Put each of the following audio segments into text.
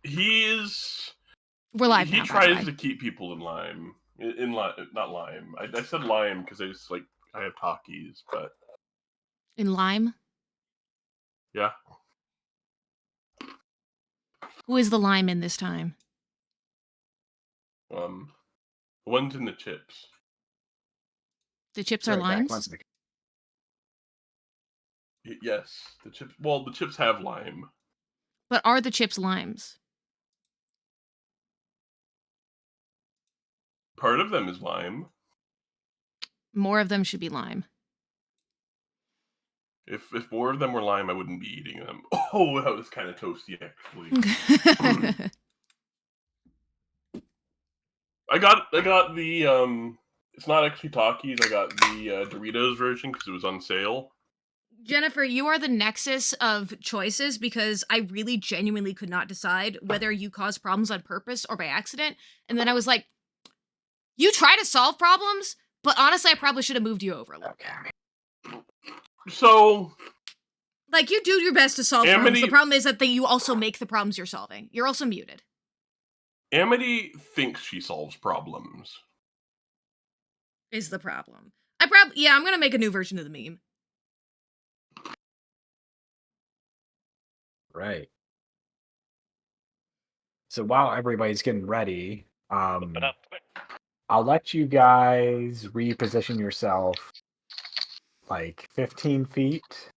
He's... We're live He now, tries to keep people in lime. Not lime. I said lime because I have talkies, but... In lime? Yeah. Who is the lime in this time? One's in the chips. The chips are limes? Yes, the chips. Well, the chips have lime. But are the chips limes? Part of them is lime. More of them should be lime. If more of them were lime, I wouldn't be eating them. Oh, that was kind of toasty, actually. I got the It's not actually Takis. I got the Doritos version because it was on sale. Jennifer, you are the nexus of choices because I really genuinely could not decide whether you caused problems on purpose or by accident. And then I was like, you try to solve problems, but honestly, I probably should have moved you over a little bit. So... Like, you do your best to solve problems. The problem is that you also make the problems you're solving. You're also muted. Amity thinks she solves problems. Is the problem. I'm gonna make a new version of the meme. Right. So while everybody's getting ready, I'll let you guys reposition yourself like 15 feet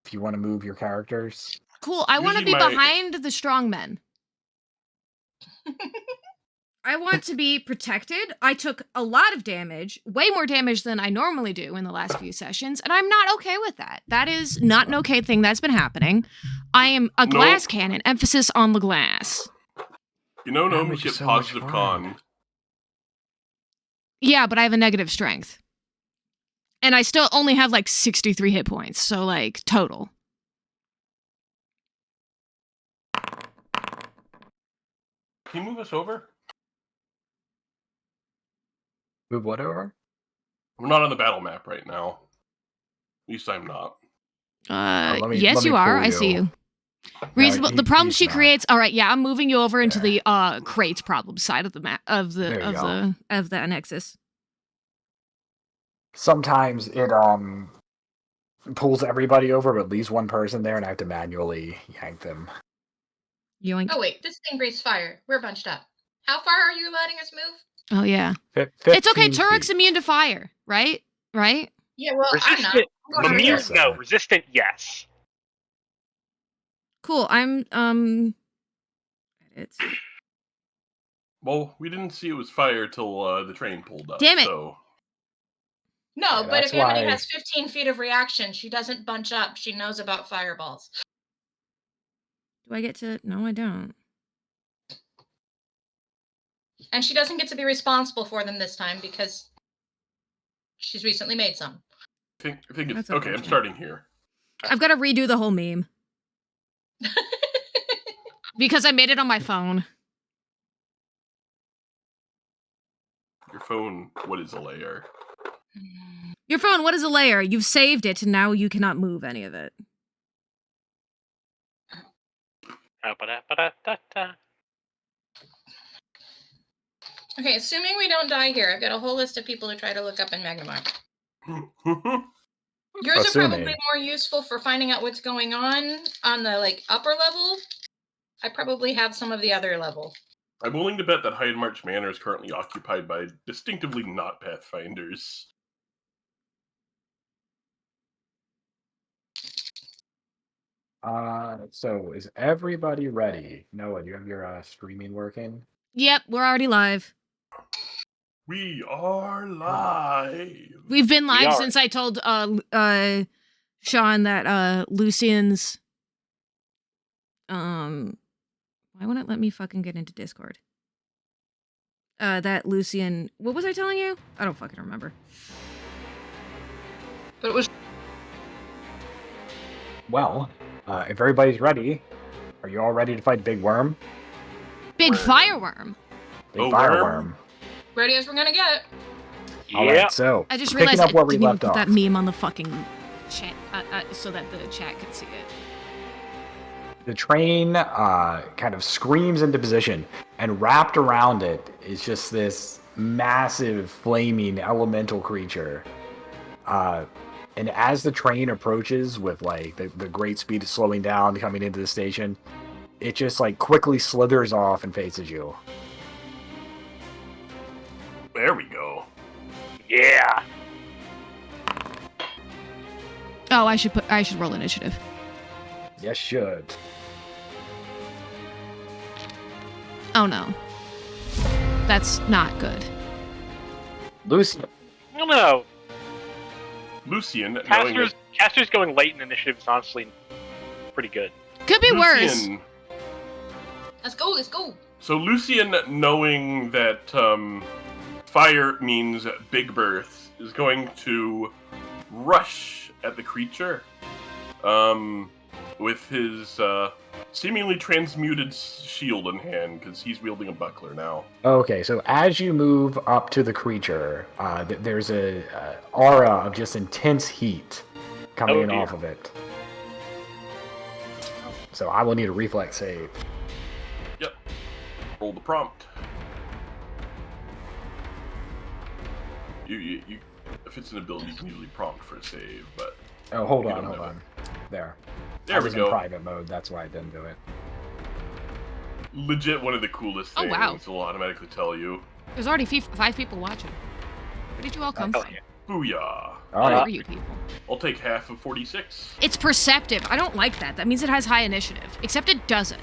if you want to move your characters. Cool. I want to be behind the strongmen. I want to be protected. I took a lot of damage, way more damage than I normally do in the last few sessions, and I'm not okay with that. That is not an okay thing that's been happening. I am a glass cannon, emphasis on the glass. You know, gnomes get positive con. Yeah, but I have a negative strength. And I still only have like 63 hit points, so like total. Can you move us over? Move what over? We're not on the battle map right now. At least I'm not. Yes, you are. I see you. Reasonable. The problem she creates. All right, yeah, I'm moving you over into the crates problem side of the map of the nexus. Sometimes it pulls everybody over, but leaves one person there, and I have to manually yank them. Yoink. Oh wait, this thing breathes fire. We're bunched up. How far are you letting us move? Oh yeah. It's okay. Turok's immune to fire, right? Right? Yeah. Well, resistant. I'm not. Immune, no. Resistant, yes. Cool. I'm It's. Well, we didn't see it was fire till the train pulled up. Damn it. So. No, but if Amity has 15 feet of reaction, she doesn't bunch up. She knows about fireballs. Do I get to? No, I don't. And she doesn't get to be responsible for them this time because she's recently made some. I think it's okay. I'm starting here. I've got to redo the whole meme because I made it on my phone. Your phone. What is a layer? Your phone. What is a layer? You've saved it, and now you cannot move any of it. Okay, assuming we don't die here, I've got a whole list of people to try to look up in Magnemar. Yours are probably more useful for finding out what's going on the upper level. I probably have some of the other level. I'm willing to bet that Hyde March Manor is currently occupied by distinctively not Pathfinders. So is everybody ready? Noah, do you have your streaming working? Yep, we're already live. We are live. We've been live since I told Sean that Lucian's why won't it let me fucking get into Discord? That Lucian, what was I telling you? I don't fucking remember. But it was well, if everybody's ready, are you all ready to fight Big Worm? Big Fireworm. Big Fireworm. Ready as we're gonna get. All right, so I just realized I didn't even put that off. meme on the fucking chat so that the chat could see it. The train kind of screams into position, and wrapped around it is just this massive, flaming elemental creature. And as the train approaches with like the great speed of slowing down, coming into the station, it just like quickly slithers off and faces you. There we go. Yeah. Oh, I should roll initiative. Yes, should. Oh no. That's not good. Lucy. I don't know. Lucian, knowing that Caster's going late in initiative is honestly pretty good. Could be worse. Lucian, Let's go. Let's go. so Lucian, knowing that fire means big birth, is going to rush at the creature with his seemingly transmuted shield in hand, because he's wielding a buckler now. Okay, so as you move up to the creature, there's a aura of just intense heat coming in dear. off of it. So I will need a reflex save. Yep. Roll the prompt. You if it's an ability, you can usually prompt for a save, but Oh, hold You on, don't hold know on. There. there I we was in go. private mode, that's why I didn't do it. Legit one of the coolest Oh, things. wow. It'll automatically tell you. There's already 5 people watching. Where did you all come Oh, from? yeah. Booyah. Where Alright, are you people? I'll take half of 46. It's perceptive. I don't like that. That means it has high initiative. Except it doesn't.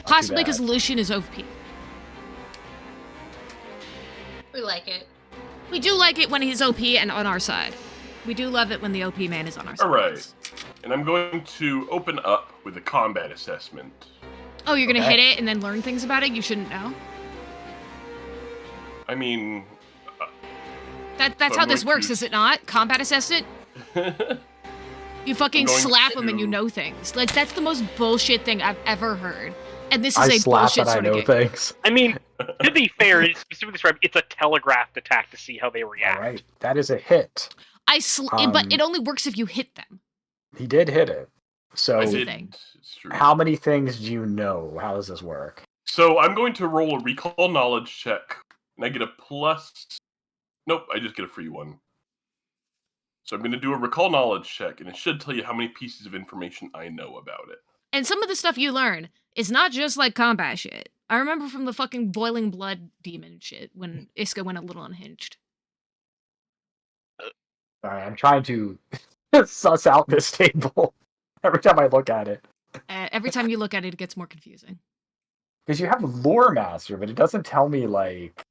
Possibly because bad. Lucian is OP. We like it. We do like it when he's OP and on our side. We do love it when the OP man is on our side. Alright. And I'm going to open up with a combat assessment. Oh, you're gonna Okay. hit it and then learn things about it you shouldn't know? I mean, That's So how I'm this going works, to- is it not? Combat assessment? You fucking I'm going slap him and you to- know things. Like, that's the most bullshit thing I've ever heard. And this is I a slap bullshit and I sort know of game. things. I mean, to be fair, it's specifically described, it's a telegraphed attack to see how they react. Alright, that is a hit. But it only works if you hit them. He did hit it. So, I the did. thing. It's true. how many things do you know? How does this work? So I'm going to roll a recall knowledge check, and I get a plus. Nope, I just get a free one. So I'm going to do a recall knowledge check, and it should tell you how many pieces of information I know about it. And some of the stuff you learn is not just like combat shit. I remember from the fucking boiling blood demon shit when Iska went a little unhinged. Sorry, I'm trying to suss out this table every time I look at it. Every time you look at it, it gets more confusing. Because you have Lore Master, but it doesn't tell me, like,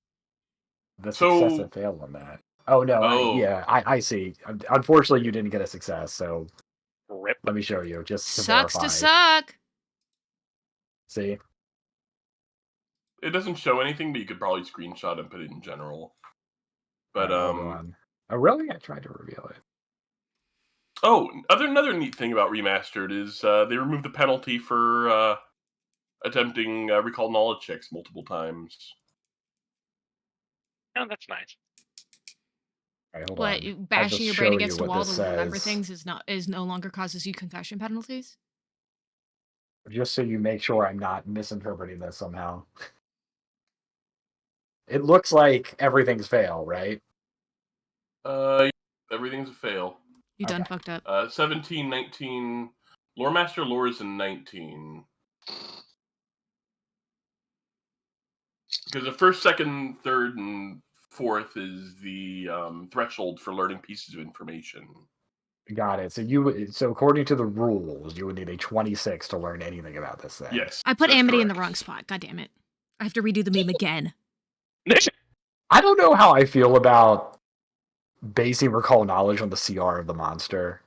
the So- success and fail on that. Oh, no, Oh. I see. Unfortunately, you didn't get a success, so Rip. let me show you, just to Sucks verify. to suck. See? It doesn't show anything, but you could probably screenshot and put it in general. But Alright, hold on. Oh, really? I tried to reveal it. oh, another neat thing about Remastered is they removed the penalty for attempting recall knowledge checks multiple times. Oh, that's nice. Alright, hold What, on. you I'll bashing just your brain show against you the what wall this to remember says, things is no longer causes you concussion penalties? just so you make sure I'm not misinterpreting this somehow. It looks like everything's fail, right? Everything's a fail. You done Okay. fucked up. 17, 19. Lore Master lore is a 19. Because the first, second, third, and fourth is the threshold for learning pieces of information. Got it. So according to the rules, you would need a 26 to learn anything about this thing. Yes. I put that's Amity in the correct. wrong spot. God damn it. I have to redo the meme again. I don't know how I feel about basing recall knowledge on the CR of the monster.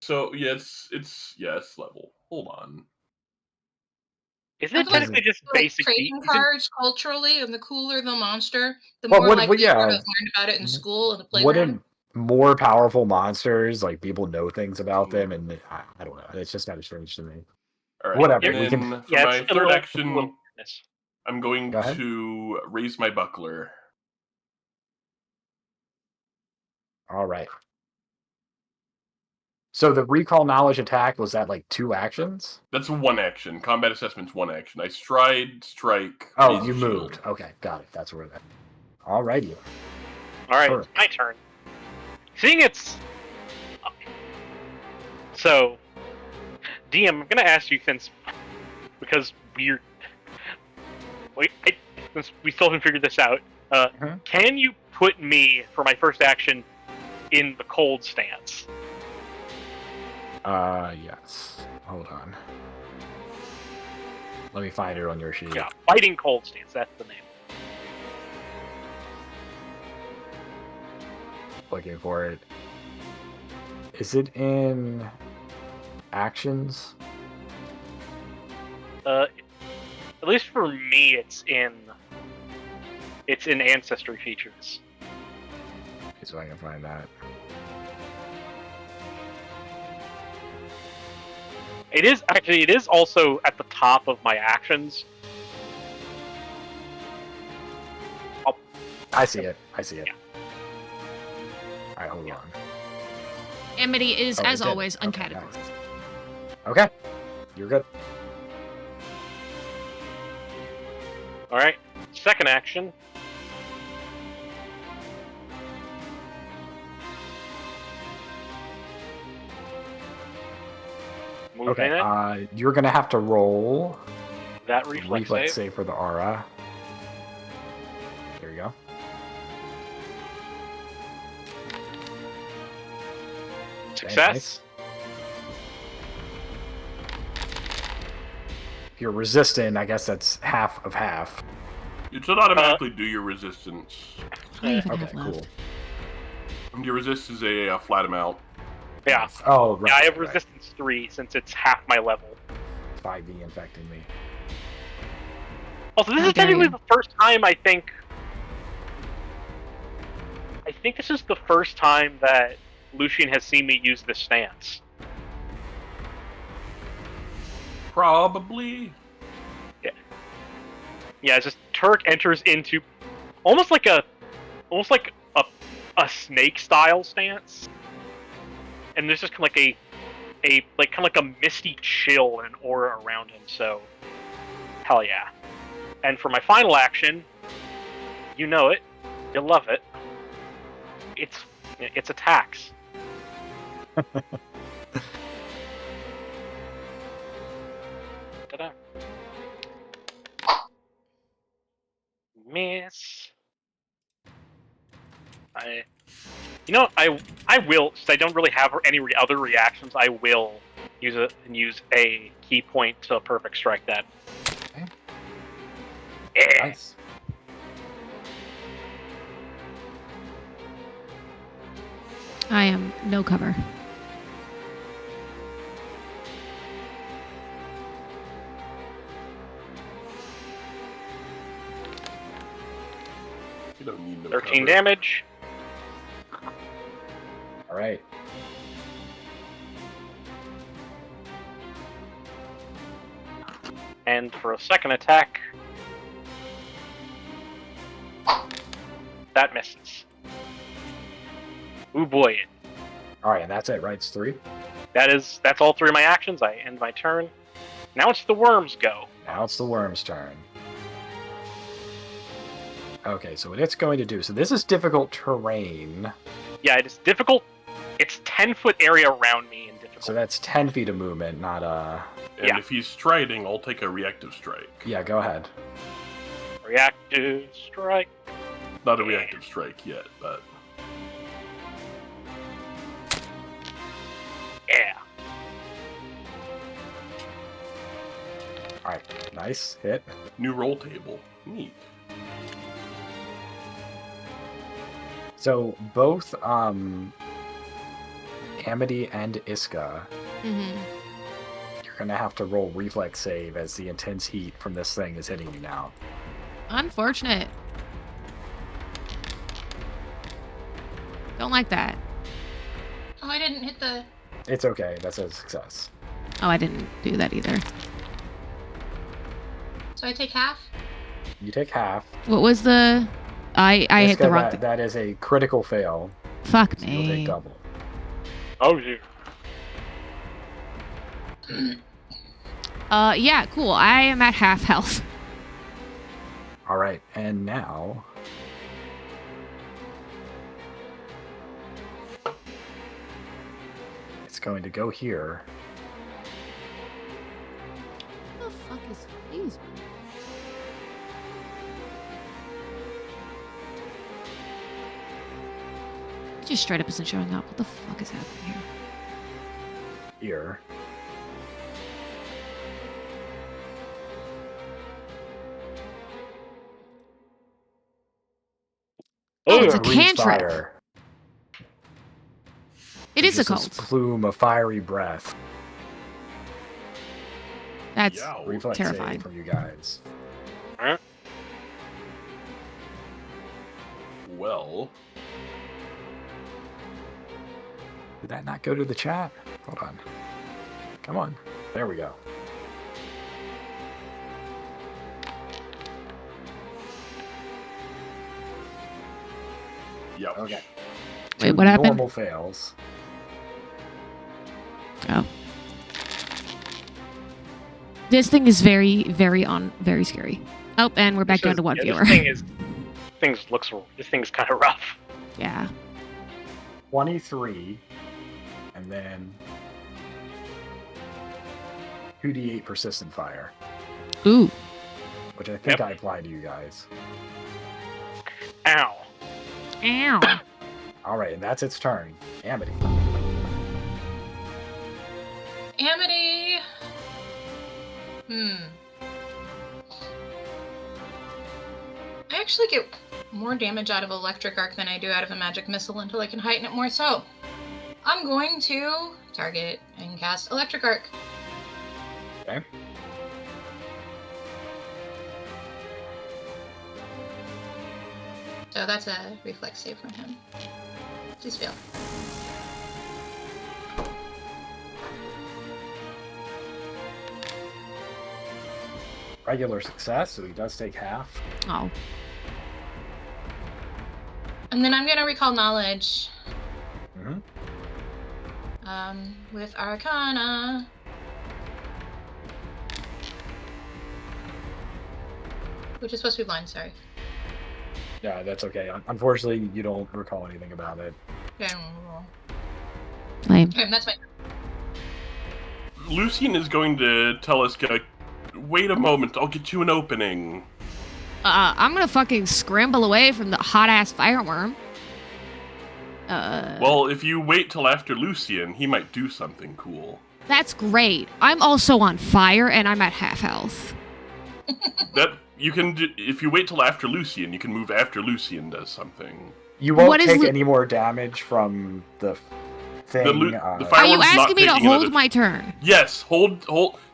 So yeah, it's level. Hold on. Isn't I it feel like technically just Like basic? trading isn't- cards culturally, and the cooler the monster, the Well, more what- likely yeah. you would have learned about it in school and the playground. Wouldn't more powerful monsters, like, people know things about them, and I don't know. It's just kind of strange to me. All right. Whatever, And we then can- for Yeah, my it's a third little action, weirdness. I'm going Go ahead. to raise my buckler. All right. So the recall knowledge attack, was that like 2 actions? That's one action. Combat assessment's one action. I stride, strike. Oh, raise you the shield. moved. Okay, got it. That's where that. Alrighty. All right, Sure. it's my turn. Seeing it's so, DM, I'm gonna ask you because since we still haven't figured this out. Can you put me for my first action in the cold stance? Yes. Hold on. Let me find it on your sheet. Yeah, fighting cold stance. That's the name. Looking for it. Is it in actions? At least for me, it's in ancestry features. Okay, so I can find that. It is also at the top of my actions. I see it. Yeah. Alright, hold Yeah. on. Amity is, Oh, as it did. always, Okay, uncategorized. nice. Okay. You're good. Alright, second action. Moving Okay. it. You're gonna have to roll That reflex save. save for the aura. There you go. Okay, Success. nice. If you're resistant, I guess that's half of half. You should automatically do your resistance. I even Okay, have left. cool. And your resistance is a flat amount. Yeah. Oh, right. Yeah, I have right. resistance 3 since it's half my level. 5e infecting me. Also, this How is dare technically you. the first time I think this is the first time that Lucian has seen me use this stance. Probably. Yeah, it's just Turk enters into almost like a snake style stance. And there's just kind of like a misty chill and an aura around him, so hell yeah. And for my final action, you know it, you love it. It's attacks. Ta-da. Miss. I will, since I don't really have any other reactions, I will use a key point to perfect strike that. Okay. Yeah. Nice. I am no cover. You don't need no 13 cover. damage. All right. And for a second attack, that misses. Ooh boy. All right, and that's it, right? It's 3. That's all 3 of my actions. I end my turn. Now it's the worms go. Now it's the worm's turn. Okay, so what it's going to do. So this is difficult terrain. Yeah, it is difficult. It's 10-foot area around me and difficult. So that's 10 feet of movement, not And Yeah. if he's striding, I'll take a reactive strike. Yeah, go ahead. Reactive strike. Not a reactive strike yet, but Yeah. All right, nice hit. new roll table. Neat. So both Amity and Iska, Mm-hmm. you're gonna have to roll reflex save as the intense heat from this thing is hitting you now. Unfortunate. Don't like that. Oh, I didn't hit the. It's okay. That's a success. Oh, I didn't do that either. So I take half. You take half. What was the... I hit the Iska, wrong... that is a critical fail. Fuck So you'll take me. double. Oh, shoot. Yeah, cool. I am at half health. All right, and now it's going to go here. What the fuck is these? It just straight up isn't showing up. What the fuck is happening here? Here. Oh, it's a Breathes cantrip. fire. It is a Just this cult. plume of fiery breath. That's Yow. Reflex terrifying. save from you guys. Well, Did that not go to the chat? Hold on. Come on. There we go. yeah. Okay. Wait, Two what happened? Normal fails. Oh. This thing is very scary. Oh, and we're back down to one viewer. This thing's kind of rough. Yeah. 23. And then 2d8 persistent fire. Ooh. Which I think Yep. I applied to you guys. Ow. Ow. Alright, and that's its turn. Amity. Amity. I actually get more damage out of electric arc than I do out of a magic missile until I can heighten it more. So I'm going to target and cast electric arc. Okay. So that's a reflex save from him. Just fail. Regular success, so he does take half. Oh. And then I'm gonna recall knowledge. Mm-hmm. With Arcana. Which is supposed to be blind, sorry. Yeah, that's okay. Unfortunately, you don't recall anything about it. Okay, Lame. that's my Lucian is going to tell us, wait a moment, I'll get you an opening. I'm gonna fucking scramble away from the hot ass fireworm. Well, if you wait till after Lucian, he might do something cool. That's great. I'm also on fire and I'm at half health. That you can do, if you wait till after Lucian, you can move after Lucian does something. You won't What is take Lu- any more damage from the thing. the Are you fireworm's not asking me to taking hold another- my turn? Yes, hold,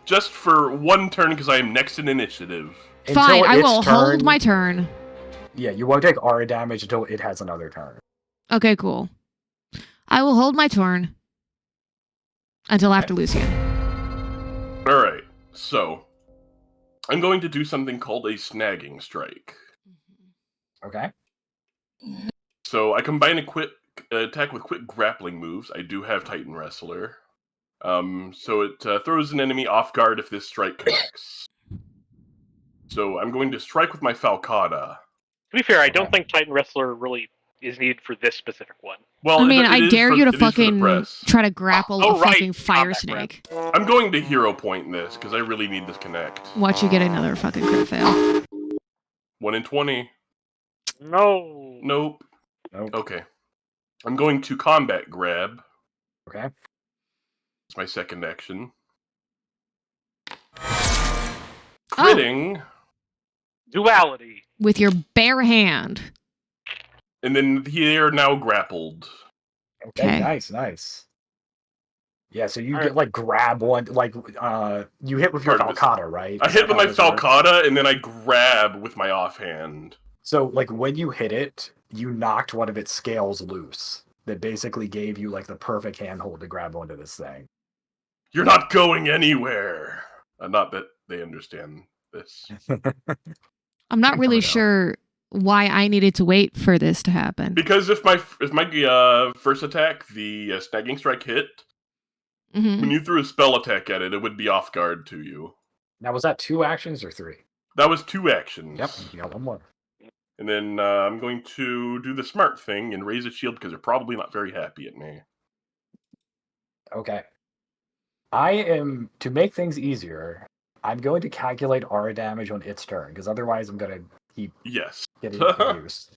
just for one turn because I am next in initiative. until Fine, I its will hold my turn. Yeah, you won't take aura damage until it has another turn. Okay, cool. I will hold my turn until after Lucian. Alright, so I'm going to do something called a snagging strike. Okay. So I combine a quick attack with quick grappling moves. I do have Titan Wrestler. So it throws an enemy off guard if this strike connects. So I'm going to strike with my Falcata. To be fair, I don't Okay. think Titan Wrestler really is needed for this specific one. Well, I mean, it I is dare for- you to it is for the fucking press. try to grapple Oh, a right. fucking fire Combat grab. snake. I'm going to hero point this because I really need this connect. Watch you get another fucking crit fail. 1 in 20. No. Nope. Nope. Okay. I'm going to combat grab. Okay. It's my second action. Oh. Critting, Duality. With your bare hand. and then they are now grappled. Okay. Okay. Nice. Yeah, so you Alright. get like grab one, like you hit with your Part of this- Falcata, right? I Is hit that with how my this works? Falcata, and then I grab with my offhand. So like when you hit it, you knocked one of its scales loose. That basically gave you like the perfect handhold to grab onto this thing. You're not going anywhere. Not that they understand this. I'm not really Oh, no. sure why I needed to wait for this to happen. Because if my first attack, the snagging strike hit, Mm-hmm. When you threw a spell attack at it, it would be off guard to you. Now, was that 2 actions or 3? That was 2 actions. Yep, you got 1 more. And then I'm going to do the smart thing and raise a shield because they're probably not very happy at me. Okay. To make things easier, I'm going to calculate aura damage on its turn, because otherwise I'm going to keep Yes. getting confused.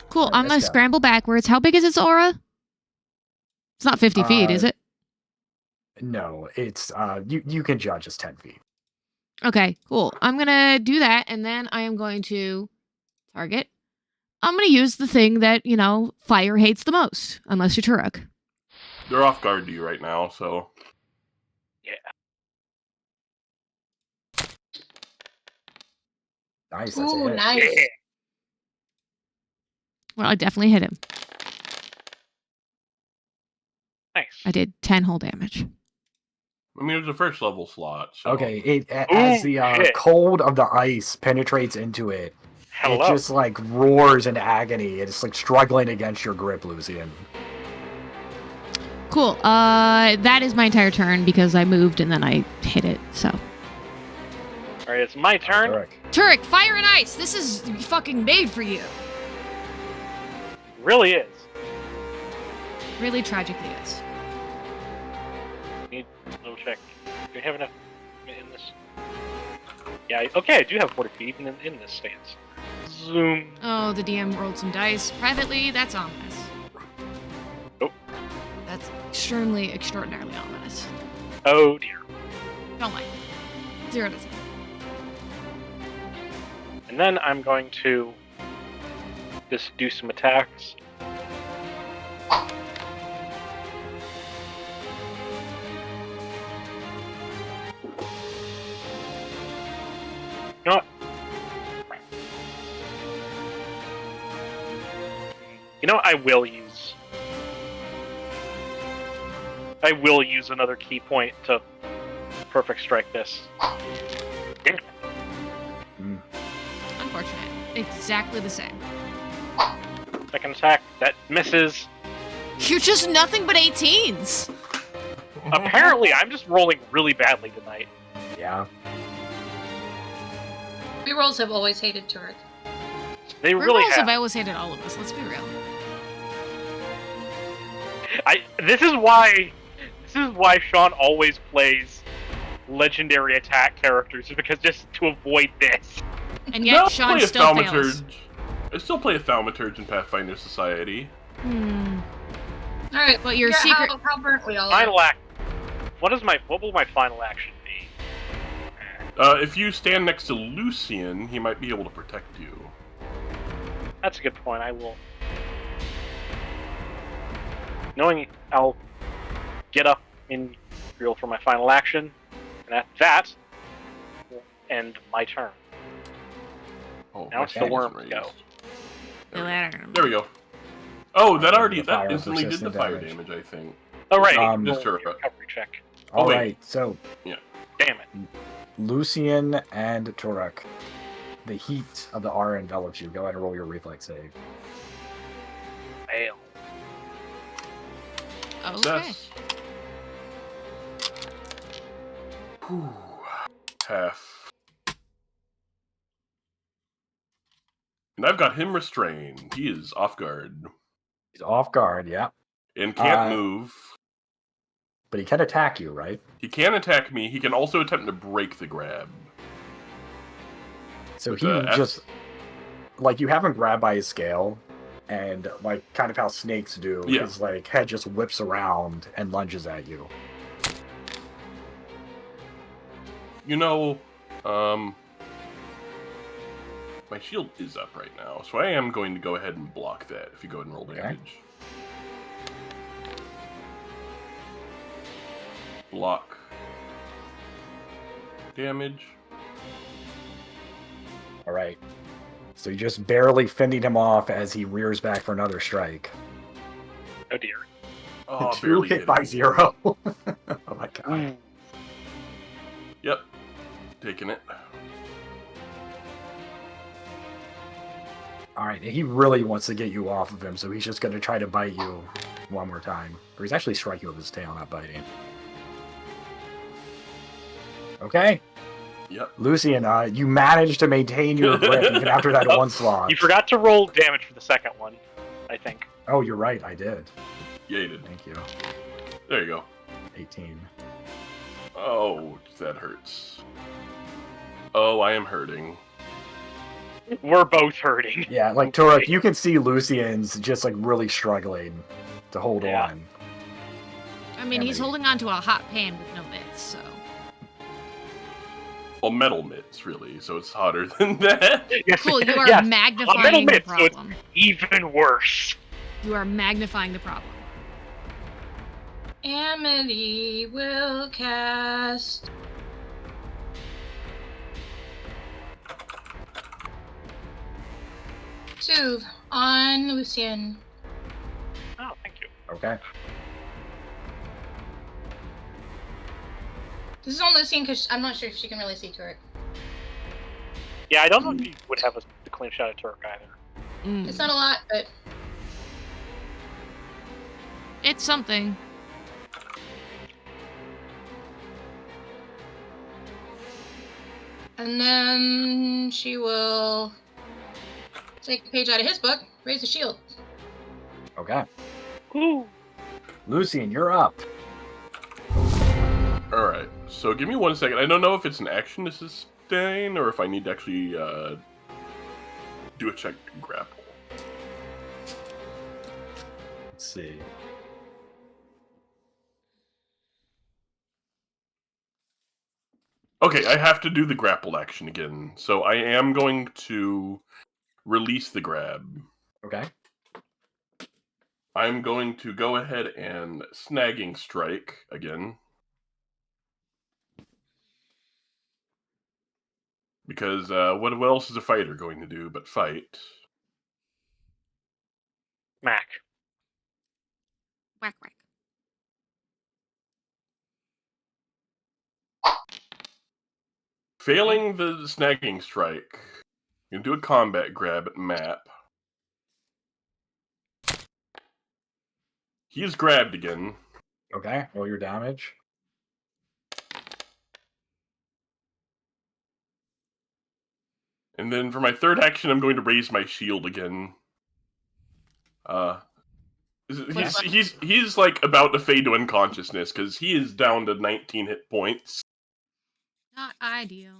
Cool. Alright, I'm gonna let's go. scramble backwards. How big is its aura? It's not 50 feet, is it? No, it's you can judge as 10 feet. Okay, cool. I'm gonna do that, and then I am going to target. I'm gonna use the thing that, fire hates the most, unless you're Turok. They're off guard to you right now, so... Yeah. Nice, that's a Ooh, hit. nice. Yeah. Well, I definitely hit him. Nice. I did 10 whole damage. I mean, it was a first level slot, so... Okay, as the shit. cold of the ice penetrates into it, Hello. it just like roars in agony. It's like struggling against your grip, Lucian. Cool. That is my entire turn because I moved and then I hit it. So, All right, it's my turn. Turek. Turek, fire and ice. This is fucking made for you. Really is. Really tragically is. Need a little check. Do I have enough in this? Yeah. Okay, I do have 40 feet even in this stance. Zoom. Oh, the DM rolled some dice privately. That's ominous. Nope. That's extremely, extraordinarily ominous. Oh dear. Don't like it. 0 to 10. And then I'm going to just do some attacks. You know what? You know what I will use? I will use another key point to perfect strike this. Unfortunate. Exactly the same. Second attack, that misses. You're just nothing but 18s. Apparently, I'm just rolling really badly tonight. Yeah. Rerolls have always hated Turek. They really Rerolls have. have always hated all of us. Let's be real. This is why Sean always plays legendary attack characters, because just to avoid this. And yet Sean still fails. Thaumaturge. I still play a Thaumaturge in Pathfinder Society. Alright, But your figure out secret- how burnt we all are. Final act. What will my final action be? If you stand next to Lucian, he might be able to protect you. That's a good point. I will. Knowing I'll get up in real for my final action, and at that will end my turn. Oh, Now my it's the hand worms isn't go. raised. There we go. Oh, that already The fire instantly did the persistent fire damage. damage, I think. Oh right, Just roll her- your recovery check. Oh, wait. Alright, so Damn it. Lucian and Turek. The heat of the aura envelops you. Go ahead and roll your reflex save. Fail. Okay. Success. Whew. Half. And I've got him restrained. He is off guard. He's off guard, yeah. And can't Uh, move. But he can attack you, right? He can attack me. He can also attempt to break the grab. So With he the F- just like you have him grabbed by his scale, and like kind of how snakes do. Yeah. His like head just whips around and lunges at you. You know, my shield is up right now, so I am going to go ahead and block that if you go ahead and roll Okay. damage. Block. Damage. All right. So you're just barely fending him off as he rears back for another strike. Oh dear. Oh, 2 barely hit hit by him. 0. Oh my god. Yep. Taking it. All right, he really wants to get you off of him, so he's just going to try to bite you. one more time. Or he's actually striking with his tail, not biting. Okay. Yep. Lucian, you managed to maintain your grip even after that onslaught. You forgot to roll damage for the second one, I think. Oh, you're right. I did. Yeah, you did. Thank you. There you go. 18. Oh, that hurts. Oh, I am hurting. We're both hurting. Yeah, like, Turek, you can see Lucian's just, like, really struggling to hold on. I mean, he's holding on to a hot pan with no mitts, so. Well, metal mitts, really, so it's hotter than that. Yes, Cool, you are yes. magnifying the mitts, so it's problem. even worse. You are magnifying the problem. Amity will cast. Soothe on Lucian. Oh, thank you. Okay. This is on Lucian because I'm not sure if she can really see Turek. Yeah, I don't know if you would have a clean shot at Turk either. It's not a lot, but It's something. and then she will take a page out of his book, raise the shield. Okay. Ooh. Lucian, you're up. Alright, so give me 1 second. I don't know if it's an action to sustain, or if I need to actually do a check to grapple. Let's see. Okay, I have to do the grapple action again. So I am going to release the grab. Okay. I'm going to go ahead and snagging strike again. Because what else is a fighter going to do but fight? Mac. Whack, whack. Failing the snagging strike, you can do a combat grab at map. He is grabbed again. Okay. Roll your damage. And then for my third action, I'm going to raise my shield again. He's like about to fade to unconsciousness because he is down to 19 hit points. Not ideal.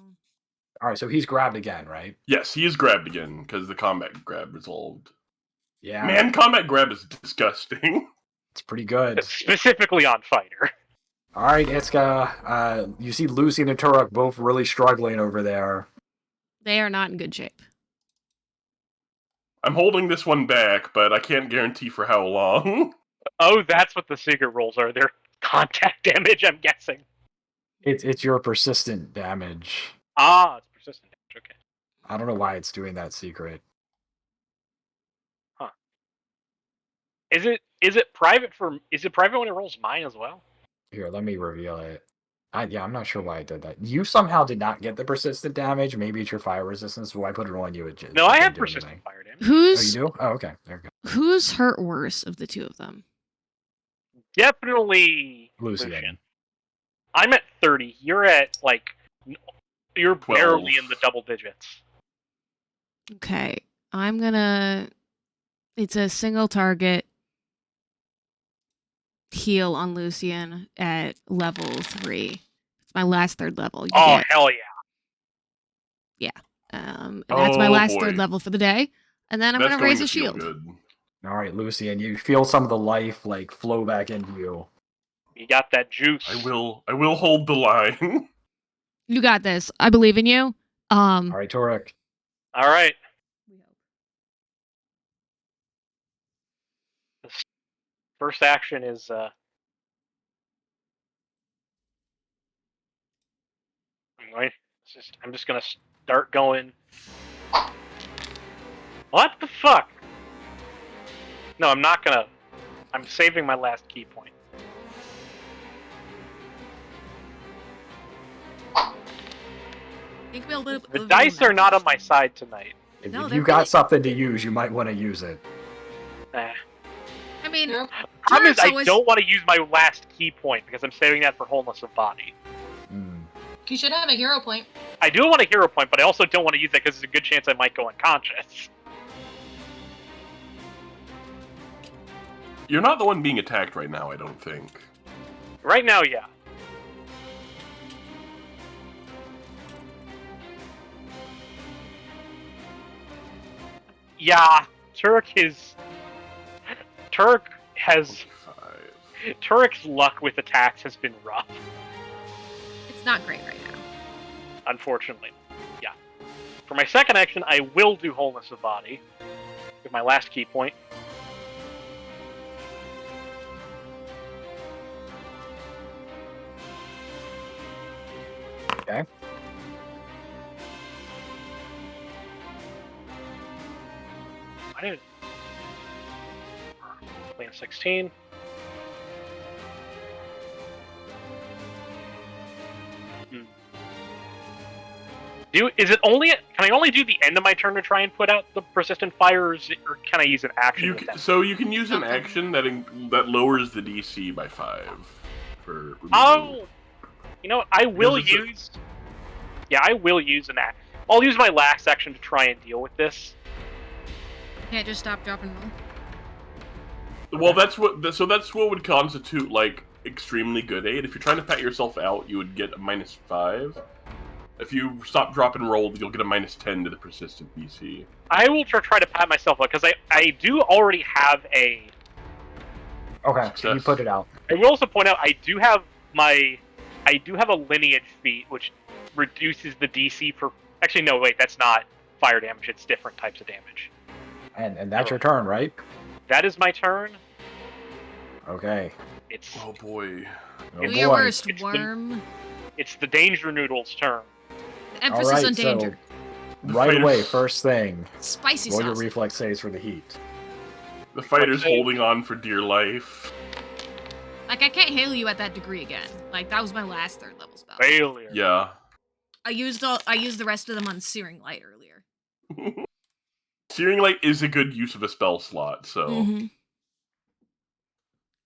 All right, so he's grabbed again, right? Yes, he is grabbed again because the combat grab resolved. Yeah. Man, combat grab is disgusting. It's pretty good. Specifically on fighter. All right, Iska. You see Lucian and Turok both really struggling over there. They are not in good shape. I'm holding this one back, but I can't guarantee for how long. Oh, that's what the secret rolls are. They're contact damage, I'm guessing. It's your persistent damage. Ah, it's persistent damage. Okay. I don't know why it's doing that secret. Huh. Is it private when it rolls mine as well? Here, let me reveal it. I'm not sure why I did that. You somehow did not get the persistent damage. Maybe it's your fire resistance. Why put it on you? No, I have persistent fire damage. Oh, you do? Oh, okay. There you go. Who's hurt worse of the two of them? Definitely Lucian. I'm at 30. You're at you're 12. barely in the double digits. Okay, it's a single target heal on Lucian at level 3. It's my last third level. Hell yeah. And that's my last third level for the day. And then I'm That's going to raise a feel shield. good. All right, Lucian, you feel some of the life flow back into you. You got that juice. I will hold the line. You got this. I believe in you. All right, Turok. All right. This first action is I'm just gonna start going. What the fuck? No, I'm not gonna. I'm saving my last key point. Think we'll The dice are not on my side tonight. If No, you they're got really- something to use, you might want to use it. Eh. I mean, Nope. problem is, I always- don't want to use my last key point because I'm saving that for wholeness of body. You should have a hero point. I do want a hero point, but I also don't want to use that because there's a good chance I might go unconscious. You're not the one being attacked right now, I don't think. Right now, yeah. Yeah, Turk has... 5. Turk's luck with attacks has been rough, It's not great right now. unfortunately. Yeah. For my second action, I will do wholeness of body with my last key point. Okay. I didn't... Lane 16. Is it only? Can I only do the end of my turn to try and put out the persistent fires, or can I use an action? So you can use an action that lowers the DC by 5 for. Oh, you know what? I will Because it's use. Yeah, I will use an action. I'll use my last action to try and deal with this. Can't just stop, drop, and roll. Well, that's what would constitute like extremely good aid. If you're trying to pat yourself out, you would get a -5. If you stop, drop, and roll, you'll get a -10 to the persistent DC. I will try to pat myself out because I do already have a. Okay, Success. you put it out. I will also point out I do have a lineage feat which reduces the DC for. Actually, no, wait, that's not fire damage. It's different types of damage. And that's your turn, right? That is my turn. Okay. It's Oh boy. Oh, Do your boy. worst, It's the- worm. it's the Danger Noodle's turn. Emphasis Alright, on danger. So, right fighters- away, first thing, Spicy roll your sauce. reflex saves for the heat. The fighter's Okay. holding on for dear life. Like, I can't hail you at that degree again. Like, that was my last 3rd level spell. Failure. Yeah. I used the rest of them on Searing Light earlier. Searing Light is a good use of a spell slot, so. Mhm.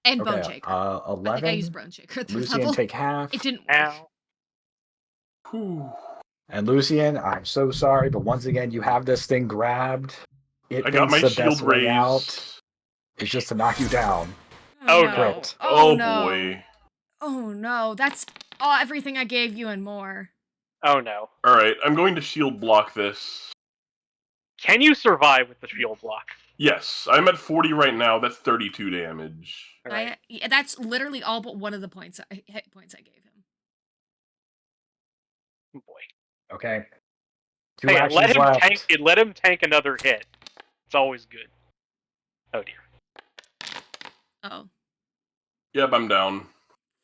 And Bone Okay, Shaker. I think I 11. used Bone Shaker at 3rd Lucian, level. take half. It didn't work. Now, Whew. And Lucian, I'm so sorry, but once again, you have this thing grabbed. It I got thinks my the shield best way out raised. is just to knock you down. Oh, no. no. Crit. Oh, Oh no. boy. Oh no. That's everything I gave you and more. oh no. Alright, I'm going to shield block this. Can you survive with the shield block? Yes, I'm at 40 right now. That's 32 damage. Alright. Yeah, that's literally all but one of the hit points I gave him. Oh, boy. Okay. Two Hey, actions let him left. tank. Let him tank another hit. It's always good. Oh dear. Oh. Yep, I'm down.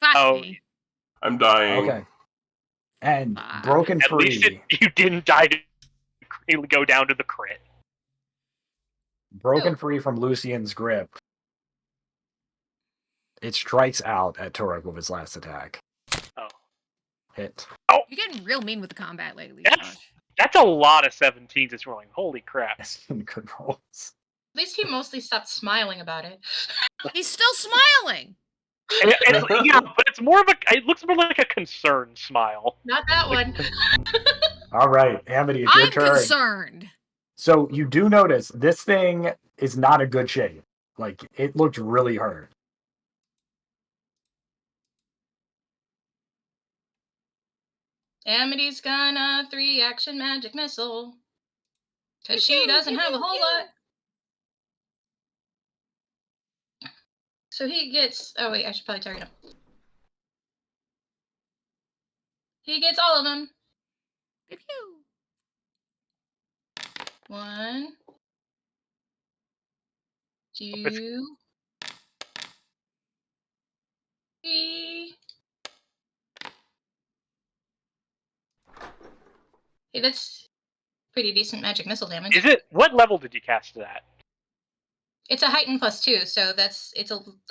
Fuck Oh, me. I'm dying. Okay. And Fuck. broken At least free. you didn't die to go down to the crit. Broken Oh. free from Lucian's grip. It strikes out at Turek with its last attack. Oh. Hit. You're getting real mean with the combat lately, That's- Josh. That's a lot of 17s it's rolling. Holy crap. Yes, good rolls. At least he mostly stopped smiling about it. He's still smiling. Yeah, but it's more of a. It looks more like a concerned smile. Not that one. All right, Amity, it's your I'm turn. concerned. So you do notice this thing is not a good shape. Like, it looked really hurt. Amity's gonna 3-action magic missile. Because she Pew, doesn't pew, have a pew, whole pew. lot. So he gets. Oh, wait, I should probably target him. He gets all of them. Pew, pew. 1, it's- 2, 3. Hey, that's pretty decent magic missile damage. Is it? What level did you cast it at? It's a heightened +2, so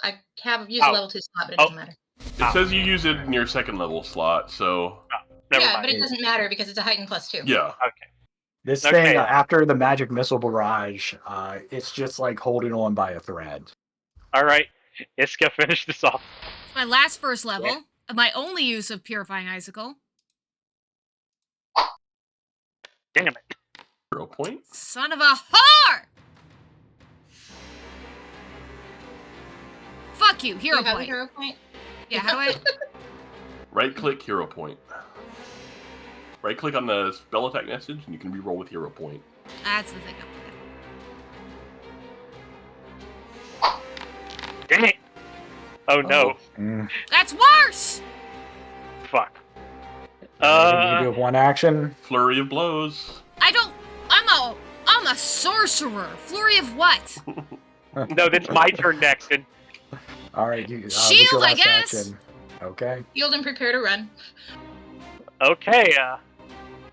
I have used a Oh. level 2 slot, but it Oh. doesn't matter. It says you use it in your second level slot, so Never Yeah, mind. but it doesn't matter because it's a heightened +2. yeah. Okay. This Okay. thing, after the magic missile barrage, it's just like holding on by a thread. All right. Iska, finish this off. My last first level, my only use of Purifying Icicle. Damn it. 0 point. Son of a whore! Fuck you, hero You have a point. hero point? Yeah, how do I... Right-click, hero point. Right-click on the spell attack message, and you can reroll with hero point. That's the thing I wanted. Dang it. Oh no. That's worse! Fuck. You do have one action. Flurry of blows. I'm a sorcerer. Flurry of what? No, that's my turn next. And All right, you. What's Shield, your I last guess. action? Okay. Yield and prepare to run. okay,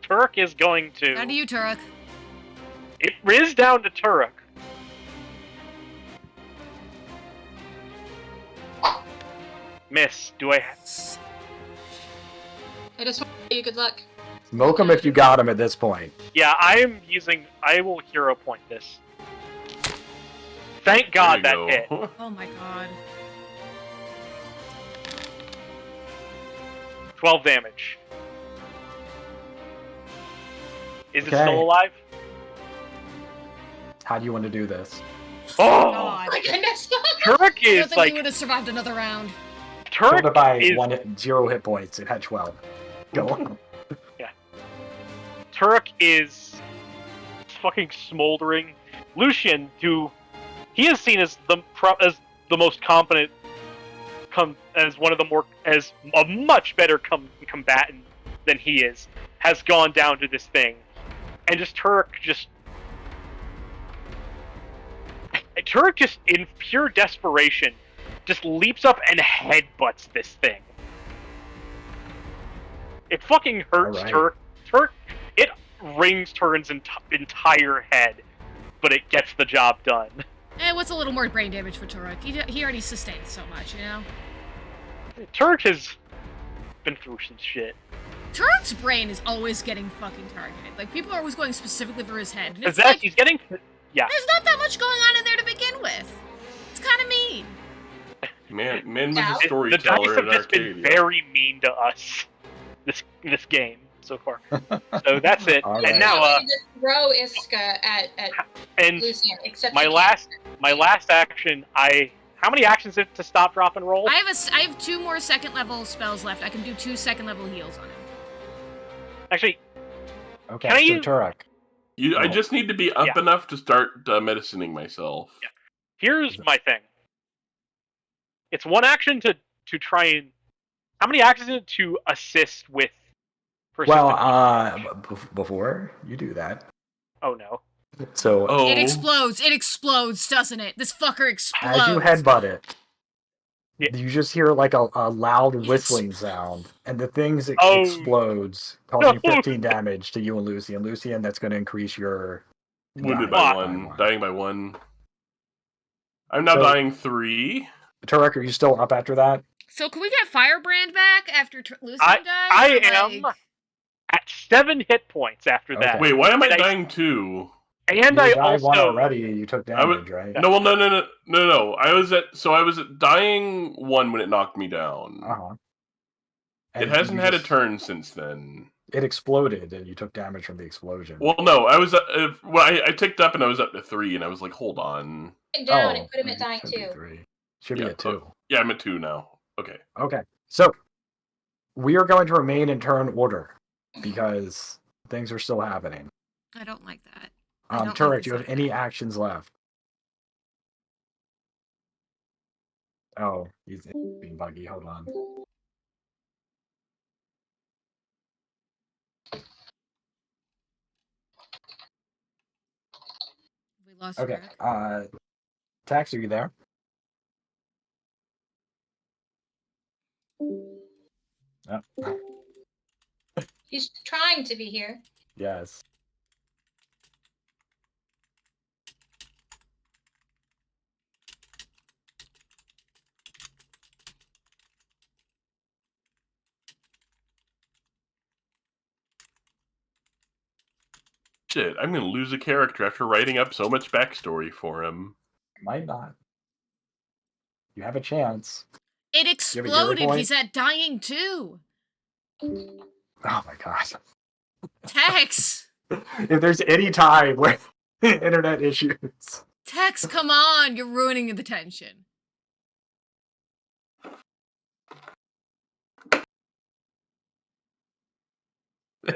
Turk is going to. How do you, Turok? It is down to Turok. Miss, do I? I just want to say you good luck. Smoke him if you got him at this point. Yeah, I will hero point this. Thank God that There you hit. go. Oh my god. 12 damage. Is it Okay. still alive? How do you want to do this? Oh! God. Oh my goodness. Turk I don't is think like you would have survived another round. Killed it Turk by is 0 hit points. It had 12. Go on. Turk is fucking smoldering. Lucian, who he is seen as the most competent, as one of the more as a much better combatant than he is, has gone down to this thing, and Turk just in pure desperation just leaps up and headbutts this thing. It fucking hurts All right. Turk. It rings Turin's entire head, but it gets the job done. What's a little more brain damage for Turok? He already sustained so much, you know? Turk has been through some shit. Turok's brain is always getting fucking targeted. Like, people are always going specifically for his head. And it's Possessed, like, he's getting... Yeah. there's not that much going on in there to begin with. It's kind of mean. Man was Now? a The storyteller dice have in just been Arcadia. very mean to us this game so far. So that's it. All And right. now, You just throw Iska at and Lucian, except my you last action, how many actions is it to stop, drop, and roll? I have 2 more second level spells left. I can do 2 second level heals on him. Actually, Okay, Can I so use- Turok. I just need to be up enough to start medicining myself. Yeah. Here's my thing. It's one action to try and... How many actions is it to assist with... Well, persistent- before you do that, Oh no. so Oh, It explodes, doesn't it? This fucker explodes. as you headbutt it, Yeah. you just hear like a loud whistling sound, and the things Oh. explodes, causing No. 15 damage to you and Lucian. Lucian, that's going to increase your wounded dying by Fuck. one, dying by 1. I'm now So- dying 3. Turok, are you still up after that? So can we get Firebrand back after Lucian I dies? I Or, am like- at 7 hit points after that. Okay. Wait, why am I And I- dying 2? And you I died one also... already. You took I would- damage, right? No, well, no. I was at dying 1 when it knocked me down. Uh-huh. It And hasn't you had a just- turn since then. It exploded, and you took damage from the explosion. Well, no, I was I ticked up and I was up to 3, and I was like, hold on. down and put him at it dying should be 2. 3. Should Yeah, be at 2. Yeah, I'm at 2 now. Okay. Okay, so we are going to remain in turn order because things are still happening. I don't like that. I don't like Turek, this do you have any actions left? Oh, he's being buggy. Hold on. We lost Okay, Turok. Tax, are you there? Oh, He's trying to be here. yes. Shit, I'm gonna lose a character after writing up so much backstory for him. Might not. You have a chance. It You have a hero exploded. point? He's at dying too. Oh my gosh. Tex. If there's any time where internet issues. Tex, come on. You're ruining the tension.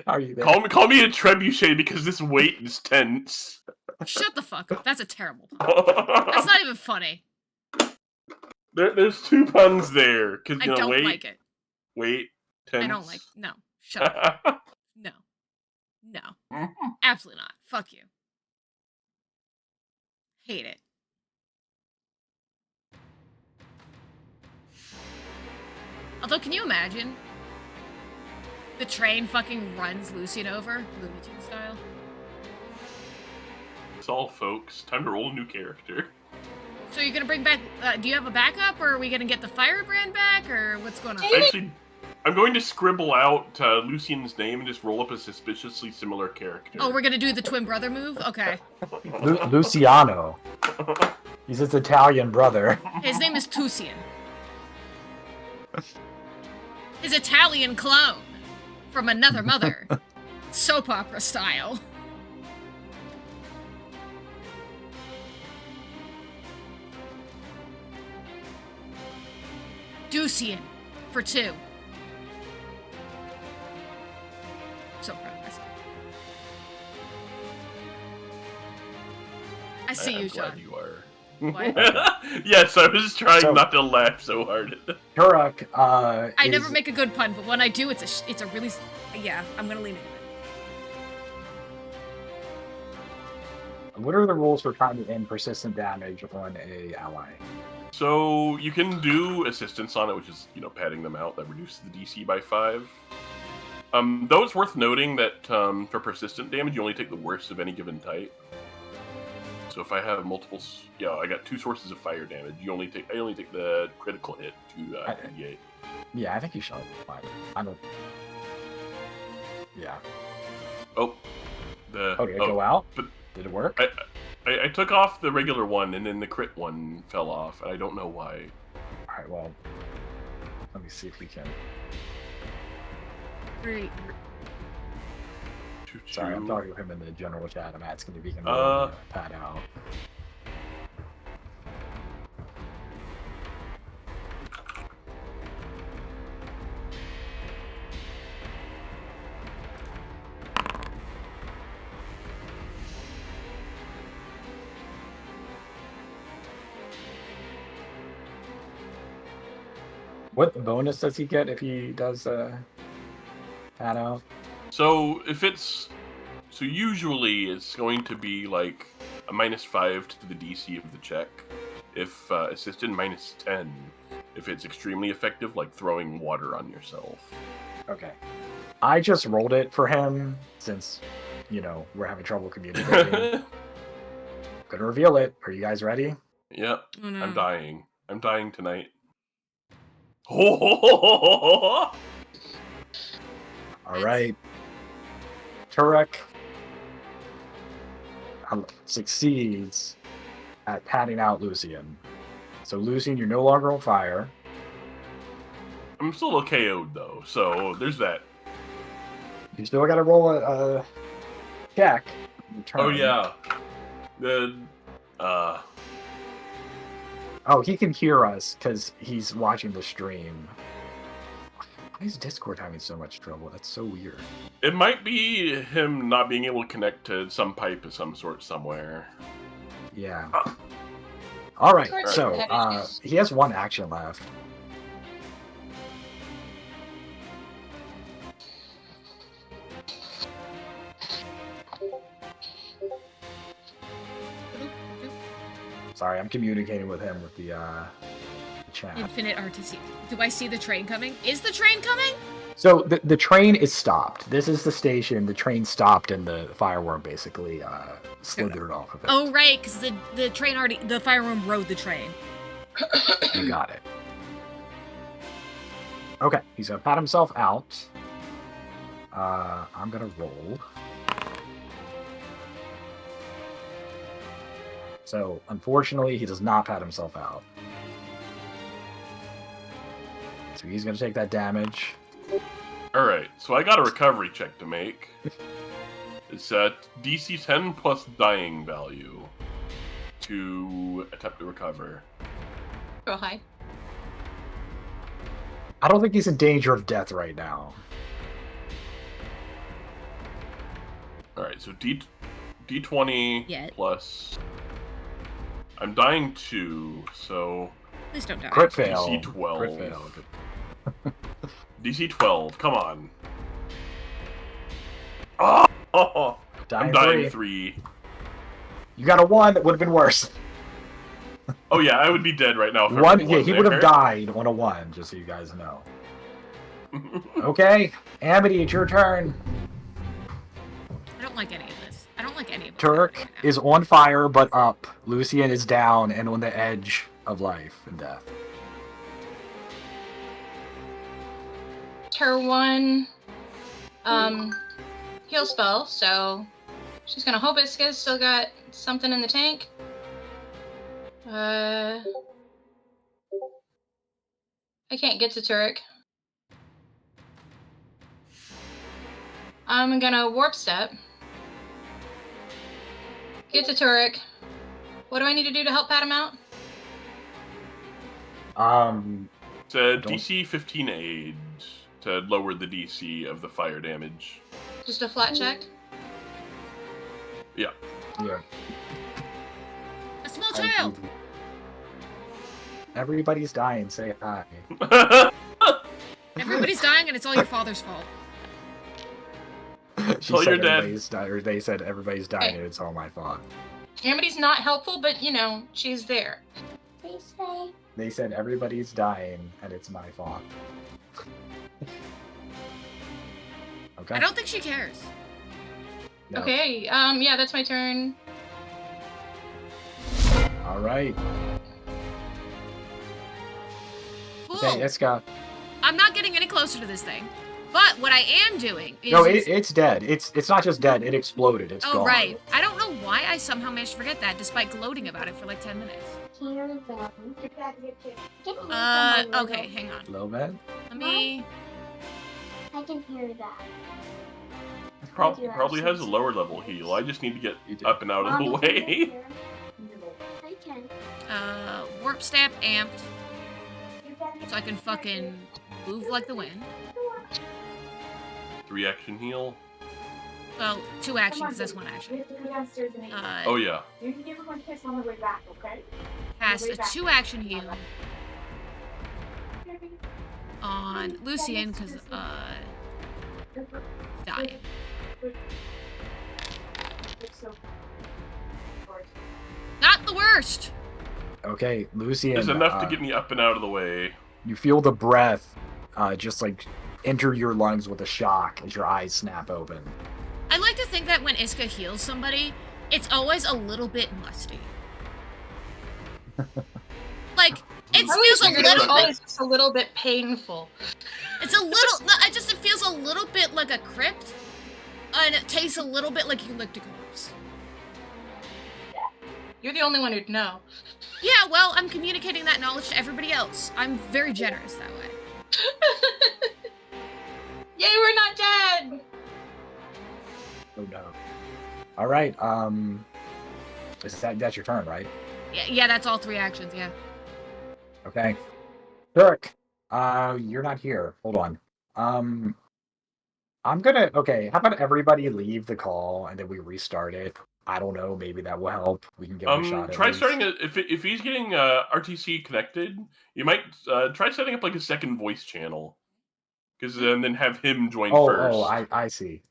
Are you there? Call me a trebuchet because this wait is tense. Shut the fuck up. That's a terrible pun. That's not even funny. There's 2 puns there. Cause, I you know, don't wait, like it. wait, tense. I don't like. No. Shut up. No. No. Absolutely not. Fuck you. Hate it. Although, can you imagine? The train fucking runs Lucian over, Looney Tunes style. It's all, folks. Time to roll a new character. So you're gonna bring back, do you have a backup, or are we gonna get the Firebrand back, or what's going on? Actually, I'm going to scribble out Lucian's name and just roll up a suspiciously similar character. Oh, we're gonna do the twin brother move? Okay. Luciano. He's his Italian brother. His name is Tusian. His Italian clone. From another mother. Soap opera style. Ducian for 2. So proud of myself. I see you, I'm Sean. glad you are. What? Yes, I was trying So- not to laugh so hard. Turok, I never make a good pun, but when I do, it's a really... Yeah, I'm gonna lean into it. What are the rules for trying to end persistent damage on a ally? So you can do assistance on it, which is, you know, padding them out. That reduces the DC by 5. Though it's worth noting that for persistent damage, you only take the worst of any given type. So if I have multiple, I got 2 sources of fire damage. I only take the critical hit to D8. Yeah, I think you should. I don't. Yeah. Oh, Did it go out? But Did it work? I took off the regular one, and then the crit one fell off, and I don't know why. All right. Well, let me see if we can. Great. Sorry, I'm talking to him in the general chat. I'm asking if he can pad out. What bonus does he get if he does pad out? So usually it's going to be like a -5 to the DC of the check. If assisted, -10. If it's extremely effective, like throwing water on yourself. Okay. I just rolled it for him since, we're having trouble communicating. Gonna reveal it. Are you guys ready? Yep. Oh, no. I'm dying. I'm dying tonight. Oh! All right. Turek succeeds at patting out Lucian. So, Lucian, you're no longer on fire. I'm still KO'd though, so there's that. You still got to roll a check. Oh yeah. Oh, he can hear us because he's watching the stream. Why is Discord having so much trouble? That's so weird. It might be him not being able to connect to some pipe of some sort somewhere. Yeah. All right. Discord's So competitive. he has 1 action left. Sorry, I'm communicating with him with the chat. Infinite RTC. Do I see the train coming? Is the train coming? So the train is stopped. This is the station. The train stopped, and the fireworm basically slithered off of it. Oh, right, because the train the fireworm rode the train. You got it. Okay, he's gonna pat himself out. I'm gonna roll. So, unfortunately, he does not pat himself out. So he's gonna take that damage. Alright, so I got a recovery check to make. It's DC 10 plus dying value to attempt to recover. Go high. I don't think he's in danger of death right now. Alright, so D20 Yet. plus... I'm dying 2, so... Please don't die. Crit fail. DC 12. Crit fail. DC 12, come on. Oh! I'm dying 3. You got a 1 that would have been worse. Oh yeah, I would be dead right now. If One, I yeah, he would have died on a 1, just so you guys know. Okay, Amity, it's your turn. I don't like any of this. I don't like any of it. Turk is on fire but up. Lucian is down and on the edge of life and death. Her one heal spell, so she's gonna hope Iska's still got something in the tank. I can't get to Turek. I'm gonna warp step. Get to Turek. What do I need to do to help pat him out? It's a DC 15 aid to lower the DC of the fire damage. Just a flat check? Yeah. Yeah. A small child. Everybody's dying. Say hi. Everybody's dying, and it's all your father's fault. She Tell said your dad. or they said everybody's dying and it's all my fault. Amity's not helpful, but you know, she's there. They said everybody's dying and it's my fault. Okay. I don't think she cares. No. Okay, yeah, that's my turn. All right. Cool. Okay, Iska. I'm not getting any closer to this thing. But what I am doing is... No, it's dead. It's not just dead. It exploded. It's gone. Oh, right. I don't know why I somehow managed to forget that, despite gloating about it for like 10 minutes. Okay, hang on. A little bit. Let me... I can hear that. Probably has a lower level heal. I just need to get up and out of the way. I can. Warp Step amped, so I can fucking move like the wind. 3 action heal. Well, 2 action, because that's 1 action. Oh yeah. You can give her one kiss on the way back, okay? Cast a 2 action heal on Lucian, because, dying. Not the worst! Okay, Lucian. There's enough to get me up and out of the way. You feel the breath just like enter your lungs with a shock as your eyes snap open. I like to think that when Iska heals somebody, it's always a little bit musty. Like, it feels a little bit... always just a little bit painful. It's a little... it feels a little bit like a crypt, and it tastes a little bit like you licked a corpse. You're the only one who'd know. Yeah, well, I'm communicating that knowledge to everybody else. I'm very generous that way. Yay, we're not dead! Oh no. All right. That's your turn, right? Yeah, that's all 3 actions, yeah. Okay. Dirk, you're not here. Hold on. I'm gonna. Okay, how about everybody leave the call and then we restart it? I don't know. Maybe that will help. We can give him a shot. Try starting it if he's getting RTC connected. You might try setting up like a second voice channel, because then have him join first. Oh, I see.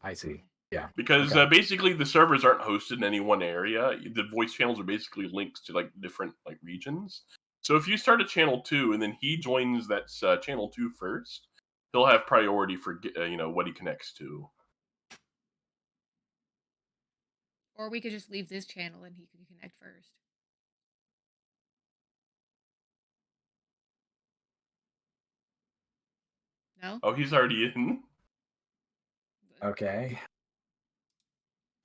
Yeah. Because okay. Basically the servers aren't hosted in any one area. The voice channels are basically links to like different like regions. So if you start a channel 2 and then he joins that channel 2 first, he'll have priority for what he connects to. Or we could just leave this channel and he can connect first. No? Oh, he's already in. Okay.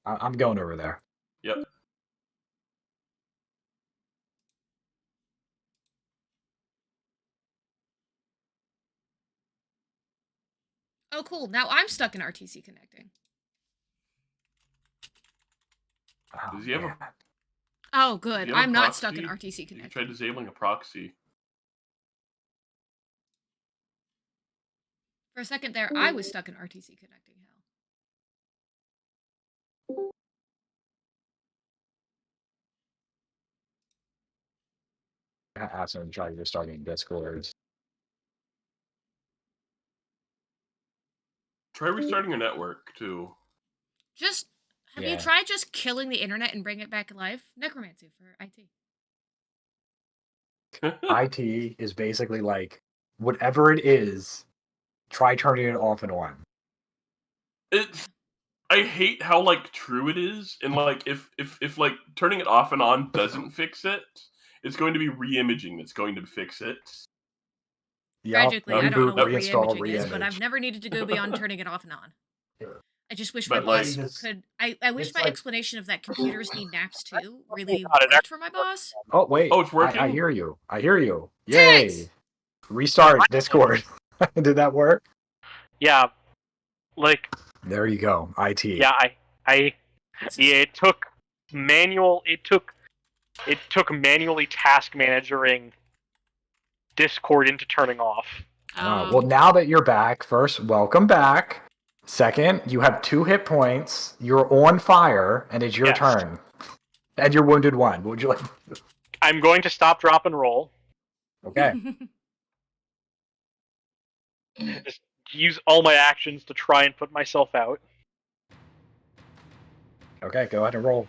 I'm going over there. Yep. Oh, cool. Now I'm stuck in RTC connecting. Oh, Does he have a- man. Oh, Do good. you have a I'm not stuck in proxy? RTC You try connecting. disabling a proxy. For a second there, I was stuck in RTC connecting hell. I asked him to try restarting Discord. Try restarting your network too. Just have you Yeah. tried just killing the internet and bring it back alive? Necromancy for IT. IT is basically like whatever it is, try turning it off and on. It's. I hate how like true it is, and like if like turning it off and on doesn't fix it, it's going to be re-imaging that's going to fix it. Tragically, I don't know Reboot, what reinstall, re-imaging is, but I've re-image. never needed to go beyond turning it off and on. I just wish my But, like- boss could. I wish it's my like- explanation of that computers need naps too really God, it worked for my boss. Oh wait. Oh, it's working? I hear you. I hear you. Yay! Thanks! Restart Discord. Did that work? Yeah, like There you go. IT. yeah, it took manually task managering Discord into turning off. Well, now that you're back, first, welcome back. Second, you have 2 hit points. You're on fire, and it's your Yes. turn. And you're wounded 1. What would you like? I'm going to stop, drop, and roll. Okay. Just use all my actions to try and put myself out. Okay, go ahead and roll.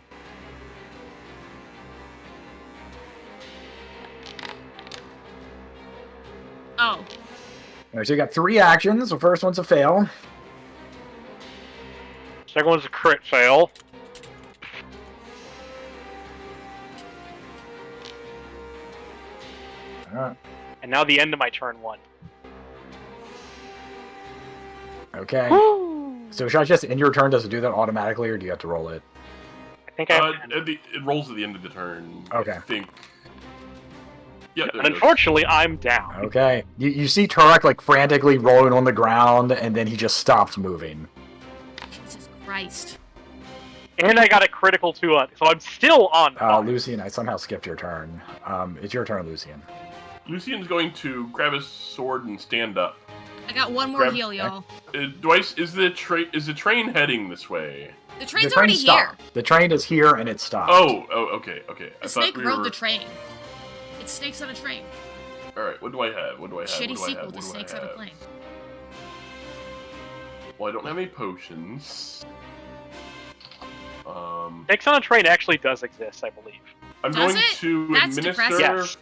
Oh, All right, so you got 3 actions. The first one's a fail. Second one's a crit fail. Alright. And now the end of my turn 1. Okay. So should I just end your turn? Does it do that automatically, or do you have to roll it? I think I have It rolls at the end of the turn. Okay. I think. Yeah. and unfortunately, I'm down. Okay. You see Turek like frantically rolling on the ground, and then he just stops moving. Jesus Christ. And I got a critical 2 on, so I'm still on fire. Lucian, I somehow skipped your turn. It's your turn, Lucian. Lucian's going to grab his sword and stand up. I got one more Grab- heal, y'all. Is the train heading this way? The train's the already train here. stopped. The train is here, and it stopped. Oh, okay. The snake rode the train. It's snakes on a train. All right, what do I have? Shitty sequel to Snakes on a Plane. Well, I don't have any potions. Snakes on a Train actually does exist, I believe. I'm Does going it? to That's administer. depressing. Yes.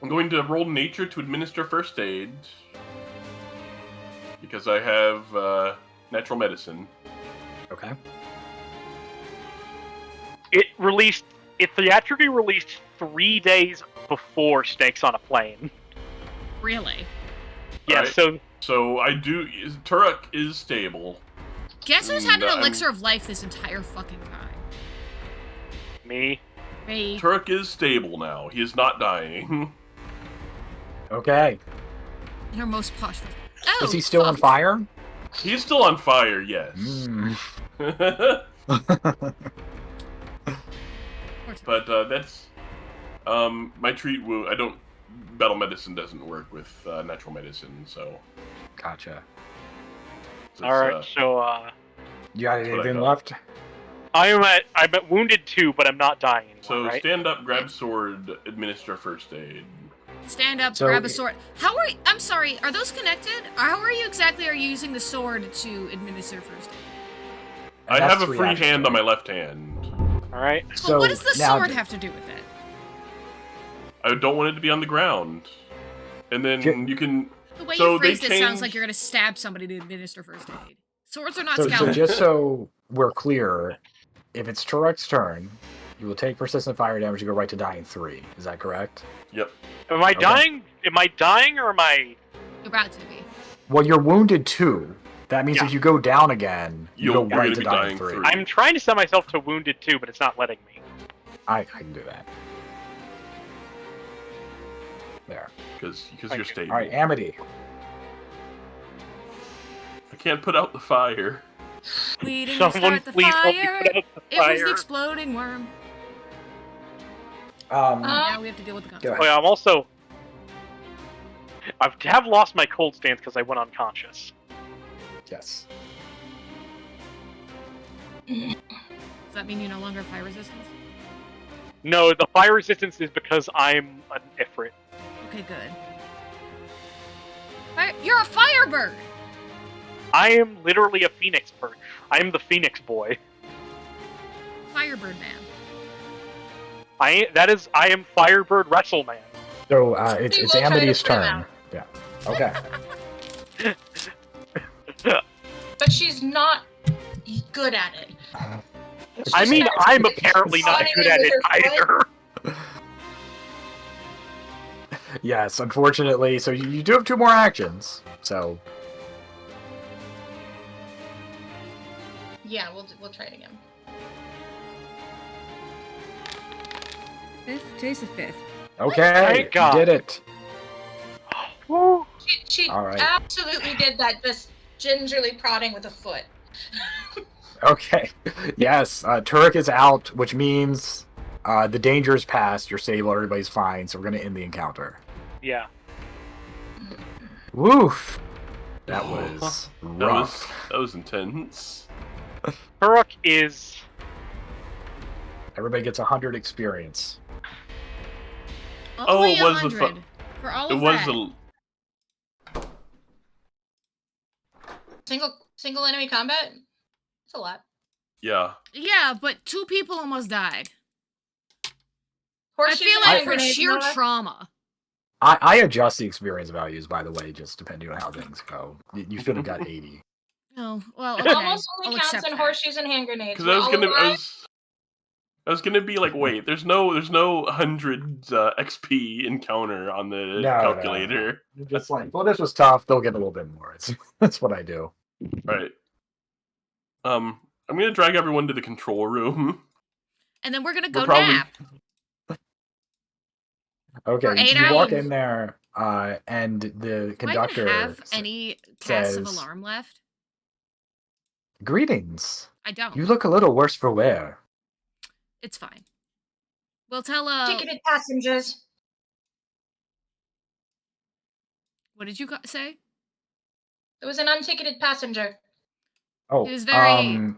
I'm going to roll nature to administer first aid because I have natural medicine. Okay. It theatrically released 3 days before Snakes on a Plane. Really? Yeah, Alright. So I do. Turek is stable. Guess who's had an I'm- elixir of life this entire fucking time? Me. Me. Turek is stable now. He is not dying. Okay. In her most posh. Oh, Is he still on fuck. fire? He's still on fire. Yes. Mm. Poor Tim. But that's my treat wound. I don't. Battle medicine doesn't work with natural medicine, so. Gotcha. it's, Alright, so You got That's what I anything thought. left? I'm at wounded 2, but I'm not dying anymore, So right? stand up, grab sword, administer first aid. Stand up, So- grab a sword. How are I'm sorry, are those connected? How are you exactly are you using the sword to administer first aid? I That's have a 3 free actions, hand on my right? left hand. Alright. But So what does the now- sword have to do with that? I don't want it to be on the ground. And then Ju- you can. The way So you they phrased it sounds changed- like you're gonna stab somebody to administer first aid. Swords are not So scalpels. just so we're clear, if it's Turek's turn, you will take persistent fire damage and go right to dying 3. Is that correct? Yep. Am I Okay. dying? Am I dying or am I... You're about to be. Well, you're wounded 2. That means Yeah. if you go down again, you You're go right gonna to be dying dying 3. 3. I'm trying to set myself to wounded 2, but it's not letting me. I can do that. There. Because Thank you're you. stable. All right, Amity. I can't put out the fire. We didn't Someone start the please help me fire. put out the It was the fire. exploding worm. Um, Now we have to deal with the Go consequences. Oh yeah, I'm also... I have lost my cold stance because I went unconscious. yes. Does that mean you no longer have fire resistance? No, the fire resistance is because I'm an Ifrit. Okay, good. You're a firebird! I am literally a phoenix bird. I am the phoenix boy. Firebird man. I am Firebird Wrestleman. So it's We it's will try to Amity's put him turn. out. Yeah. Okay. But she's not good at it. I mean, I'm apparently not Swatting good it at with it her foot. either. Yes, unfortunately. So you do have 2 more actions. So Yeah, we'll try it again. Today's the 5th. okay, Thank you God. did it. Woo. She All right. absolutely did that, just gingerly prodding with a foot. Okay. Yes, Turek is out, which means the danger is past. You're stable. Everybody's fine. So we're gonna end the encounter. Yeah. Woof. That Oh, was That rough. was intense. Turok is... Everybody gets 100 experience. Only it was the 100 for all It of was that. Single enemy combat? It's a lot. yeah. Yeah, but 2 people almost died. Horseshoes I feel and like hand for grenades, sheer Noah. trauma. I adjust the experience values, by the way, just depending on how things go. You should have got 80. Oh, well, It okay. almost I'll only counts accept in that. horseshoes and hand grenades. Because We're I was all gonna, alive. I was gonna be like, wait, there's no 100 XP encounter on the No. calculator. You're just like, well, this was tough. They'll get a little bit more. That's what I do. Right. I'm gonna drag everyone to the control room. And then we're gonna We're go probably- nap. Okay, For 8 you walk hours. in there, and the Do I even conductor have any casts of says- alarm left? Greetings. I don't. You look a little worse for wear. It's fine. We'll tell, Ticketed passengers. what did you say? There was an unticketed passenger. Oh, He was very-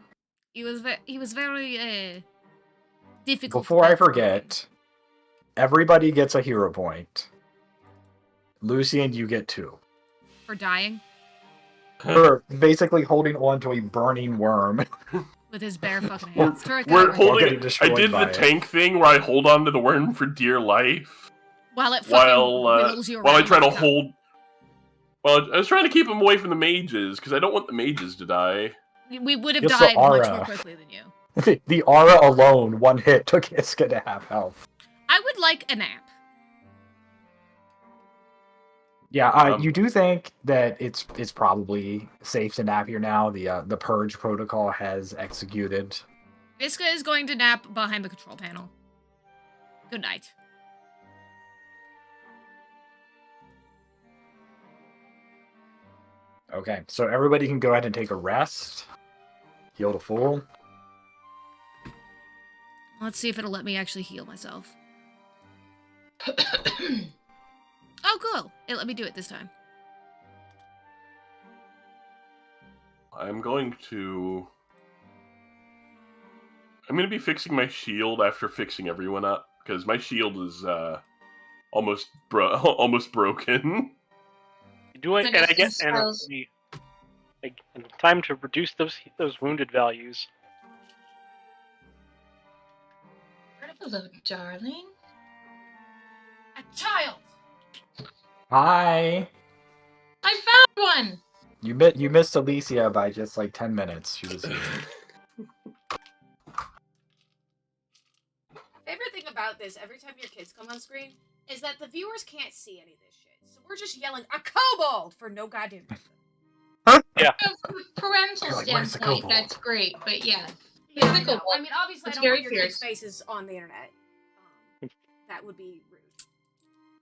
He was very, difficult. before I to get through. forget, everybody gets a hero point. Lucian, you get 2. For dying For basically holding on to a burning worm. with his bare fucking hands. Turek, We're I- holding. getting I destroyed did by the it. tank thing where I hold on to the worm for dear life while it fucking while wheels you I around try to like a- hold. Well, I was trying to keep him away from the mages because I don't want the mages to die. We would have Just the died much aura. more quickly than you. The aura alone, 1 hit, took Iska to half health. I would like a nap. Yeah, you do think that it's probably safe to nap here now. The purge protocol has executed. Iska is going to nap behind the control panel. Good night. Okay, so everybody can go ahead and take a rest. Heal to full. Let's see if it'll let me actually heal myself. Oh, cool. It let me do it this time. I'm going to be fixing my shield after fixing everyone up because my shield is almost broken. Do it, I and I got get some spells. and time to reduce those wounded values. Hello, darling. A child! Hi. I found one. You missed Alicia by just like 10 minutes. She was here. Favorite thing about this, every time your kids come on screen, is that the viewers can't see any of this shit. So we're just yelling, a kobold! For no goddamn reason. From a parental You're like, "Where's the standpoint, kobold?" that's great, but yeah. Yeah, It's I a know. kobold. I mean, obviously, It's I don't very want your kids' fierce. faces on the internet. That would be rude.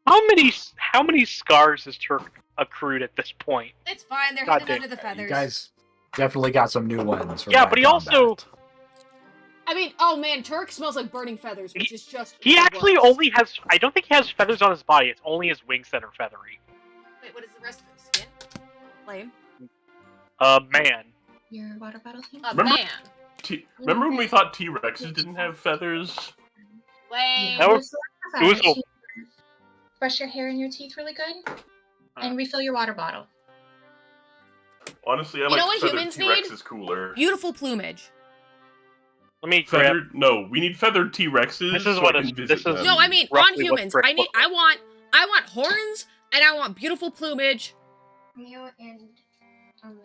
How many scars has Turk accrued at this point. It's fine. They're God hidden damn. under the feathers. You guys definitely got some new ones. From Yeah, that but he also- combat. I mean, oh man, Turk smells like burning feathers, which is just. He the actually worst. only has... I don't think he has feathers on his body. It's only his wings that are feathery. Wait, what is the rest of his skin? Lame. Man. Your water bottle thing? A Remember- man. Remember when we thought T-Rexes didn't have feathers? Lame. That was- it was a- Brush your hair and your teeth really good, and refill your water bottle. Honestly, I You know like what feathered humans T-Rex need? is cooler. Beautiful plumage. Let me grab... Feathered? No, we need feathered T-Rexes. This is so what I is- can visit this is- them. No, I mean on roughly what humans. Brick I looks like. want horns and I want beautiful plumage,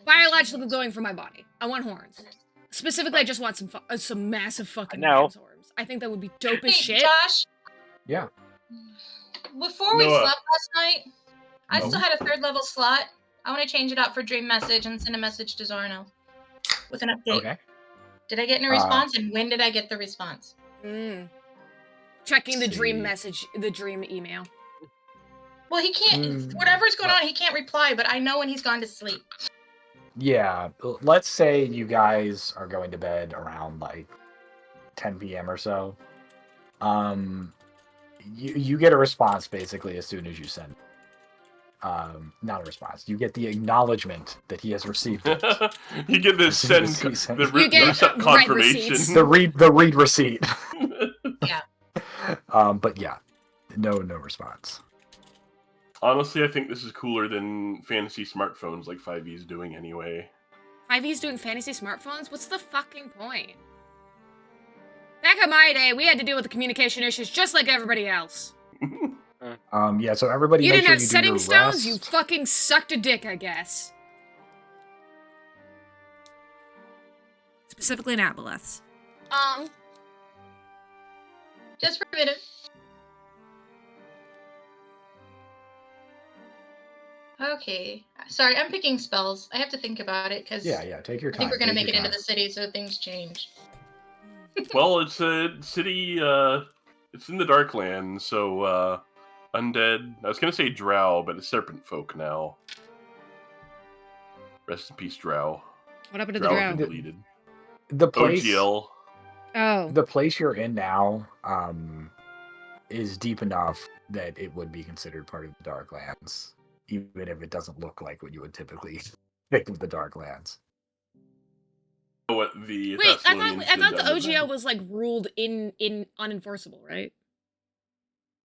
biological going for my body. I want horns. Specifically, I just want some massive fucking I know. man's horns. I think that would be dope as Hey, shit. Josh, Yeah. before we Noah. slept last night, I No. still had a 3rd level slot. I want to change it out for Dream Message and send a message to Zorno with an update. Okay. Did I get a response, and when did I get the response? Checking the dream See. message, the dream email. Well, he can't. Hmm. Whatever's going on, he can't reply. But I know when he's gone to sleep. Yeah. Let's say you guys are going to bed around like 10 p.m. or so. You get a response basically as soon as you send. Not a response. You get the acknowledgement that he has received it. You get this As soon as send he sends the it. You get receipt read confirmation. receipts. the read receipt. Yeah. But yeah, no response. Honestly, I think this is cooler than fantasy smartphones like 5e is doing anyway. 5e's doing fantasy smartphones? What's the fucking point? Back in my day, we had to deal with the communication issues just like everybody else. Yeah. So everybody, You make didn't sure have you do setting your stones, rest. you fucking sucked a dick, I guess. Specifically in aboleths. Just for a minute. Okay. Sorry, I'm picking spells. I have to think about it because Yeah. Take your I time. think we're gonna take make your it into time. the city, so things change. Well, it's a city, it's in the Darklands, so, undead. I was gonna say drow, but it's serpent folk now. Rest in peace, drow. What happened to Drow the have drow? been deleted. The place. OGL. Oh. The place you're in now is deep enough that it would be considered part of the Darklands, even if it doesn't look like what you would typically think of the Darklands. What the Wait, I Thessalonians thought did the to them. OGL was like ruled in unenforceable, right?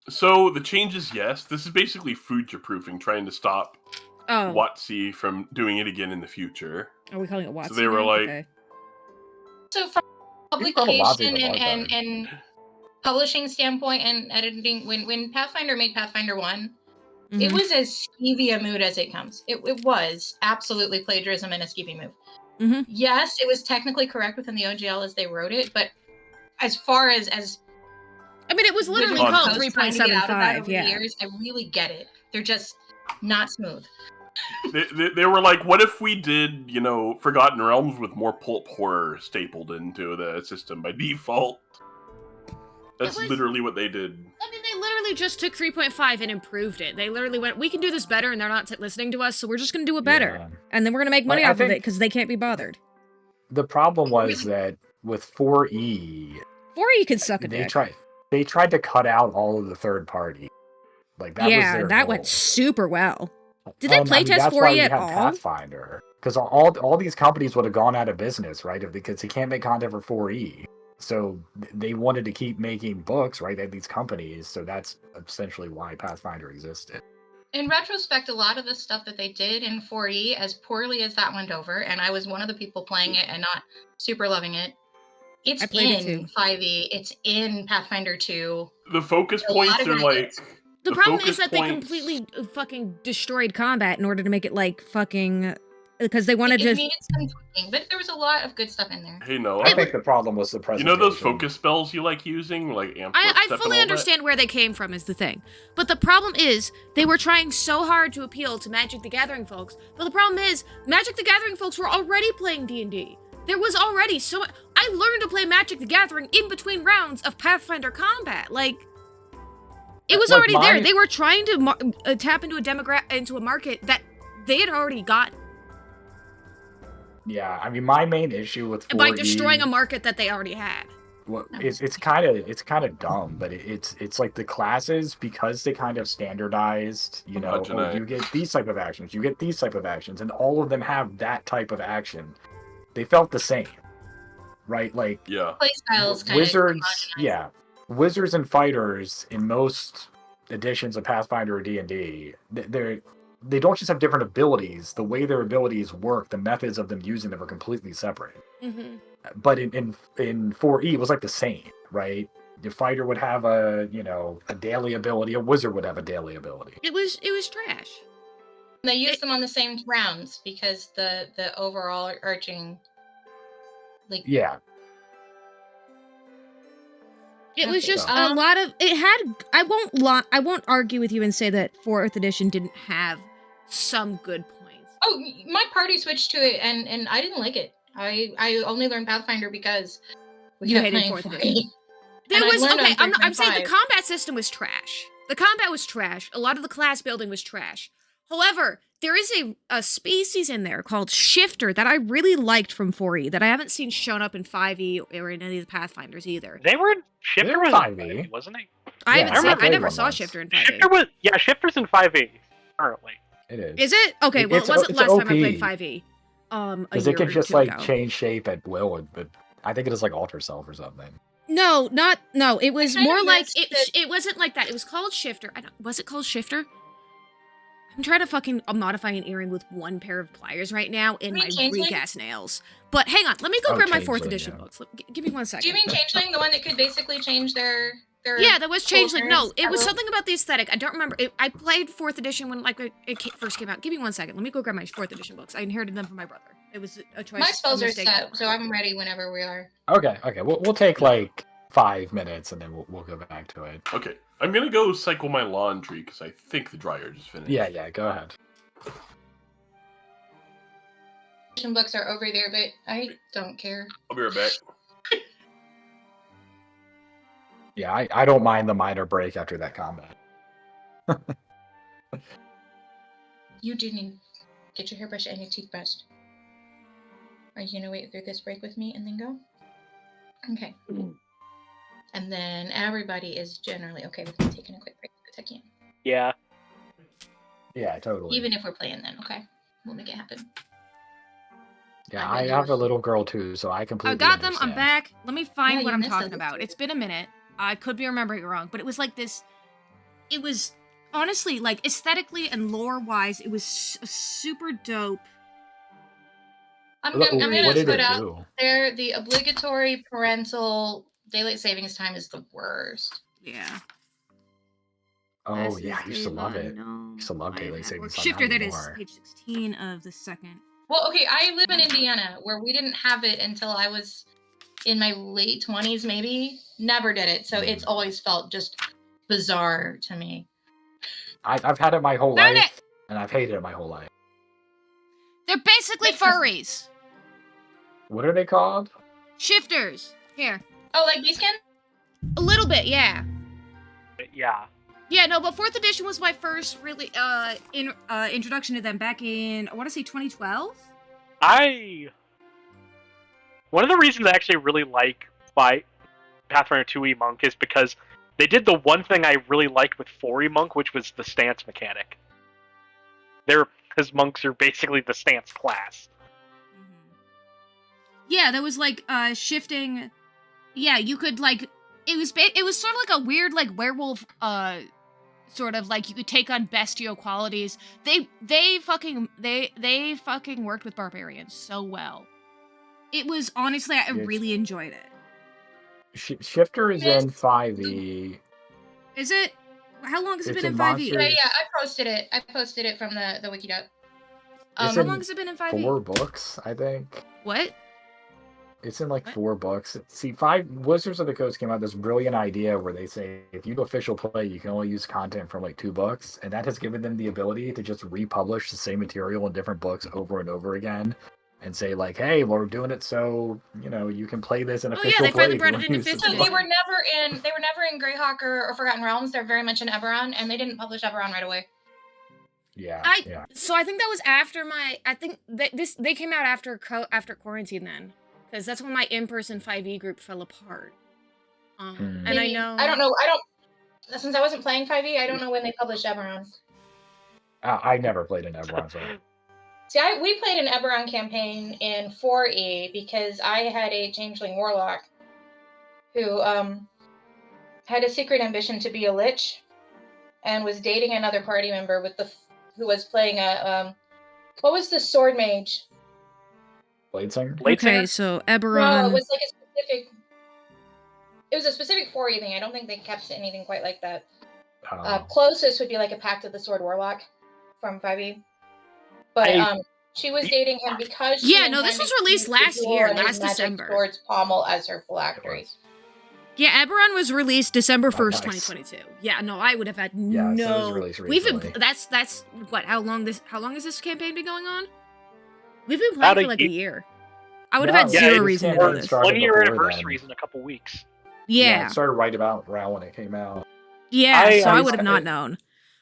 So the changes, yes. This is basically future-proofing, trying to stop Oh. WotC from doing it again in the future. Are we calling it Watson? So they were now? like- Okay. So from You call it Wazzy publication the and, Wazzy. and publishing standpoint and editing, when Pathfinder made Pathfinder 1, it Mhm. was as skeevy a mood as it comes. It was absolutely plagiarism and a skeevy move. Mhm. Yes, it was technically correct within the OGL as they wrote it, but as far as I mean, it was literally Wizards called of the Coast trying to get out of that 3.75, over the yeah. years, I really get it. They're just not smooth. They were like, what if we did, Forgotten Realms with more pulp horror stapled into the system by default? That's was- literally what they did. I mean, they literally just took 3.5 and improved it. They literally went, we can do this better, and they're not listening to us, so we're just going to do it better. Yeah. And then we're going to make money I off of it think- because they can't be bothered. The problem was that with 4E, 4E could suck a they dick. tried to cut out all of the third party. Like that was Yeah, their that goal. went super well. Did they I mean, playtest that's 4E why we at had all? Pathfinder, because all these companies would have gone out of business, right? Because they can't make content for 4E. So they wanted to keep making books, right? They had these companies, so that's essentially why Pathfinder existed. In retrospect, a lot of the stuff that they did in 4E, as poorly as that went over, and I was one of the people playing it and not super loving it, it's I played it in too. 5E, it's in Pathfinder 2. The focus A lot points of are good like... ideas. The the problem focus is that they points- completely fucking destroyed combat in order to make it like fucking... Because they wanted It to... needed some tweaking, but there was a lot of good stuff in there. Hey, Noah. I think the problem was the You presentation. know those focus spells you like using? Like Amp I Step and fully all understand where they came from is the thing. But the problem is, they were trying so hard to appeal to Magic the Gathering folks. But the problem is, Magic the Gathering folks were already playing D&D. There was already so... I learned to play Magic the Gathering in between rounds of Pathfinder combat. Like, It was Like, already there. my- They were trying to tap into a market that they had already gotten Yeah, I mean, my main issue with 4E by destroying a market that they already had. well, it's kind of dumb, but it's like the classes, because they kind of standardized, you know, oh, you get these type of actions, you get these type of actions, and all of them have that type of action. They felt the same, right? Like Yeah. Playstyles kind wizards, yeah, wizards and fighters in most editions of Pathfinder or D&D, they don't just have different abilities. The way their abilities work, the methods of them using them are completely separate. Mm-hmm. But in 4E, it was like the same, right? The fighter would have a daily ability. A wizard would have a daily ability. It was trash. They use them on the same rounds because the overall arching, like, Yeah. It was Okay, just so- a lot of. It had. I won't argue with you and say that 4th edition didn't have some good points. Oh, my party switched to it, and I didn't like it. I only learned Pathfinder because we You kept hated playing 4th 4E. edition. There And I was learned on okay. I'm saying the 3.5. combat system was trash. The combat was trash. A lot of the class building was trash. However, there is a species in there called Shifter that I really liked from 4E that I haven't seen shown up in 5E or in any of the Pathfinders either. They were Shifter They're was 5e. wasn't he? I Yeah, haven't seen. I played never one saw once. Shifter in 5e. Shifter was Shifter's in 5e currently. It is. Is it? Okay, well, it It's wasn't last time I played OP. 5e. A Because year it can or just two like ago. change shape at will, but I think it is like alter self or something. No, it was kind of more like missed it wasn't like that. It was called Shifter. Was it called Shifter? I'm trying to modify an earring with one pair of pliers right now in You my mean Changeling? weak ass nails. But hang on, let me go Oh, grab my 4th Changeling, edition yeah. books. Give me 1 Do second. you mean Changeling, the one that could basically change their Yeah, that was Changeling. No, soldiers it was at will? something about the aesthetic. I don't remember. I played 4th edition when first came out. Give me 1 second. Let me go grab my 4th edition books. I inherited them from my brother. It was a choice. My spells a are mistake on set, my so part. I'm ready whenever we are. Okay. We'll take like 5 minutes and then we'll go back to it. Okay. I'm gonna go cycle my laundry because I think the dryer just finished. Yeah. Go ahead. Books are over there, but I don't care. I'll be right back. Yeah, I don't mind the minor break after that combat. You didn't get your hairbrush and your teeth brushed. Are you gonna wait through this break with me and then go? Okay. And then everybody is generally okay with me taking a quick break because I can. Yeah. Yeah, totally. Even if we're playing then, okay? We'll make it happen. Yeah, I I really have a was- little girl too, so I completely I got them. I'm understand. back. Let me find Yeah, what you I'm missed talking it. about. It's been a minute. I could be remembering it wrong, but it was like this. It was honestly like aesthetically and lore wise, it was super dope. I'm What gonna did put it out do? there the obligatory parental daylight savings time is the worst. Yeah. Oh yeah, I used to love it. Used to love daylight savings time. Shifter, Not that is anymore. page 16 of the second. Well, okay, I live in Indiana where we didn't have it until I was in my late 20s, maybe. Never did it, so it's always felt just bizarre to me. I've had it my whole Found life, and I've hated it my whole life. They're basically Makes sense. furries. What are they called? Shifters. Here. Oh, like Beastkin? A little bit, yeah. Yeah. Yeah, no, but 4th edition was my first really introduction to them back in, I want to say 2012? One of the reasons I actually really like Pathfinder 2e Monk is because they did the one thing I really liked with 4e Monk, which was the stance mechanic. Because monks are basically the stance class. Yeah, there was like shifting. Yeah, you could like it was sort of like a weird like werewolf sort of like you could take on bestial qualities. They fucking worked with barbarians so well. It was honestly I really enjoyed it. Shifter is in 5e. Is it? How long has it It's been in in 5e? Monsters. Yeah, I posted it. I posted it from the Wikidot. It's How in long has it been in 5e? 4 books, I think. What? It's in like What? 4 books. See, Wizards of the Coast came out with this brilliant idea where they say if you do official play, you can only use content from like 2 books, and that has given them the ability to just republish the same material in different books over and over again, and say like, "Hey, we're doing it so you can play this in Oh, yeah, official they finally play." brought it into fifth So edition. they were never in Greyhawk or Forgotten Realms. They're very much in Eberron, and they didn't publish Eberron right away. Yeah, yeah. So I think that was after I think that they came out after quarantine then, because that's when my in-person 5e group fell apart. And I know I don't know. Since I wasn't playing 5e, I don't know when they published Eberron. I never played an Eberron, so. See, we played an Eberron campaign in 4e because I had a changeling warlock who had a secret ambition to be a lich and was dating another party member who was playing a what was the sword mage? Bladesinger? Okay, so Eberron. No, it was like a specific 4e thing. I don't think they kept anything quite like that. Closest would be like a Pact of the Sword Warlock from 5e. But she was dating him because this was released last year, last December. Swords pommel as her phylactery. Yeah, Eberron was released December 1st, nice. 2022. Yeah, no, I would have had So it was no. released We've been recently. that's what? How long has this campaign been going on? We've been playing for like a year. I would have had zero reason to do this. 1-year anniversary is in a couple weeks. Yeah, it started right about around when it came out. Yeah, so I would have not known.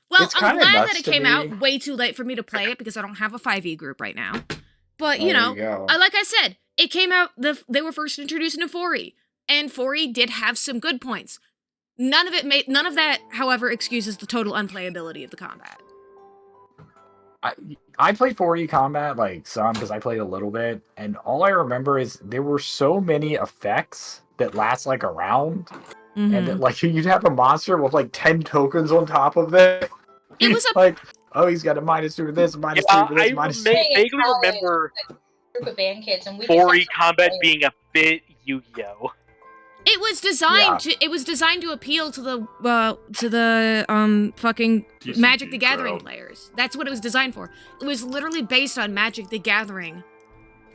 Well, I'm glad that it came me. out way too late for me to play it because I don't have a 5e group right now. But There you go. like I said, it came out. They were first introduced into 4e, and 4e did have some good points. None of that, however, excuses the total unplayability of the combat. I played 4E combat like some because I played a little bit, and all I remember is there were so many effects that last like a round, and that like you'd have a monster with like 10 tokens on top of it. It was like, oh, he's got a -2 to this, -3 to this, I vaguely remember group of band kids, and we 4E combat being a bit Yu-Gi-Oh. It was designed to. It was designed to appeal to the fucking TCG Magic the Gathering crowd. players. That's what it was designed for. It was literally based on Magic the Gathering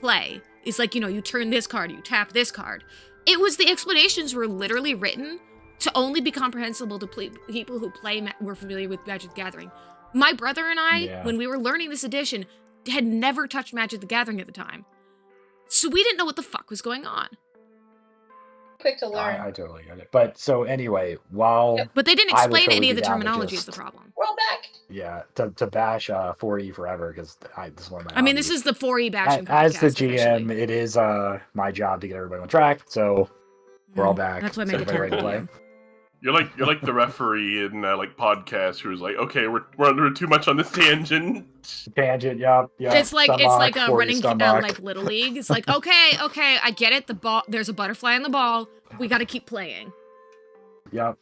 play. It's like, you turn this card, you tap this card. It was the explanations were literally written to only be comprehensible to people who were familiar with Magic the Gathering. My brother and I, when we were learning this edition, had never touched Magic the Gathering at the time, so we didn't know what the fuck was going on. Quick to learn. I totally get it. But so anyway, while but they didn't explain any of the terminology is the problem. We're all back. Yeah, to bash 4E forever because this is one of my. I mean, this is the 4E bashing podcast. As the GM, officially. it is my job to get everybody on track. So we're all back. That's what so made it everybody ready to play. You're like the referee in like podcast who's like, okay, we're under too much on this tangent. Tangent, yeah. It's like stomach, a running like little league. It's like, okay, I get it. The ball, there's a butterfly on the ball. We got to keep playing. Yep.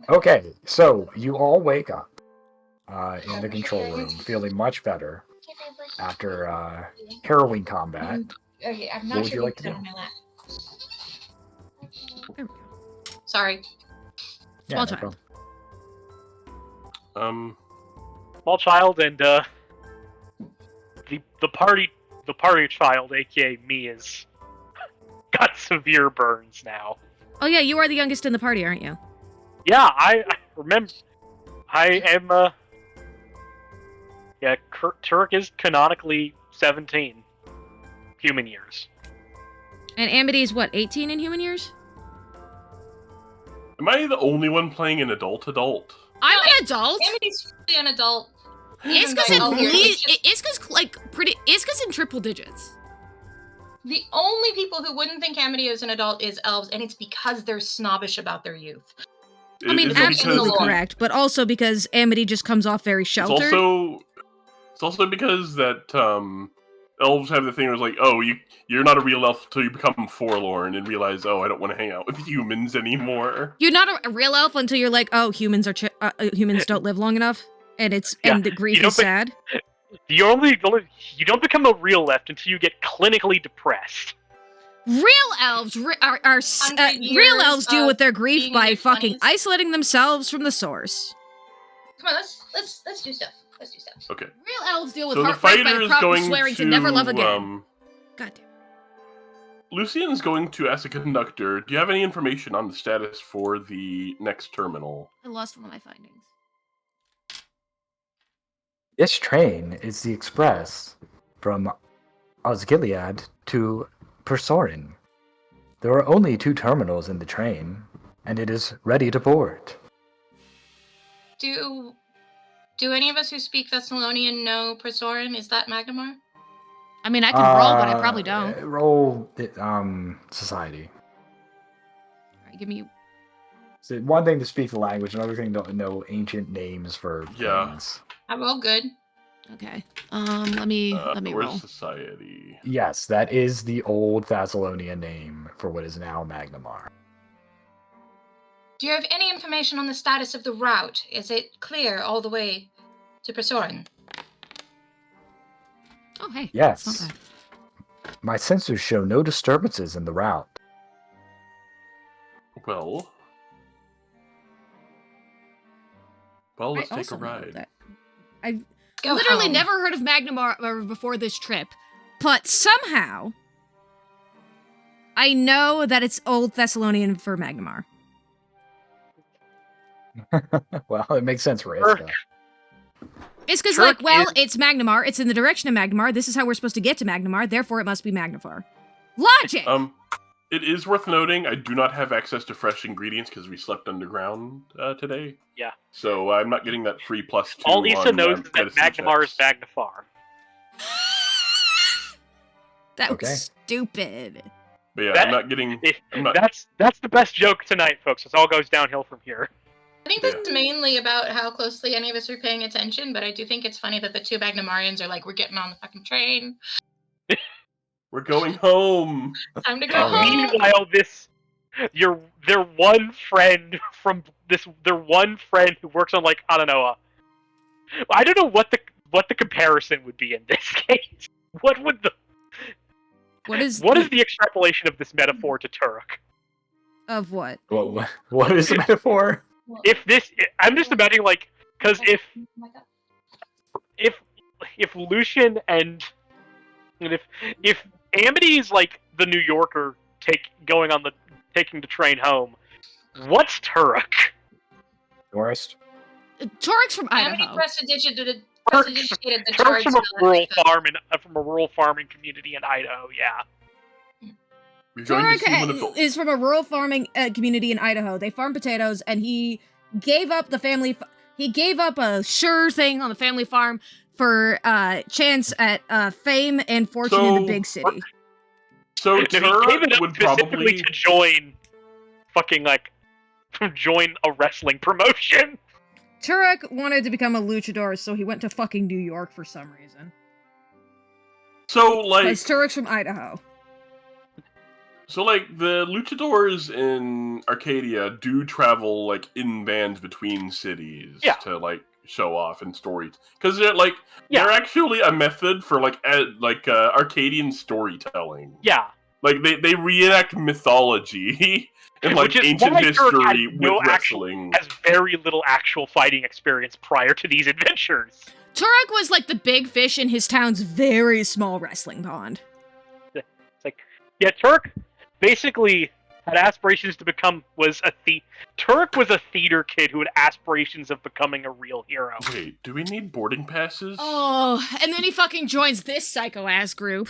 Okay, so you all wake up in the control room, feeling much better after harrowing combat. Okay, I'm What not would sure you like to sit do? on my lap. Sorry. Small no child. problem. Small child and the party child, aka me, is got severe burns now. Oh yeah, you are the youngest in the party, aren't you? Yeah, I remember. I am. Yeah, Turk is canonically 17 human years. And Amity's what, 18 in human years? Am I the only one playing an adult? I'm an adult. Amity's fully an adult. Iska's in triple digits. The only people who wouldn't think Amity is an adult is elves, and it's because they're snobbish about their youth. I mean, absolutely correct, but also because Amity just comes off very sheltered. It's also because that elves have the thing where it's like, oh, you're not a real elf until you become forlorn and realize, oh, I don't want to hang out with humans anymore. You're not a real elf until you're like, oh, humans don't live long enough, and the grief is sad. You don't become a real elf until you get clinically depressed. Real elves real elves deal with their grief by fucking isolating themselves from the source. Come on, let's do stuff. Okay. Real elves deal with So the heartbreak by fighter is probably going swearing to never love again. God damn. Lucian's going to ask the conductor, do you have any information on the status for the next terminal? I lost one of my findings. This train is the express from Osgiliath to Persorin. There are only 2 terminals in the train, and it is ready to board. Do any of us who speak Thessalonian know Presorin? Is that Magnamar? I mean, I can roll, but I probably don't. Roll society. All right, give me. So one thing to speak the language, another thing to know ancient names for things. I roll good. Okay. Let me Where's roll. society? Yes, that is the old Thessalonian name for what is now Magnamar. Do you have any information on the status of the route? Is it clear all the way to Presorin? Oh, hey. Yes. It's not bad. My sensors show no disturbances in the route. Well, let's take a ride. That I've Go literally home. never heard of Magnamar before this trip, but somehow I know that it's Old Thessalonian for Magnamar. Well, it makes sense for Iska. It's because, Turk it's Magnamar. It's in the direction of Magnamar. This is how we're supposed to get to Magnamar. Therefore, it must be Magnafar. Logic! It is worth noting I do not have access to fresh ingredients because we slept underground today. Yeah. So I'm not getting that free +2. All Issa on, knows is that medicine Magnamar is checks. Magnafar. That Okay. was stupid. But yeah, That- I'm not getting. I'm not. That's the best joke tonight, folks. It all goes downhill from here. I think this is mainly about how closely any of us are paying attention, but I do think it's funny that the 2 Magnamarians are like, we're getting on the fucking train. We're going home. Time to go Oh, home. Meanwhile, their one friend who works on I don't know. I don't know what the comparison would be in this case. What is the extrapolation of this metaphor to Turok? Of what? What is the metaphor? I'm just imagining because if Lucian and if Amity is like the New Yorker taking the train home, what's Turok? Tourist? Torik's from Amity Idaho. prestidigitated the Turok's charge from a rural farming community in Idaho. Yeah. We're going to see one of Torok is from a rural farming community in Idaho. They farm potatoes, and he gave up the family. He gave up a sure thing on the family farm for chance at fame and fortune in the big city. So No, he gave Turok it up would specifically probably to join a wrestling promotion. Turok wanted to become a luchador, so he went to fucking New York for some reason. So Because Turok's from Idaho. So the luchadors in Arcadia do travel in bands between cities to show off and stories because they're actually a method for Arcadian storytelling. Yeah. They reenact mythology in Which is ancient why Turok history has no with wrestling. has very little actual fighting experience prior to these adventures. Turok was like the big fish in his town's very small wrestling pond. Turok basically had aspirations to become Turok was a theater kid who had aspirations of becoming a real hero. Wait, do we need boarding passes? Oh, and then he fucking joins this psycho-ass group.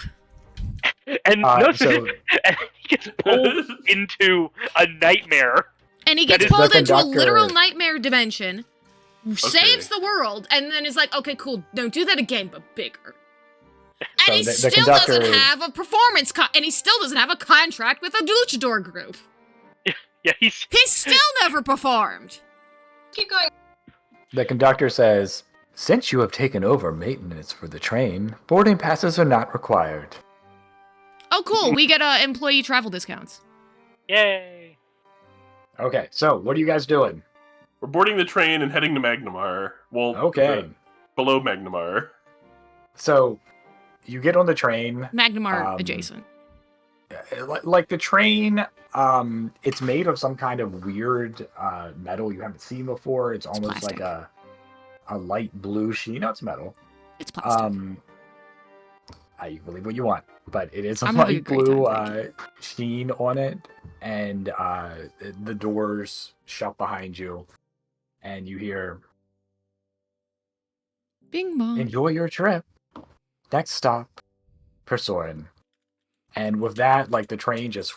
And and he gets pulled into a nightmare. And he gets That is pulled the into a conductor. literal nightmare dimension, saves the world, and then is like, okay, cool, don't do that again, but bigger. And So he the still conductor- doesn't have a performance, and he still doesn't have a contract with a luchador group. Yeah, he's still never performed. Keep going. The conductor says, "Since you have taken over maintenance for the train, boarding passes are not required." Oh, cool, we get employee travel discounts. Yay. Okay, so what are you guys doing? We're boarding the train and heading to Magnamar. Well, Okay. below Magnamar. So you get on the train. Magnamar adjacent. Like the train, it's made of some kind of weird metal you haven't seen before. It's almost plastic. like a light blue sheen. No, it's metal. It's plastic. You can believe what you want, but it is a I'm having a light great blue time, sheen on it, and the doors shut behind you, and you hear, Bing bong. "Enjoy your trip. Next stop, pursuing. And with that, like, the train just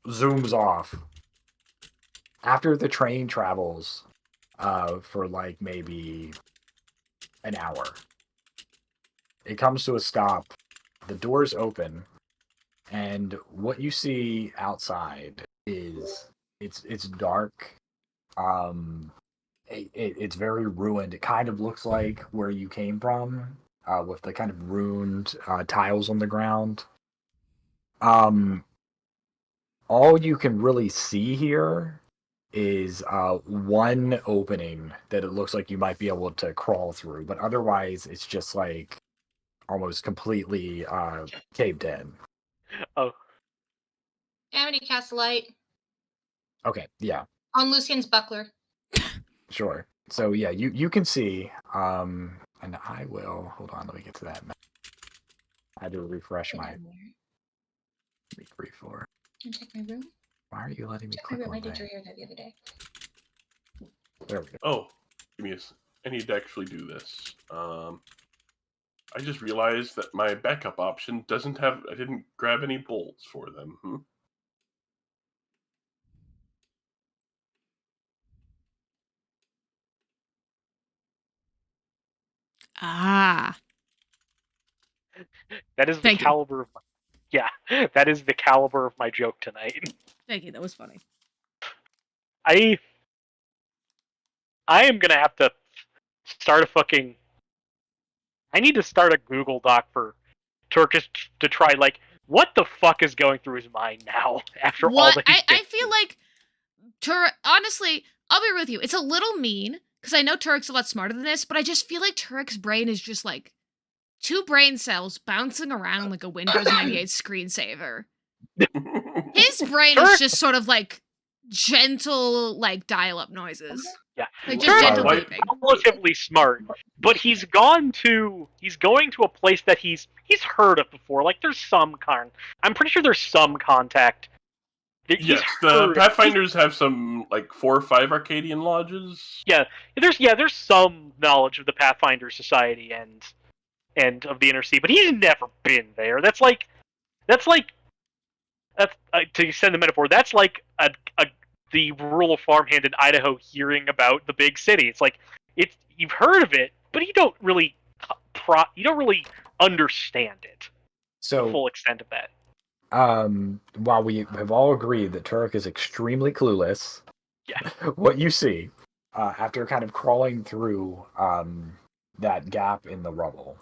zooms off. After the train travels for like maybe an hour, it comes to a stop. The doors open, and what you see outside is it's dark. It's very ruined. It kind of looks like where you came from, with the kind of ruined tiles on the ground. All you can really see here is one opening that it looks like you might be able to crawl through, but otherwise it's just like almost completely caved in. Oh, Amity cast light Okay, yeah, on Lucian's buckler. sure. So yeah, you can see, and I will hold on. Let me get to that. I had to refresh my before. Can I check my room? Why are you letting me Check my click room. I on did that? your hair that the other day. There we go. Oh, give me I need to actually do this. I just realized that my backup option doesn't have. I didn't grab any bolts for them. Ah. that is the Thank you. caliber of that is the caliber of my joke tonight. Thank you. That was funny. I am gonna have to start a fucking. I need to start a Google Doc for Turkish to try like what the fuck is going through his mind now after all What that he's been I feel like honestly, I'll be with you. It's a little mean because I know Turk's a lot smarter than this, but I just feel like Turk's brain is just like two brain cells bouncing around like a Windows 98 screensaver. His brain Turk- is just sort of like gentle, like dial-up noises. Yeah, Like Turk just gentle Why- beeping. relatively smart, but he's going to a place that he's heard of before. Like there's some I'm pretty sure there's some contact. He's Yes, the heard- Pathfinders have some like 4 or 5 Arcadian lodges. there's some knowledge of the Pathfinder Society and of the Inner Sea, but he's never been there. That's to extend the metaphor. That's like the rural farmhand in Idaho hearing about the big city. It's like you've heard of it, but you don't really understand it. The So full extent of that. while we have all agreed that Turk is extremely clueless, Yeah. what you see after kind of crawling through that gap in the rubble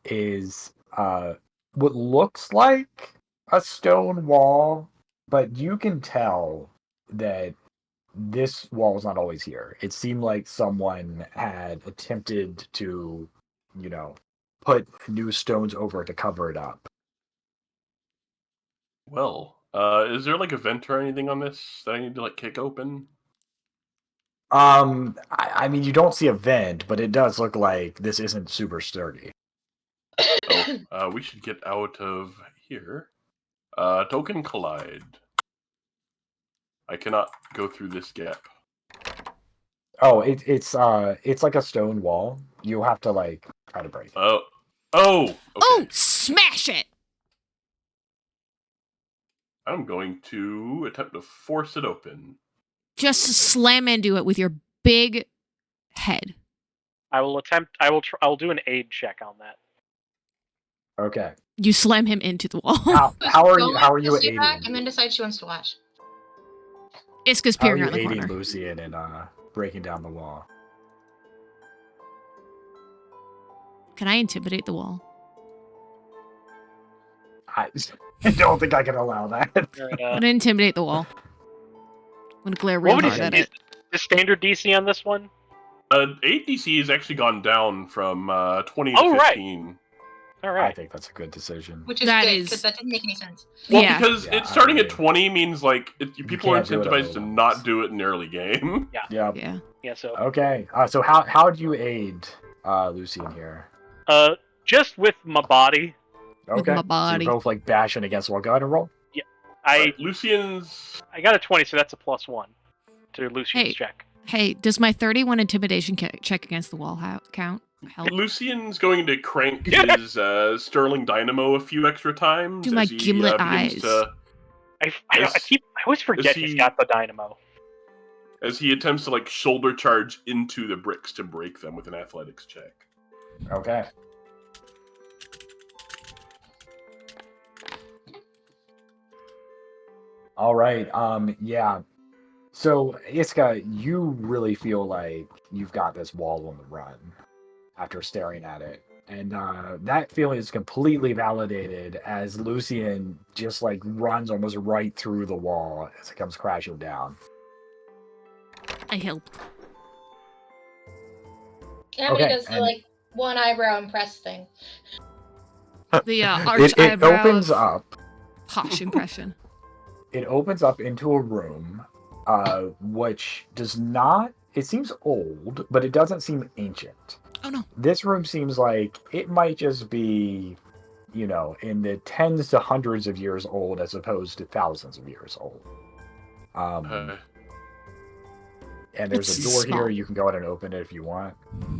is what looks like a stone wall, but you can tell that this wall is not always here. It seemed like someone had attempted to, put new stones over it to cover it up. Well, is there like a vent or anything on this that I need to like kick open? I mean, you don't see a vent, but it does look like this isn't super sturdy. Oh, we should get out of here. Token collide. I cannot go through this gap. Oh, it's like a stone wall. You'll have to like try to break it. Oh, okay. Oh, smash it! I'm going to attempt to force it open. Just slam into it with your big head. I will attempt. I will do an aid check on that. Okay. You slam him into the wall. How are you Sit aiding? back and then decide she wants to watch. Iska's How are peering you around the aiding corner. Lucian in breaking down the wall? Can I intimidate the wall? I don't think I can allow that. I'm gonna intimidate the wall. I'm gonna glare real hard at it. The standard DC on this one? 8 DC has actually gone down from 20 to Oh, right. 15. All I right. think that's a good decision. Which is That good, is- because that didn't make any sense. Well, Yeah. because Yeah, it's starting I at 20 means like people are can't do it at incentivized to low not levels. do it in the early game. Yeah. Yeah. Yeah. So, Okay. So how do you aid Lucian here? just with my body, With Okay. my So body. you're both like bashing against the wall. Go ahead and roll. Right, Lucian's. I got a 20, so that's a +1 to Lucian's Hey. check. Hey, does my 31 intimidation check against the wall count? Help. Lucian's going to crank his Sterling Dynamo a few extra times. Do my as he, gimlet begins eyes. To, I always forget he's got the dynamo. as he attempts to like shoulder charge into the bricks to break them with an athletics check. Okay. All right. Yeah. So, Iska, you really feel like you've got this wall on the run after staring at it. And that feeling is completely validated as Lucian just like runs almost right through the wall as it comes crashing down. I help. Amity Okay, does the and- like one eyebrow impress thing. The arch It eyebrow opens of up. posh impression. It opens up into a room, which does not. It seems old, but it doesn't seem ancient. Oh no. This room seems like it might just be, in the tens to hundreds of years old as opposed to thousands of years old. And there's It's a door small. here. You can go ahead and open it if you want.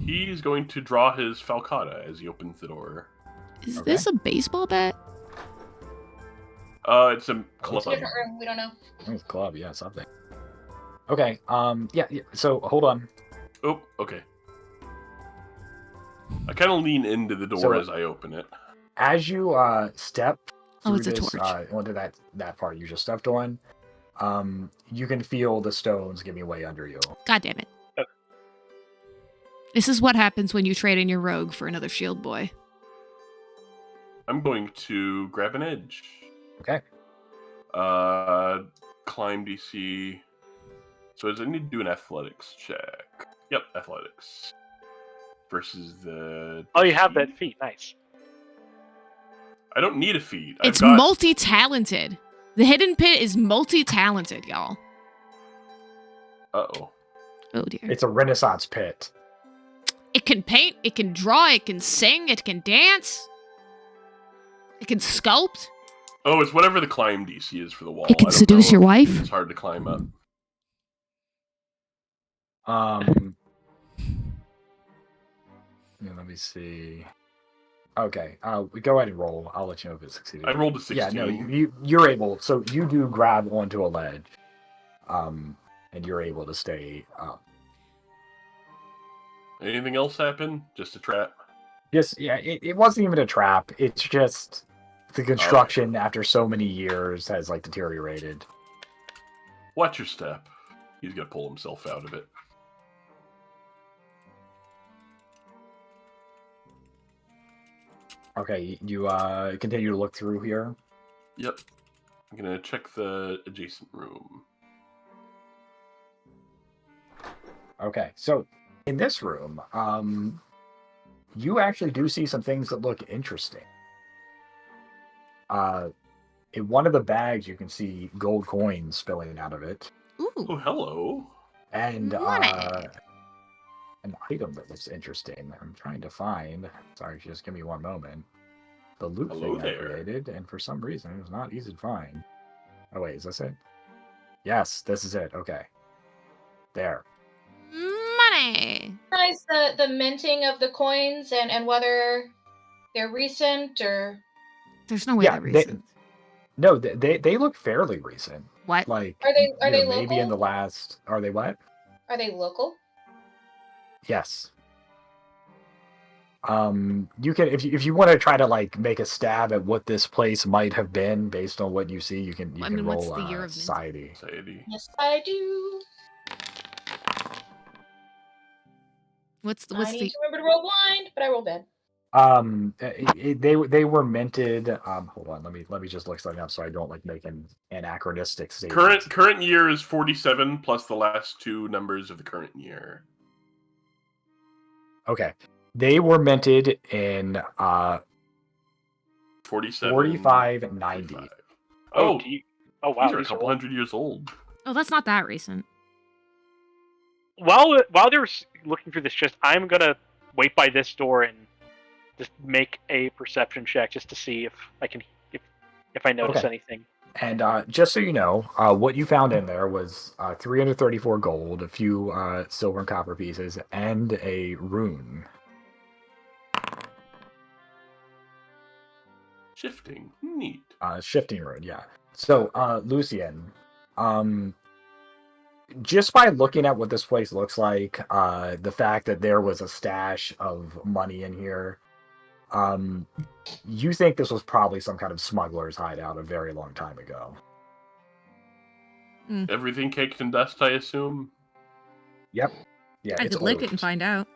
He's going to draw his falcata as he opens the door. Is Okay. this a baseball bat? It's a club. It's a different room. We don't know. It's a club, yeah, something. Okay. Yeah. So hold on. Oh, okay. I kind of lean into the door So- as I open it. As you step through it's a this torch. onto that part you just stepped on, you can feel the stones giving way under you. God damn it. This is what happens when you trade in your rogue for another shield boy. I'm going to grab an edge. Okay. Climb DC. So does I need to do an athletics check? Yep, athletics. Versus the... Oh, you have that feat. Nice. I don't need a feat. It's I've got... multi-talented. The hidden pit is multi-talented, y'all. Uh-oh. Oh dear. It's a Renaissance pit. It can paint, it can draw, it can sing, it can dance. It can sculpt. Oh, it's whatever the climb DC is for the wall. It can I don't seduce know your if wife. It's hard to climb up. Yeah, let me see. Okay, we go ahead and roll. I'll let you know if it succeeded. I rolled a 16. Yeah, no, you're able. So you do grab onto a ledge, and you're able to stay up. Anything else happen? Just a trap? Just yeah, it wasn't even a trap. It's just the construction after so many years has like deteriorated. Watch your step. He's gonna pull himself out of it. Okay, you continue to look through here. Yep. I'm gonna check the adjacent room. Okay, so in this room, you actually do see some things that look interesting. In one of the bags, you can see gold coins spilling out of it, Oh, Ooh. hello. and Money. an item that looks interesting. I'm trying to find. Sorry, just give me one moment. The loot Hello thing I there. created, and for some reason, it was not easy to find. Oh wait, is this it? Yes, this is it. Okay, there. Money. Nice the minting of the coins and whether they're recent or There's no way Yeah, they're they- recent. No, they look fairly recent. What? Like, Are they maybe local? in the last? Are they what? are they local? Yes. You can if you want to try to like make a stab at what this place might have been based on what you see, you can I mean, what's roll the year of mint? society. Society. Yes, I do. What's I need the to remember to roll blind, but I roll bad. They were minted. Hold on, let me just look something up so I don't like make an anachronistic statement. Current year is 47 plus the last two numbers of the current year. Okay, they were minted in 47. 4590. 45. Oh, Oh, wow. these are a these couple old. hundred years old. Oh, that's not that recent. While they're looking through this chest, I'm gonna wait by this door and just make a perception check just to see if I can if I notice Okay. anything. And just so you know, what you found in there was 334 gold, a few silver and copper pieces, and a rune. Shifting. Neat. Shifting rune, yeah. So, Lucian, just by looking at what this place looks like, the fact that there was a stash of money in here, you think this was probably some kind of smuggler's hideout a very long time ago. Everything caked in dust, I assume? Yep. Yeah, I it's could lick it old. and find out.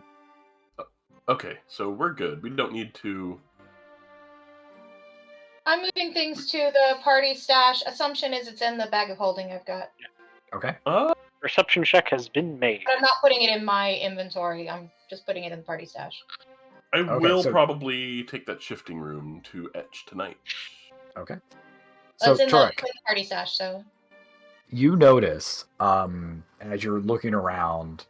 Okay, so we're good. We don't need to... I'm moving things to the party stash. Assumption is it's in the bag of holding I've got. Okay. Perception check has been made. But I'm not putting it in my inventory. I'm just putting it in the party stash. I Okay, will so- probably take that shifting room to etch tonight. Okay. So So, it's in the Turek, party stash, so... you notice, as you're looking around,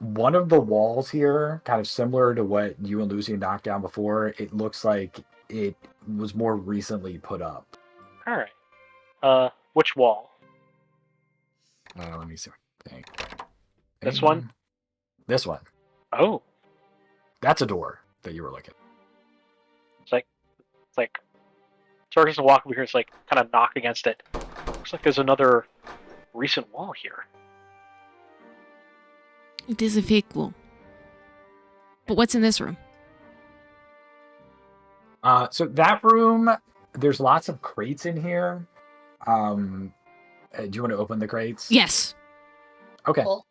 one of the walls here, kind of similar to what you and Lucy knocked down before, it looks like it was more recently put up. Alright. Which wall? Let me see. What I think. This one? This one. Oh. That's a door that you were looking. It's like Turk doesn't walk over here, it's like kind of knock against it. Looks like there's another recent wall here. It is a fake wall. But what's in this room? So that room, there's lots of crates in here. Do you want to open the crates? Yes. Okay. Cool.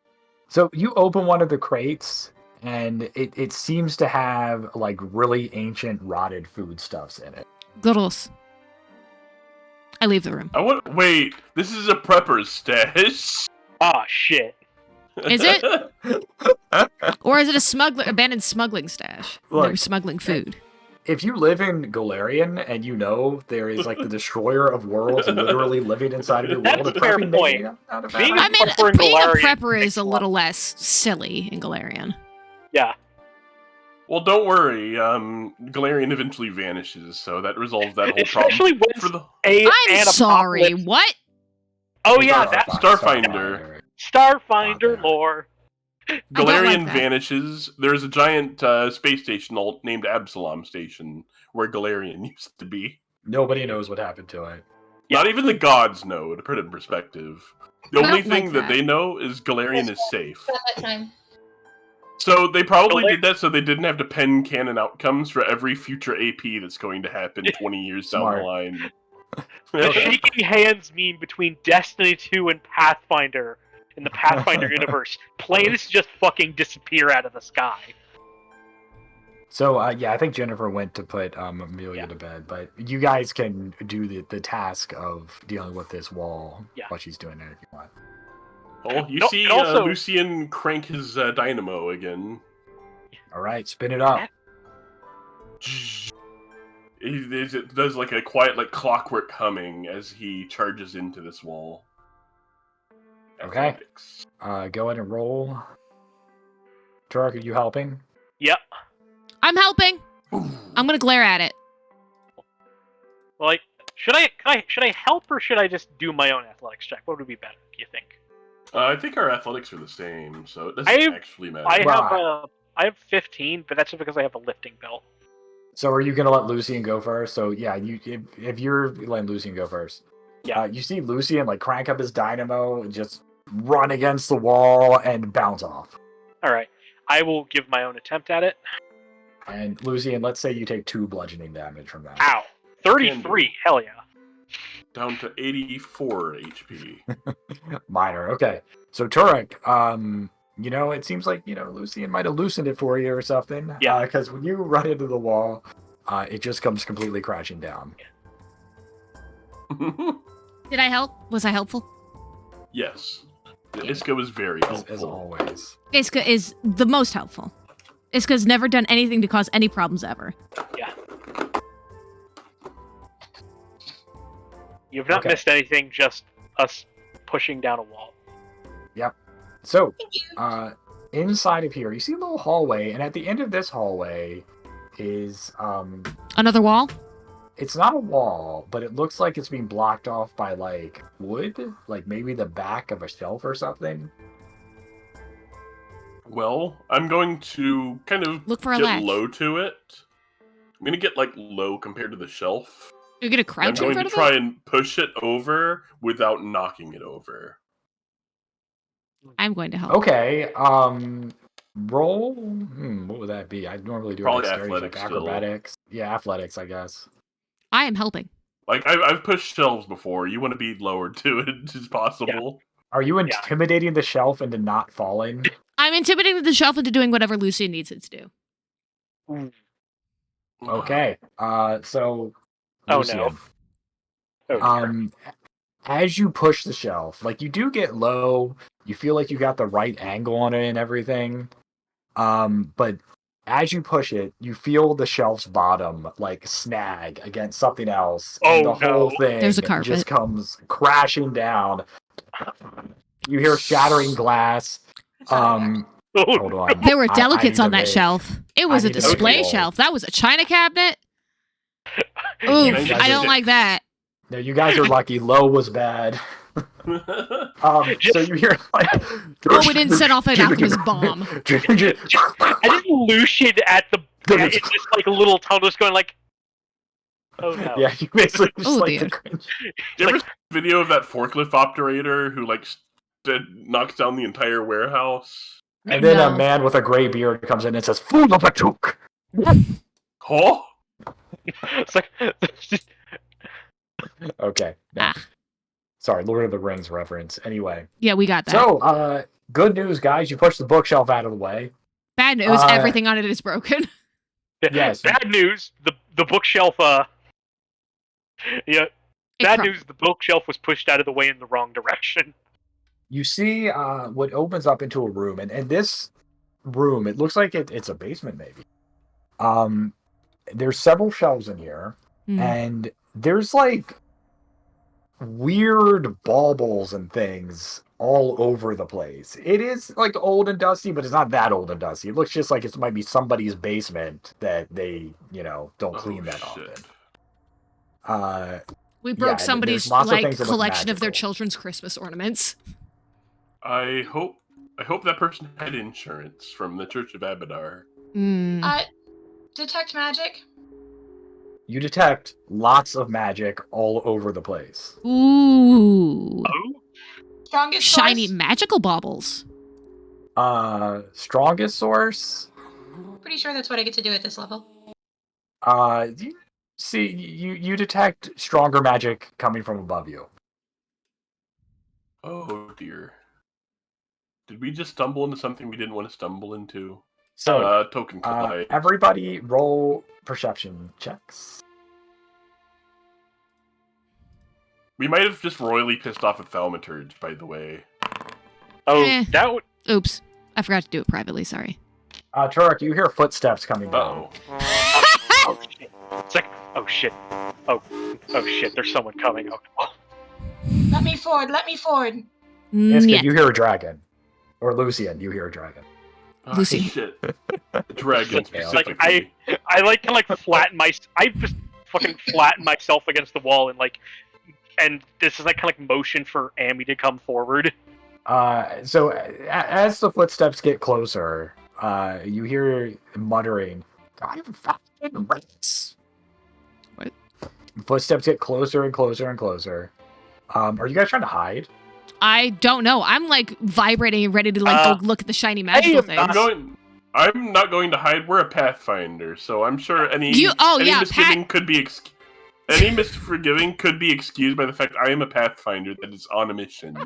So you open one of the crates, and it seems to have like really ancient rotted foodstuffs in it. Gross. I leave the room. Wait, this is a prepper's stash. Ah, shit. Is it? Or is it a abandoned smuggling stash? Look, They're smuggling food. If you live in Galarian and you know there is like the destroyer of worlds literally living inside of your That's world, a fair prepping may point. not have Being mattered. I mean, prepper in being a Galarian prepper makes is a a lot little less silly in Galarian. Yeah. Well, don't worry. Galarian eventually vanishes, so that resolves that whole Especially problem. when For the I'm sorry. apocalypse- What? Oh yeah, that Starfinder. Starfinder Okay. lore. don't Galarian like that. vanishes. There's a giant space station named Absalom Station where Galarian used to be. Nobody knows what happened to it. Yeah. Not even the gods know, to put it in perspective. The I only don't like thing that that. they know is Galarian is safe. At that time. So they probably Galar- did that so they didn't have to pen canon outcomes for every future AP that's going to happen 20 years down Smart. the line. The shaking hands meme between Destiny 2 and Pathfinder in the Pathfinder universe. Planes just fucking disappear out of the sky. So yeah, I think Jennifer went to put Amelia Yeah. to bed, but you guys can do the task of dealing with this wall Yeah. while she's doing it if you want. Oh, you No, see and also- Lucian crank his dynamo again. All right, spin it up. It does like a quiet, like clockwork humming as he charges into this wall. Okay. Athletics. Go ahead and roll. Turek, are you helping? Yep. I'm helping. I'm gonna glare at it. Like, should I help or should I just do my own athletics check? What would be better, do you think? I think our athletics are the same, so it doesn't I- actually matter. I have 15, but that's because I have a lifting belt. So are you gonna let Lucian go first? So yeah, if you're letting Lucian go first, Yeah. you see Lucian like crank up his dynamo and just run against the wall and bounce off. All right, I will give my own attempt at it. And Lucian, let's say you take 2 bludgeoning damage from that. Ow, 33. Hell yeah. Down to 84 HP. Minor. Okay. So Turek, it seems like, Lucian might have loosened it for you or something. Yeah. Because when you run into the wall, it just comes completely crashing down. Did I help? Was I helpful? Yes. Iska was very As helpful. always. Iska is the most helpful. Iska's never done anything to cause any problems ever. Yeah. You've not Okay. missed anything, just us pushing down a wall. So, inside of here, you see a little hallway, and at the end of this hallway is, Another wall? it's not a wall, but it looks like it's being blocked off by, like, wood? Like, maybe the back of a shelf or something? Well, I'm going to kind of Look for a get latch. low to it. I'm gonna get like low compared to the shelf. You're gonna I'm crouch in going front to of try it? and push it over without knocking it over. I'm going to help. Okay. Roll. What would that be? I normally do Probably a dexterity check. athletics still. Acrobatics. Yeah, athletics, I guess. I am helping. Like I've pushed shelves before. You want to be lower to it as possible. Are you intimidating the shelf into not falling? I'm intimidating the shelf into doing whatever Lucian needs it to do. Okay. So. Oh, Lucian, no. Oh, dear. As you push the shelf, like you do get low, you feel like you got the right angle on it and everything. But as you push it, you feel the shelf's bottom like snag against something else, and the Oh, whole no. thing There's a carpet. just comes crashing down. You hear shattering glass. Oh, Hold on. There were I delicates need on to that make- shelf. It was I a need to make a display roll. shelf. That was a china cabinet. Ooh, guys I don't are- like that. No, you guys are lucky. Low was bad. So you hear like. Oh, we didn't set off an alchemist bomb. I just Lucian at in this like little tunnel just going like, oh no. Yeah, you basically just Oh, like dear. the cringe. You ever see a video of that forklift operator who like knocks down the entire warehouse? And then No. a man with a gray beard comes in and says, "Fool of a took." Huh? It's like Okay. No. Ah. Sorry, Lord of the Rings reference. Anyway. Yeah, we got that. So, good news, guys. You pushed the bookshelf out of the way. Bad news, everything on it is broken. Yes. Bad news, the bookshelf yeah. Bad news, the bookshelf was pushed out of the way in the wrong direction. You see what opens up into a room, and this room, it looks like it's a basement, maybe. There's several shelves in here, and there's like weird baubles and things all over the place. It is like old and dusty, but it's not that old and dusty. It looks just like it might be somebody's basement that they, don't clean that often. We broke yeah, somebody's there's lots of like things that look collection of their magical. children's Christmas ornaments. I hope that person had insurance from the Church of Abadar. Detect magic. You detect lots of magic all over the place. Ooh. Oh? Strongest Shiny source? magical baubles. Strongest source? Pretty sure that's what I get to do at this level. You detect stronger magic coming from above you. Oh dear. Did we just stumble into something we didn't want to stumble into? So, token collide. everybody roll perception checks. We might have just royally pissed off a thaumaturge, by the way. Oh, that would... Oops. I forgot to do it privately, sorry. Turek, you hear footsteps coming down. Oh, shit. It's like, oh shit. Oh shit, there's someone coming. Oh. Let me forward. Iska, Yeah. you hear a dragon. Or Lucian, you hear a dragon. Lucy. Shit. Dragon It's specifically. like I like can like flatten I just fucking flatten myself against the wall and this is like kind of like motion for Amy to come forward. So as the footsteps get closer, you hear muttering, "I'm fucking rats." What? Footsteps get closer and closer and closer. Are you guys trying to hide? I don't know. I'm like vibrating and ready to like go look at the shiny magical things. I'm not going to hide. We're a pathfinder, so I'm sure any misgiving could be any misforgiving could be excused by the fact I am a pathfinder that is on a mission.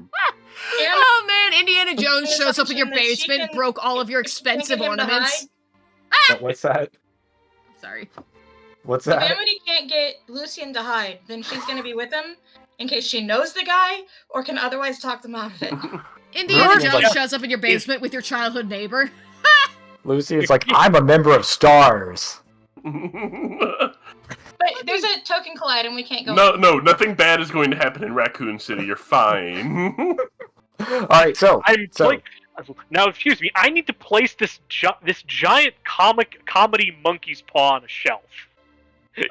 Oh man, Indiana Jones shows up in your basement, broke all of your expensive ornaments. What's that? Sorry. What's If that? Amity can't get Lucian to hide, then she's gonna be with him in case she knows the guy or can otherwise talk them out of it. Indiana Lucian's Jones like- shows up in your basement with your childhood neighbor. Lucy is like, I'm a member of STARS. But there's a token collide and we can't go. No, nothing bad is going to happen in Raccoon City. You're fine. All right, so Now, excuse me. I need to place this giant comedy monkey's paw on a shelf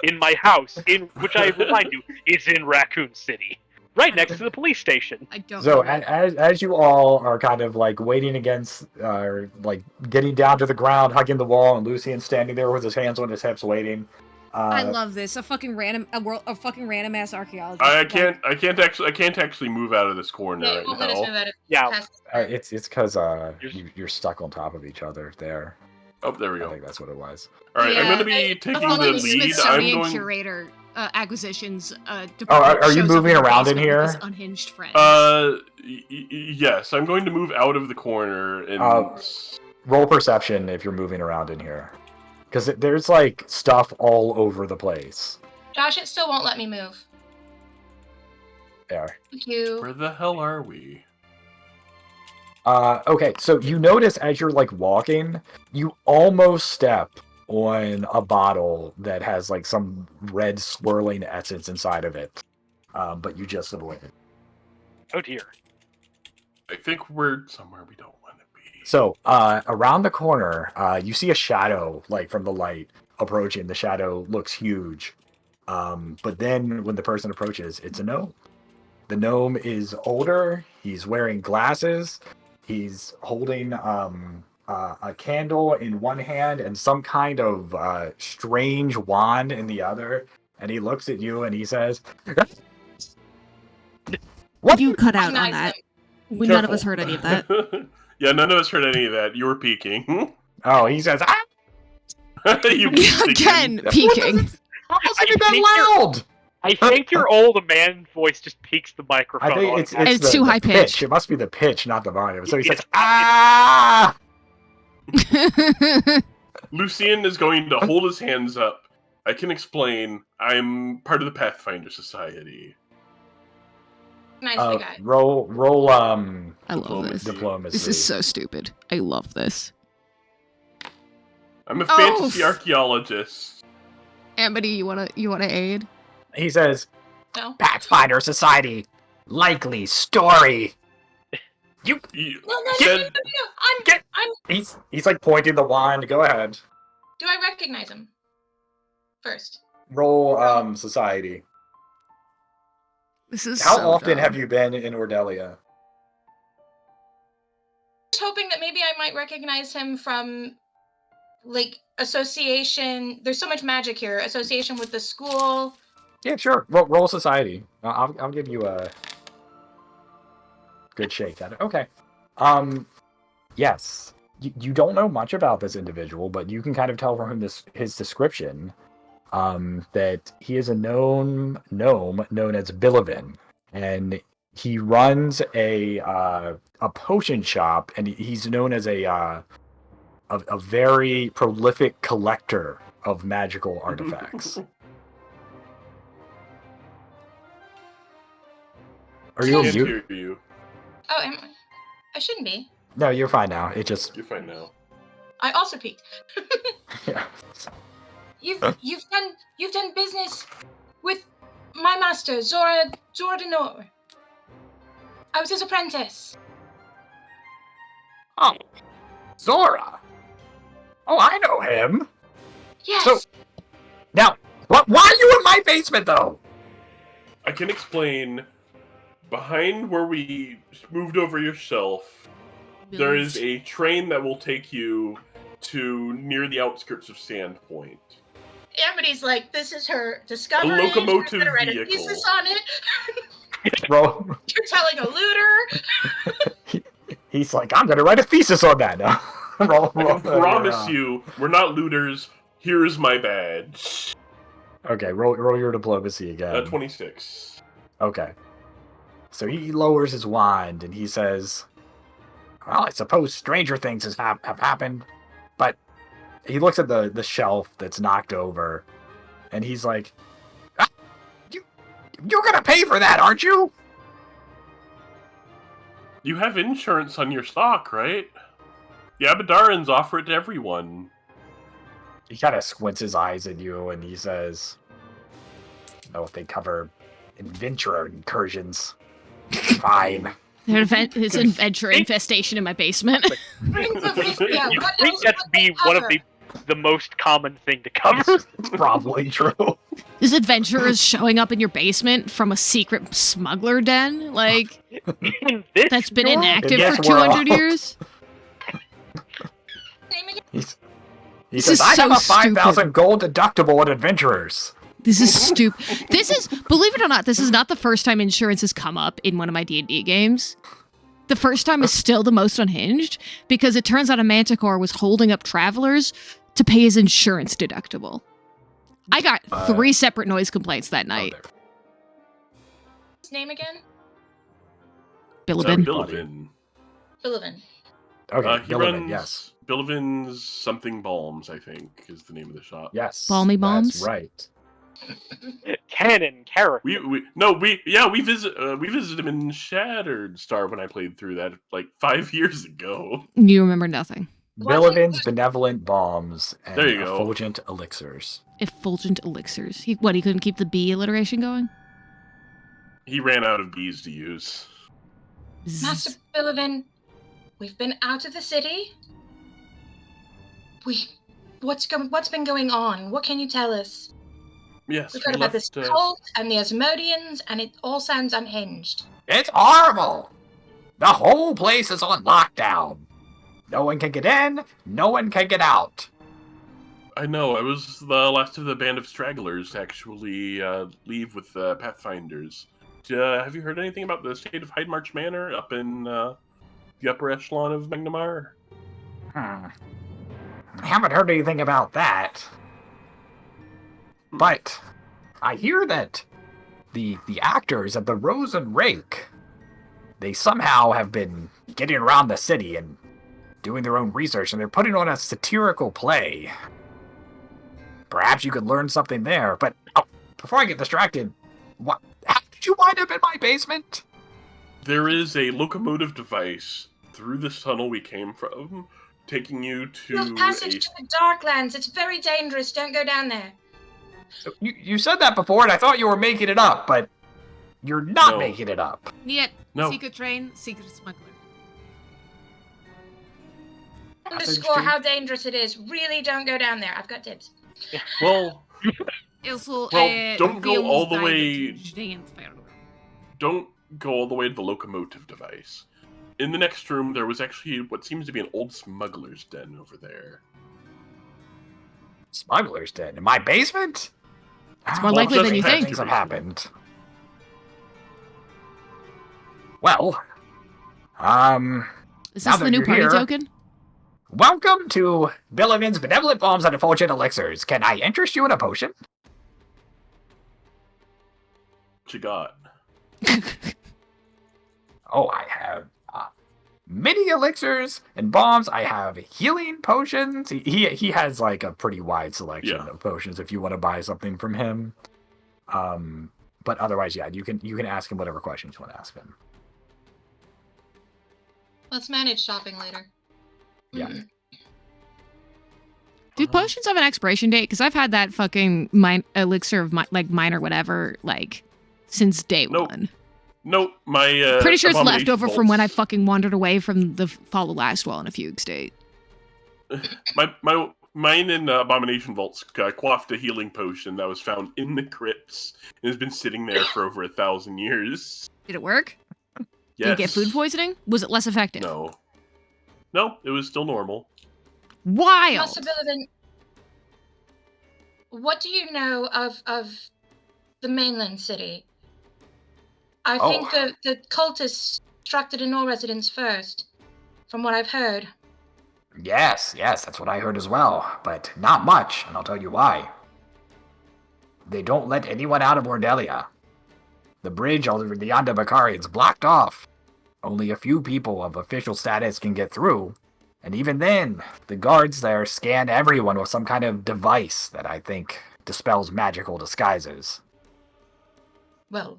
in my house, in which I remind you is in Raccoon City, right next to the police station. I don't So know. as you all are kind of like waiting against, like getting down to the ground, hugging the wall, and Lucian standing there with his hands on his hips, waiting. I love this. A fucking random ass archaeologist. I can't actually move out of this corner Yeah, right it won't let us move now. out of Yeah. past It's because you're stuck on top of each other there. Oh, there we I go. think that's what it was. All right, I'm Yeah. going to be A taking the fucking lead. Smithsonian curator acquisitions are department you shows up moving in the around in basement with here? his unhinged friends. Yes, I'm going to move out of the corner and. Roll perception if you're moving around in here, because there's like stuff all over the place. Josh, it still won't let me move. There. Thank you. Where the hell are we? Okay, so you notice as you're like walking, you almost step on a bottle that has like some red swirling essence inside of it, but you just avoid it. Oh dear. I think we're somewhere we don't want to be. So, around the corner, you see a shadow, like from the light, approaching. The shadow looks huge. But then when the person approaches, it's a gnome. The gnome is older. He's wearing glasses. He's holding a candle in one hand and some kind of strange wand in the other. And he looks at you and he says, "What?" You cut out on Recognize that. him. None of us heard any of that. Yeah, none of us heard any of that. You were peeking. Oh, he says, "Ah!" You peeked Again, peeking. How is I it think that loud? I think your old man voice just peaks the microphone. I think it's It's too the high pitch. pitched. It must be the pitch, not the volume. So he says, It's- "Ah!" Lucian is going to hold his hands up. I can explain. I'm part of the Pathfinder Society. Nice guy. Roll. I love this. Diplomacy. This is so stupid. I love this. I'm a Oh, fantasy archaeologist. Amity, you wanna aid? He says, No. "Pathfinder Society, likely story." You No. said- I'm. He's like pointing the wand. Go ahead. Do I recognize him? First. Roll society. This is How so often dumb. have you been in Ordelia? I was hoping that maybe I might recognize him from, like, association. There's so much magic here. Association with the school. Yeah, sure. Roll society. I'll give you a good shake at it. Okay. Yes. You don't know much about this individual, but you can kind of tell from his description that he is a gnome known as Bilivin, and he runs a potion shop, and he's known as a very prolific collector of magical artifacts. Are you on Can't mute? hear you. Oh, I shouldn't be. No, you're fine now. It just You're fine now. I also peeked. yeah. You've done business with my master, Zora Denor. I was his apprentice. Oh, Zora. Oh, I know him. Yes. So now, why are you in my basement though? I can explain. Behind where we moved over your shelf, there is a train that will take you to near the outskirts of Sandpoint. Amity's like, this is her discovery. A locomotive She's gonna write a vehicle. thesis on it. Bro, You're telling a looter. he's like, I'm gonna write a thesis on that now. I can promise you, we're not looters. Here's my badge. Okay, roll your diplomacy again. 26. Okay. So he lowers his wand and he says, "Well, I suppose stranger things have happened." But he looks at the shelf that's knocked over, and he's like, "You're gonna pay for that, aren't you?" You have insurance on your stock, right? The Abadarans offer it to everyone. He kind of squints his eyes at you and he says, "Oh, if they cover adventurer incursions, fine." There's an adventure infestation in my basement. Rings of Vithia, You what think else that'd would they be one of cover? the most common thing to cover? It's probably true. This adventurer is showing up in your basement from a secret smuggler den, like In this that's been world? inactive Yes, for we're 200 all- years. Name again? He This says, is I so have a 5,000 stupid. gold deductible at Adventurers. This is stupid. This is, believe it or not, this is not the first time insurance has come up in one of my D&D games. The first time is still the most unhinged, because it turns out a Manticore was holding up travelers to pay his insurance deductible. I got 3 separate noise complaints that night. there. His name again? Bilibin. Bilivin. Bilivin. Okay, He Billivan, runs yes. Bilivin's something balms, I think, is the name of the shop. Yes. Balmy bombs? That's right. Canon character. We visited him in Shattered Star when I played through that like 5 years ago. You remember nothing. Billivan's Benevolent Bombs and There you go. Effulgent Elixirs. Effulgent elixirs. He couldn't keep the B alliteration going? He ran out of bees to use. Master Bilivin, we've been out of the city. What's been going on? What can you tell us? Yes, We've heard we about this left, cult and the Asmodeans, and it all sounds unhinged. It's horrible! The whole place is on lockdown. No one can get in, no one can get out. I know. I was the last of the band of stragglers to actually leave with Pathfinders. Have you heard anything about the state of Hydemarch Manor up in the upper echelon of Magnamar? I haven't heard anything about that. But I hear that the actors at the Rose and Rake, they somehow have been getting around the city and doing their own research, and they're putting on a satirical play. Perhaps you could learn something there, but before I get distracted, how did you wind up in my basement? There is a locomotive device through this tunnel we came from, taking you to You have passage to the Darklands. It's very dangerous. Don't go down there. You said that before, and I thought you were making it up, but you're not No. making it up. Yet, No. secret train, secret smuggler. Underscore Street. how dangerous it is. Really don't go down there. I've got tips. Well, Also, don't go all the way. way. Don't go all the way to the locomotive device. In the next room, there was actually what seems to be an old smuggler's den over there. Smuggler's Den in my basement? It's more likely than you just think. Things have happened. Well, Is Now this that the new you're party here- token? welcome to Billivan's Benevolent Bombs and Effulgent Elixirs. Can I interest you in a potion? What you got? Oh, I have mini elixirs and bombs. I have healing potions. He has like a pretty wide selection Yeah. of potions if you want to buy something from him. But otherwise, yeah, you can ask him whatever questions you want to ask him. Let's manage shopping later. Yeah. Do potions have an expiration date? Because I've had that fucking elixir of mine or whatever, like, since day Nope. one. Nope, my Pretty sure it's abomination left over from when I vaults- fucking wandered away from the Fall of Last Wall in a fugue state. Mine in Abomination Vaults quaffed a healing potion that was found in the crypts and has been sitting there for over 1,000 years. Did it work? Yes. Did you get food poisoning? Was it less effective? No. No, it was still normal. Wild! Master Bilivin, what do you know of the mainland city? I think the cultists struck the Denor residents first, from what I've heard. Yes, that's what I heard as well, but not much, and I'll tell you why. They don't let anyone out of Ordelia. The bridge over the Yonda Bakari is blocked off. Only a few people of official status can get through, and even then, the guards there scan everyone with some kind of device that I think dispels magical disguises. Well,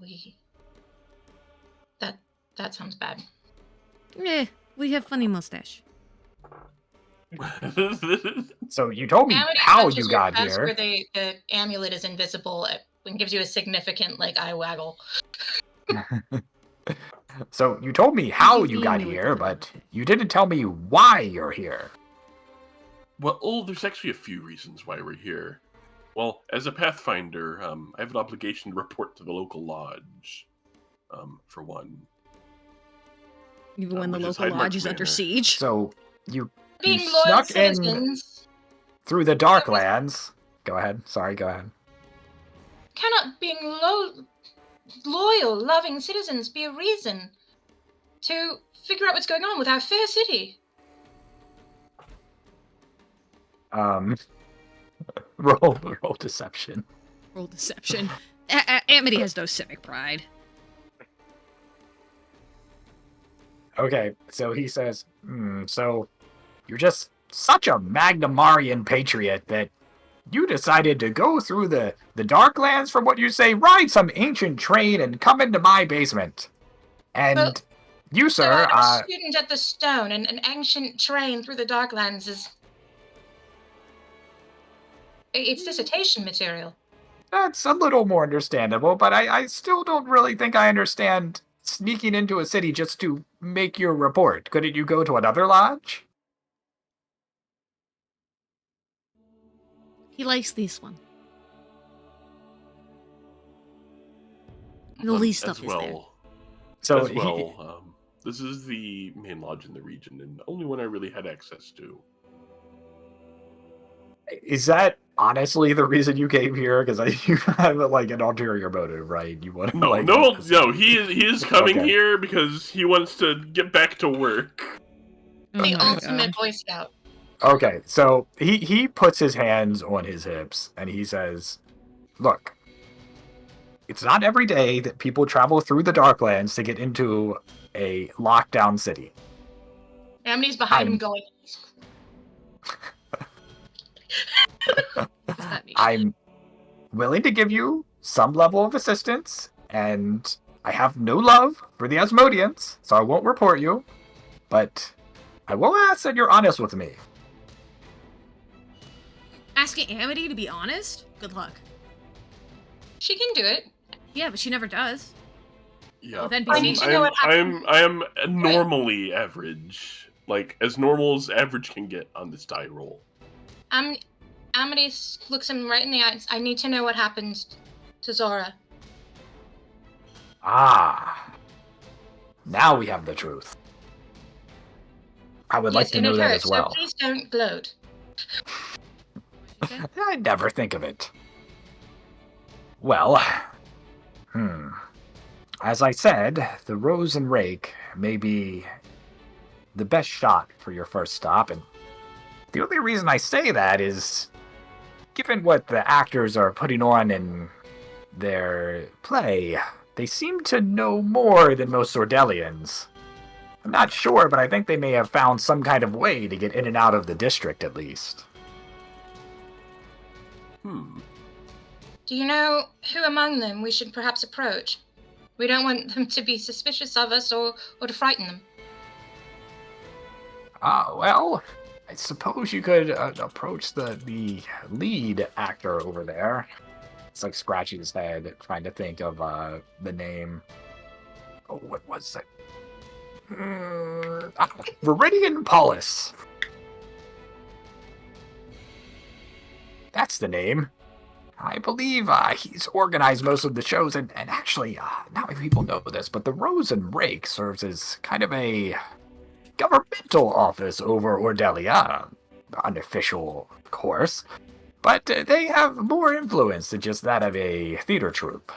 that sounds bad. We have funny mustache. So you told me Amity how touches you your got chest here. Where the amulet is invisible and gives you a significant eye waggle. So you told me how you got Amulet. here, but you didn't tell me why you're here. Well, there's actually a few reasons why we're here. Well, as a Pathfinder, I have an obligation to report to the local lodge, for one. Even when the Which is local Hydemarch lodge is under Manor. siege. So you Being You loyal snuck in- citizens. through the Darklands. Go ahead. Sorry, go ahead. Cannot being loyal, loving citizens be a reason to figure out what's going on with our fair city? Roll deception. Roll deception. Amity has no civic pride. Okay, so he says, so you're just such a Magnamarian patriot that you decided to go through the Darklands, from what you say, ride some ancient train and come into my basement. And Well, you, sir, I'm a student at the Stone, and an ancient train through the Darklands is... It's dissertation material. that's a little more understandable, but I still don't really think I understand sneaking into a city just to make your report. Couldn't you go to another lodge? He likes this one. The Well, least stuff is there. So as well, this is the main lodge in the region, and the only one I really had access to. is that honestly the reason you came here? Because you have like an ulterior motive, right? You want to No. He is coming Okay. here because he wants to get back to work. Oh The my ultimate God. Boy Scout. Okay, so he puts his hands on his hips and he says, "Look, it's not every day that people travel through the Darklands to get into a lockdown city. Amity's behind him going, What's that mean? I'm willing to give you some level of assistance, and I have no love for the Asmodeans, so I won't report you, but I will ask that you're honest with me." Asking Amity to be honest? Good luck. she can do it. Yeah, but she never does. Yeah, With NPCs. I need to know what happened. I am normally average, like as normal as average can get on this die roll. Amity looks him right in the eyes. I need to know what happened to Zora. Ah. Now we have the truth. I would like to and know it that hurts, as well. So please don't gloat. I never think of it. Well, as I said, the Rose and Rake may be the best shot for your first stop, and the only reason I say that is, given what the actors are putting on in their play, they seem to know more than most Ordelians. I'm not sure, but I think they may have found some kind of way to get in and out of the district, at least. Do you know who among them we should perhaps approach? We don't want them to be suspicious of us or to frighten them. Well, I suppose you could approach the lead actor over there. It's like scratching his head, trying to think of the name. Oh, what was it? Viridian Paulus. That's the name. I believe he's organized most of the shows, and actually, not many people know this, but the Rose and Rake serves as kind of a governmental office over Ordelia. Unofficial, of course. But they have more influence than just that of a theater troupe.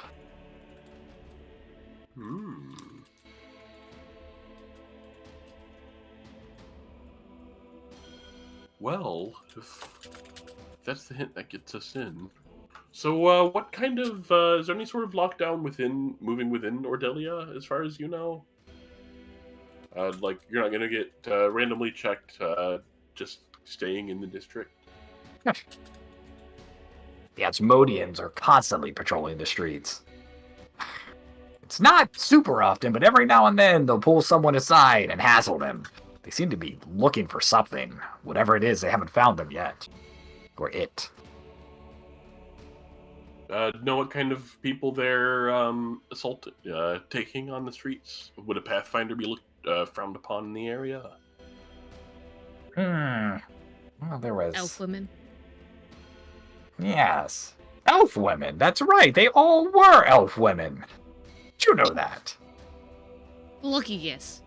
Well, if that's the hint that gets us in. So, what kind of, is there any sort of lockdown moving within Ordelia, as far as you know? Like, you're not gonna get randomly checked, just staying in the district? The Asmodeans are constantly patrolling the streets. It's not super often, but every now and then they'll pull someone aside and hassle them. They seem to be looking for something. Whatever it is, they haven't found them yet. Or it. Know what kind of people they're taking on the streets? Would a Pathfinder be frowned upon in the area? Well, there was... Elf women. Yes. Elf women. That's right. They all were elf women. Did you know that? Lucky yes.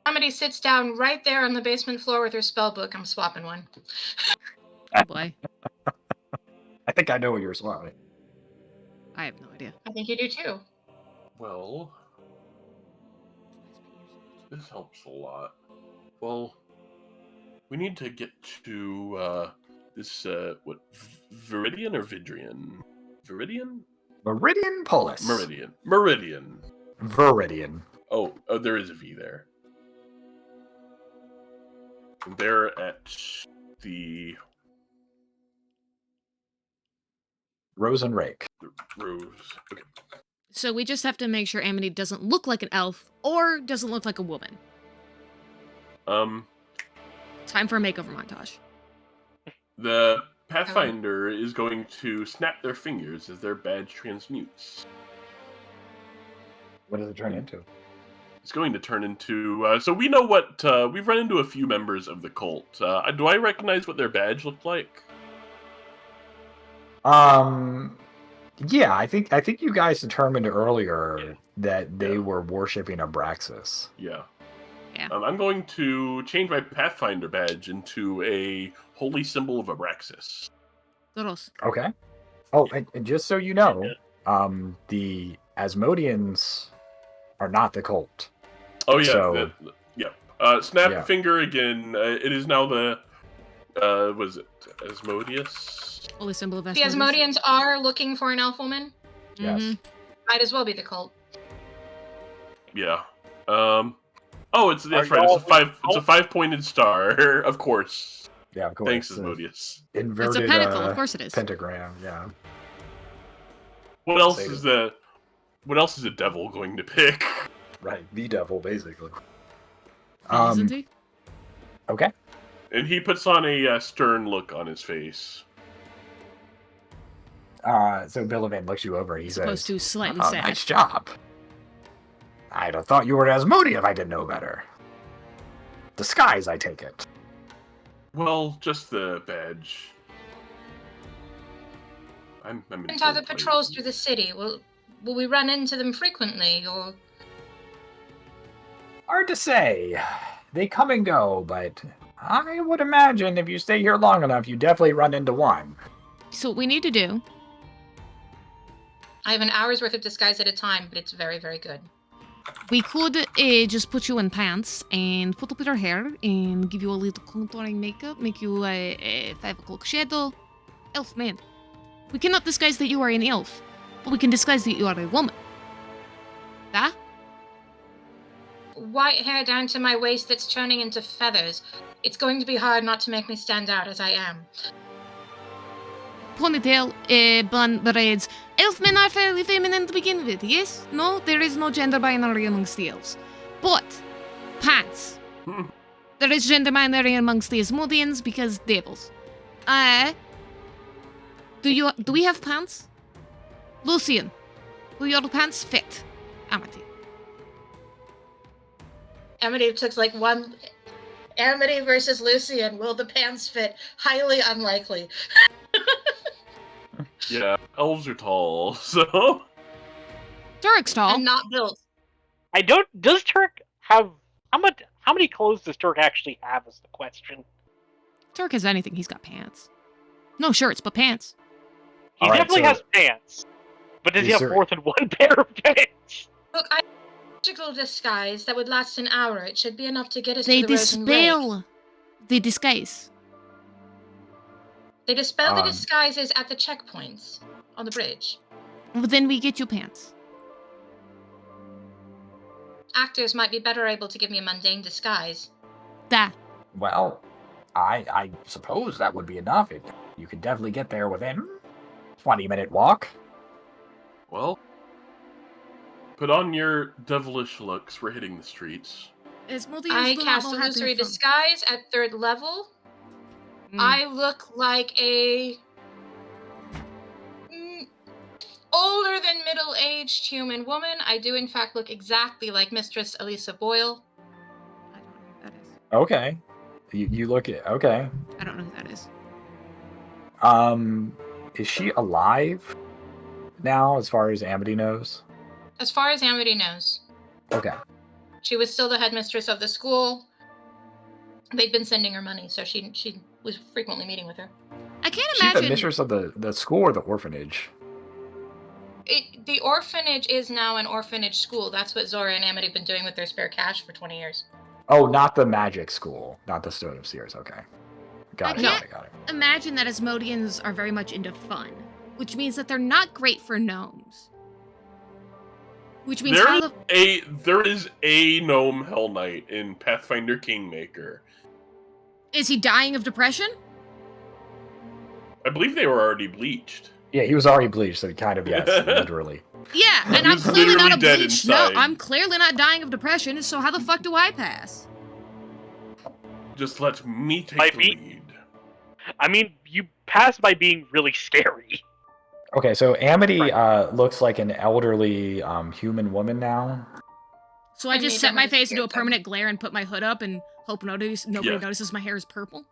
Amity sits down right there on the basement floor with her spell book. I'm swapping one. Oh boy. I think I know what you're swapping. I have no idea. I think you do too. Well, this helps a lot. Well, we need to get to this what Viridian or Vidrian? Viridian? Meridian Polis. Meridian. Viridian. Oh, there is a V there. And they're at the Rose and Rake. Rose. Okay. So we just have to make sure Amity doesn't look like an elf or doesn't look like a woman. Time for a makeover montage. The Pathfinder is going to snap their fingers as their badge transmutes. What does it turn into? It's going to turn into. So we know what we've run into a few members of the cult. Do I recognize what their badge looked like? Yeah, I think you guys determined earlier that they were worshiping Abraxas. Yeah. Yeah. I'm going to change my Pathfinder badge into a holy symbol of Abraxas. Todos. Okay. Oh, and just so you know, the Asmodeans are not the cult. Oh yeah, So- snap Yeah. finger again. It is now the was it Asmodeus? Holy symbol of The Asmodeus. Asmodeans are looking for an elf woman. Yes. Mhm. Might as well be the cult. Yeah. Oh, that's right. y'all- It's a 5-pointed star, of course. Yeah, of course. Thanks, Asmodeus. Inverted It's a pentacle, of course it is. pentagram, yeah. What else Save is a devil going to pick? Right, the devil, basically. Isn't he? Okay. And he puts on a stern look on his face. So Billivan looks you over and he As says, opposed to slightly "Oh, sad. nice job. I'd have thought you were Asmodee if I didn't know better. Disguise, I take it. Well, just the badge. I'm in And how the third place. patrols through the city? Will we run into them frequently, or Hard to say. They come and go, but I would imagine if you stay here long enough, you definitely run into one. So what we need to do, I have an hour's worth of disguise at a time, but it's very, very good. we could just put you in pants and put up your hair and give you a little contouring makeup, make you a 5 o'clock shadow. Elf man. We cannot disguise that you are an elf, but we can disguise that you are a woman. That? White hair down to my waist that's turning into feathers. It's going to be hard not to make me stand out as I am. Ponytail, bun, braids. Elfmen are fairly feminine to begin with, yes? No, there is no gender binary amongst the elves. But, pants. Hmm. There is gender binary amongst the Asmodeans because devils. Do we have pants? Lucian, do your pants fit? Amity. Amity took like one. Amity versus Lucian. Will the pants fit? Highly unlikely. Yeah, elves are tall, so Turk's tall. And not built. Does Turk have how many clothes does Turk actually have is the question. Turk has anything, he's got pants. No shirts, but pants. He All right, definitely so- has pants. But does he Yes, have sir. more than one pair of pants? Look, I have a magical disguise that would last an hour. It should be enough to get us They to the Rose and Rake. dispel the disguise. They dispel the Um, disguises at the checkpoints on the bridge. Well, then we get you pants. Actors might be better able to give me a mundane disguise. That. Well, I suppose that would be enough. You could definitely get there within 20-minute walk. well, put on your devilish looks. We're hitting the streets. I cast illusory disguise at 3rd level. Mm. I look like a older than middle-aged human woman. I do, in fact, look exactly like Mistress Elisa Boyle. I don't know who that is. Okay. You look at okay. I don't know who that is. Is she alive now, as far as Amity knows? As far as Amity knows, Okay. She was still the headmistress of the school. They'd been sending her money, so she was frequently meeting with her. I can't She's the imagine. mistress of the school or the orphanage? The orphanage is now an orphanage school. That's what Zora and Amity have been doing with their spare cash for 20 years. Oh, not the magic school. Not the Stone of Seers. Okay. Got it. Imagine that Asmodeans are very much into fun, which means that they're not great for gnomes. Which means there is a gnome Hell Knight in Pathfinder Kingmaker. Is he dying of depression? I believe they were already bleached. Yeah, he was already bleached, so kind of, yes, literally. Yeah, and I'm He's clearly not a literally dead bleached. No, inside. I'm clearly not dying of depression, so how the fuck do I pass? Just let me take the lead. I mean, you pass by being really scary. Okay, so Amity looks like an elderly human woman now. So I just set my face into a permanent glare and put my hood up and hope nobody notices my hair is purple?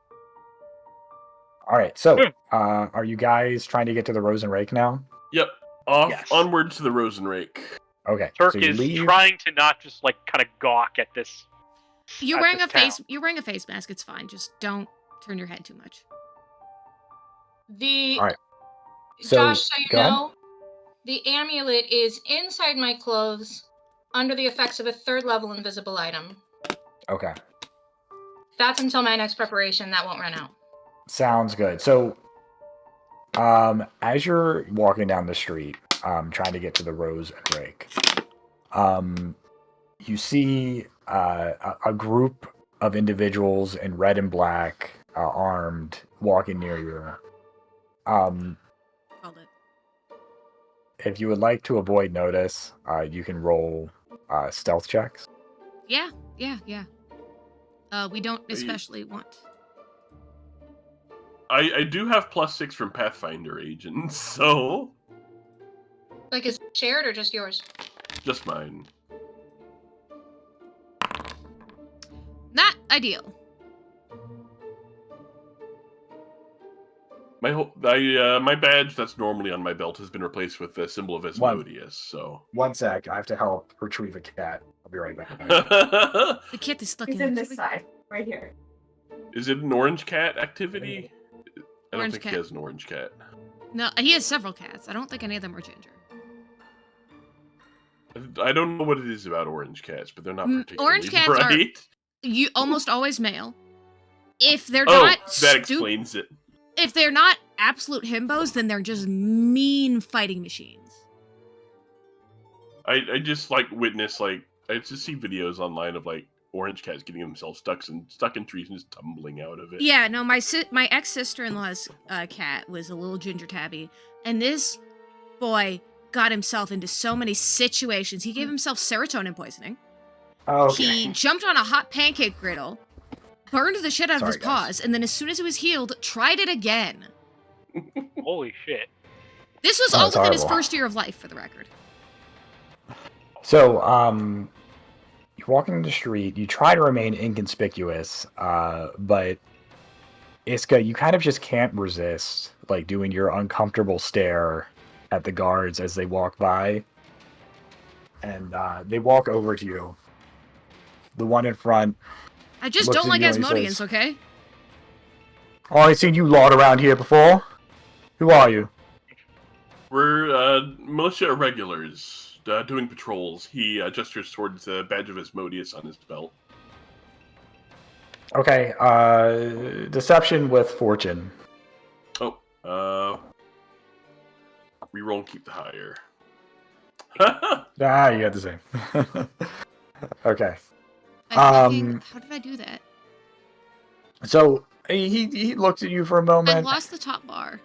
All right, so are you guys trying to get to the Rose and Rake now? Yep. Onward to the Rose and Rake. Okay. Turk so you is leave. trying to not just like kind of gawk at this. You're wearing a face. You're wearing a face mask. It's fine. Just don't turn your head too much. All right. So, Josh, so you know, the amulet is inside my clothes, under the effects of a 3rd level invisible item. Okay. That's until my next preparation. That won't run out. Sounds good. So, as you're walking down the street, trying to get to the Rose and Rake, you see a group of individuals in red and black, armed, walking near you. Called it. If you would like to avoid notice, you can roll stealth checks. Yeah. We don't especially want. I do have +6 from Pathfinder agents, so... Like, is it shared or just yours? Just mine. Not ideal. My badge that's normally on my belt has been replaced with the symbol of Asmodeus, so... One sec, I have to help retrieve a cat. I'll be right back. The cat is stuck It's in this side, right here. Is it an orange cat activity? I don't Orange think cat. he has an orange cat. No, he has several cats. I don't think any of them are ginger. I don't know what it is about orange cats, but they're not particularly Orange cats bright. You almost always male. If they're Oh, not that explains it. If they're not absolute himbos, then they're just mean fighting machines. I just witness I just see videos online of orange cats getting themselves stuck in trees and just tumbling out of it. Yeah, no, my ex sister-in-law's cat was a little ginger tabby, and this boy got himself into so many situations. He gave himself serotonin poisoning. Oh, okay. He jumped on a hot pancake griddle, burned the shit out of his paws, guys. and then as soon as it was healed, tried it again. Holy shit. This was all within his horrible. first year of life, for the record. So, you're walking in the street, you try to remain inconspicuous, but Iska, you kind of just can't resist, doing your uncomfortable stare at the guards as they walk by. And they walk over to you. The one in front. I just looks don't at like you and he Asmodeans, says, okay? Oh, I seen you lot around here before. Who are you? We're militia irregulars doing patrols. He gestures towards the badge of Asmodeus on his belt. Okay, deception with fortune. Oh, reroll and keep the higher. Ah, you got the same. Okay. How did I do that? So he looked at you for a moment. I lost the top bar.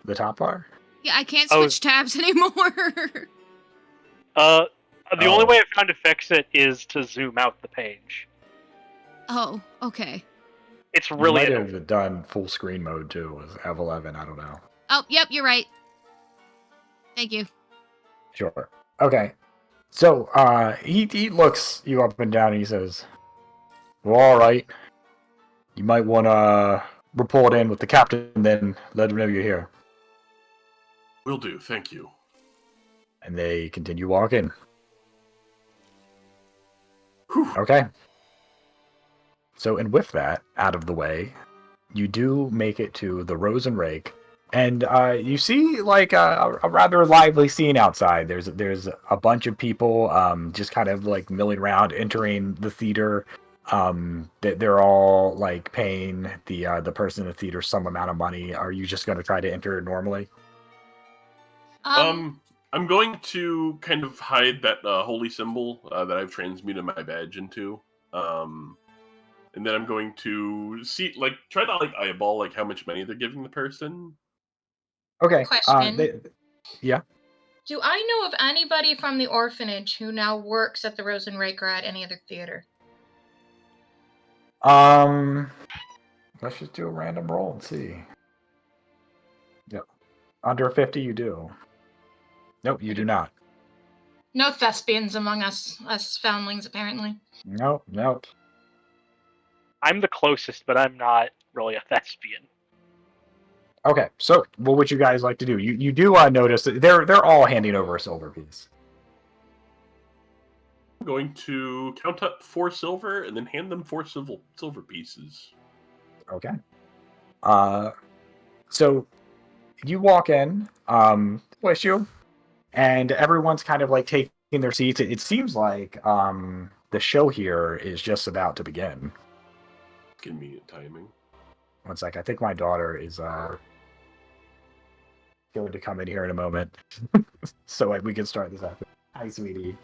The top bar? Yeah, I can't switch tabs anymore. The only way I've found to fix it is to zoom out the page. Oh, okay. It's really You might have done full screen mode too with F11, I don't know. Oh, yep, you're right. Thank you. Sure. Okay. So he looks you up and down and he says, well, all right. You might want to report in with the captain, then let him know you're here. Will do, thank you. And they continue walking. Okay. So, and with that out of the way, you do make it to the Rose and Rake, and you see like a rather lively scene outside. There's a bunch of people just kind of like milling around, entering the theater. They're all like paying the person in the theater some amount of money. Are you just going to try to enter normally? I'm going to kind of hide that holy symbol that I've transmuted my badge into. And then I'm going to try to eyeball how much money they're giving the person. Okay. Question. Yeah. Do I know of anybody from the orphanage who now works at the Rose and Rake or at any other theater? Let's just do a random roll and see. Yep. Under 50, you do. Nope, you do not. No thespians among us foundlings, apparently. Nope. I'm the closest, but I'm not really a thespian. Okay, so what would you guys like to do? You do notice that they're all handing over a silver piece. I'm going to count up 4 silver and then hand them 4 silver pieces. Okay. So you walk in, bless you, and everyone's kind of like taking their seats. It seems like the show here is just about to begin. Convenient timing. One sec, I think my daughter is going to come in here in a moment, so we can start this up. Hi, sweetie.